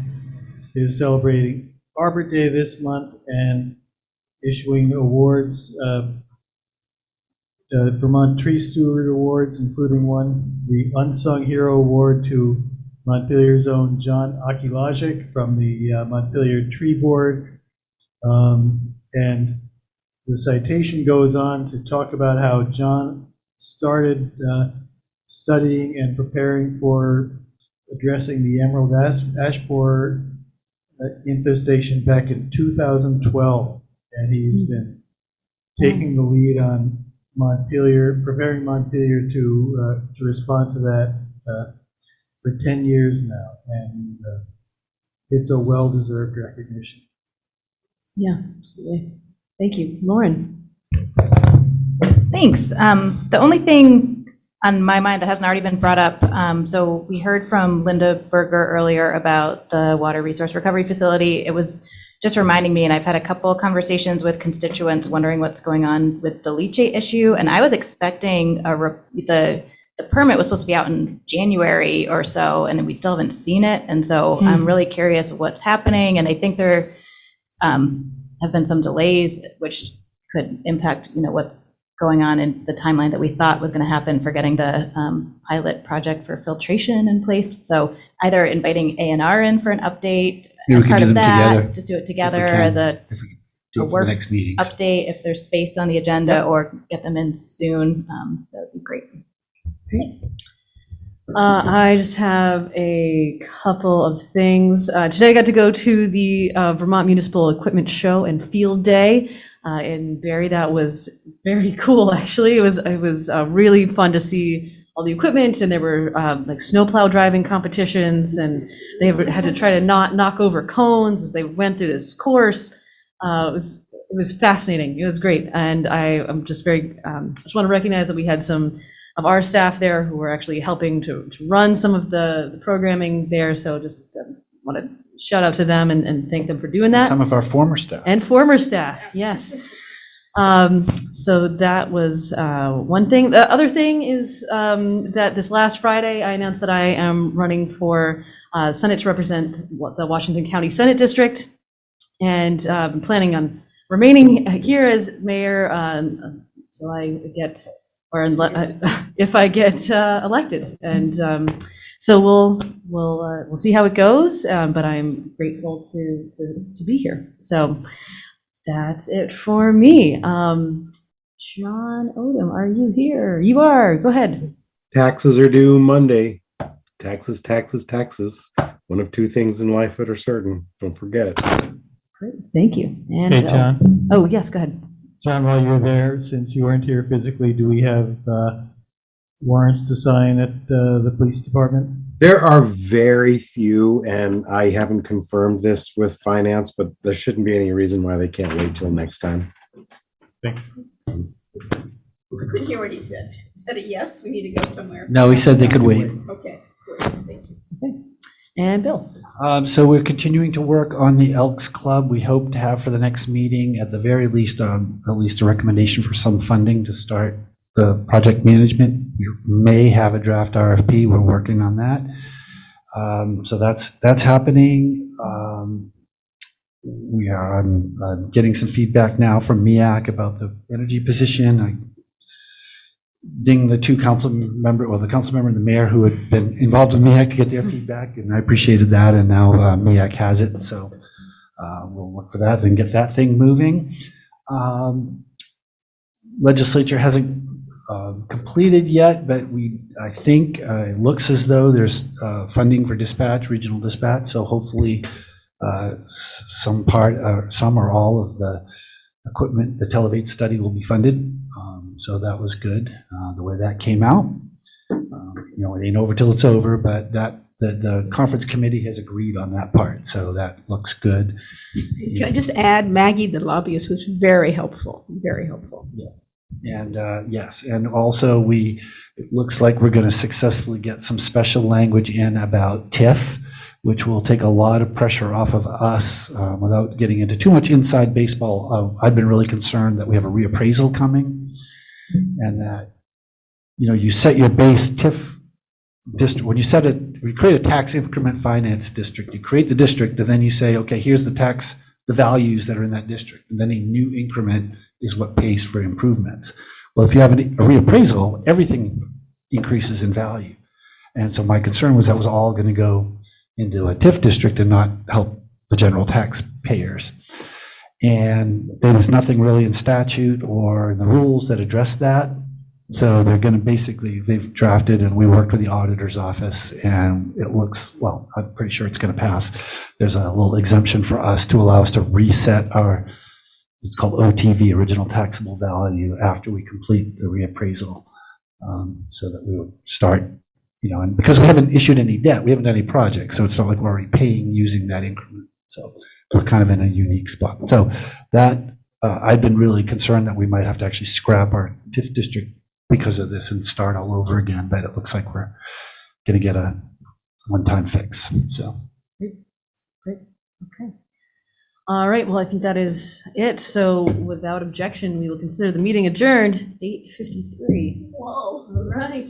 is celebrating Arbor Day this month and issuing awards, Vermont Tree Steward Awards, including the Unsung Hero Award to Montpelier's own John Akilajic from the Montpelier Tree Board. And the citation goes on to talk about how John started studying and preparing for addressing the emerald ash borer infestation back in 2012. And he's been taking the lead on Montpelier, preparing Montpelier to respond to that for 10 years now, and it's a well-deserved recognition. Yeah, absolutely. Thank you. Lauren. Thanks. The only thing on my mind that hasn't already been brought up, so we heard from Linda Berger earlier about the Water Resource Recovery Facility. It was just reminding me, and I've had a couple of conversations with constituents wondering what's going on with the leachate issue, and I was expecting the permit was supposed to be out in January or so, and we still haven't seen it. And so I'm really curious what's happening. And I think there have been some delays, which could impact, what's going on in the timeline that we thought was going to happen for getting the pilot project for filtration in place. So either inviting A&R in for an update as part of that, just do it together as a work next meetings. Update if there's space on the agenda, or get them in soon. That would be great. Thanks. I just have a couple of things. Today I got to go to the Vermont Municipal Equipment Show and Field Day in Barrie. That was very cool, actually. It was really fun to see all the equipment, and there were like snowplow driving competitions, and they had to try to not knock over cones as they went through this course. It was fascinating. It was great, and I'm just very just want to recognize that we had some of our staff there who were actually helping to run some of the programming there. So just want to shout out to them and thank them for doing that. Some of our former staff. And former staff, yes. So that was one thing. The other thing is that this last Friday, I announced that I am running for Senate to represent the Washington County Senate District, and planning on remaining here as mayor until I get, or if I get elected. And so we'll see how it goes. But I'm grateful to be here. So that's it for me. John Odom, are you here? You are. Go ahead. Taxes are due Monday. Taxes, taxes, taxes. One of two things in life that are certain. Don't forget it. Great. Thank you. And Hey, John. Oh, yes, go ahead. John, while you're there, since you weren't here physically, do we have warrants to sign at the police department? There are very few, and I haven't confirmed this with finance, but there shouldn't be any reason why they can't wait till next time. Thanks. I couldn't hear what he said. He said a yes, we need to go somewhere. No, he said they could wait. Okay, good, thank you. Okay. And Bill. So we're continuing to work on the Elks Club. We hope to have for the next meeting, at the very least, at least a recommendation for some funding to start the project management. We may have a draft RFP. We're working on that. So that's happening. We are getting some feedback now from MEAC about the energy position. I ding the two council member, or the council member and the mayor who had been involved with MEAC to get their feedback, and I appreciated that. And now MEAC has it, so we'll look for that and get that thing moving. Legislature hasn't completed yet, but I think it looks as though there's funding for dispatch, regional dispatch. So hopefully some or all of the equipment, the Televate study will be funded. So that was good, the way that came out. It ain't over till it's over, but the conference committee has agreed on that part. So that looks good. Can I just add, Maggie, the lobbyist, was very helpful, very helpful. Yeah. And yes, and also it looks like we're going to successfully get some special language in about TIF, which will take a lot of pressure off of us without getting into too much inside baseball. I've been really concerned that we have a reappraisal coming, and that you set your base TIF district. When you create a tax increment finance district, you create the district, and then you say, okay, here's the values that are in that district, and then a new increment is what pays for improvements. Well, if you have a reappraisal, everything increases in value. And so my concern was that was all going to go into a TIF district and not help the general taxpayers. And there's nothing really in statute or in the rules that address that. So they're going to they've drafted, and we worked with the auditor's office, and it looks, well, I'm pretty sure it's going to pass. There's a little exemption for us to allow us to reset it's called OTV, original taxable value, after we complete the reappraisal, so that we would start, and because we haven't issued any debt, we haven't done any projects, so it's not like we're already paying using that increment. So we're kind of in a unique spot. So that, I've been really concerned that we might have to actually scrap our TIF district because of this and start all over again, but it looks like we're going to get a one-time fix. So. Great. Okay. All right. Well, I think that is it. So without objection, we will consider the meeting adjourned. 8:53. Whoa. All right.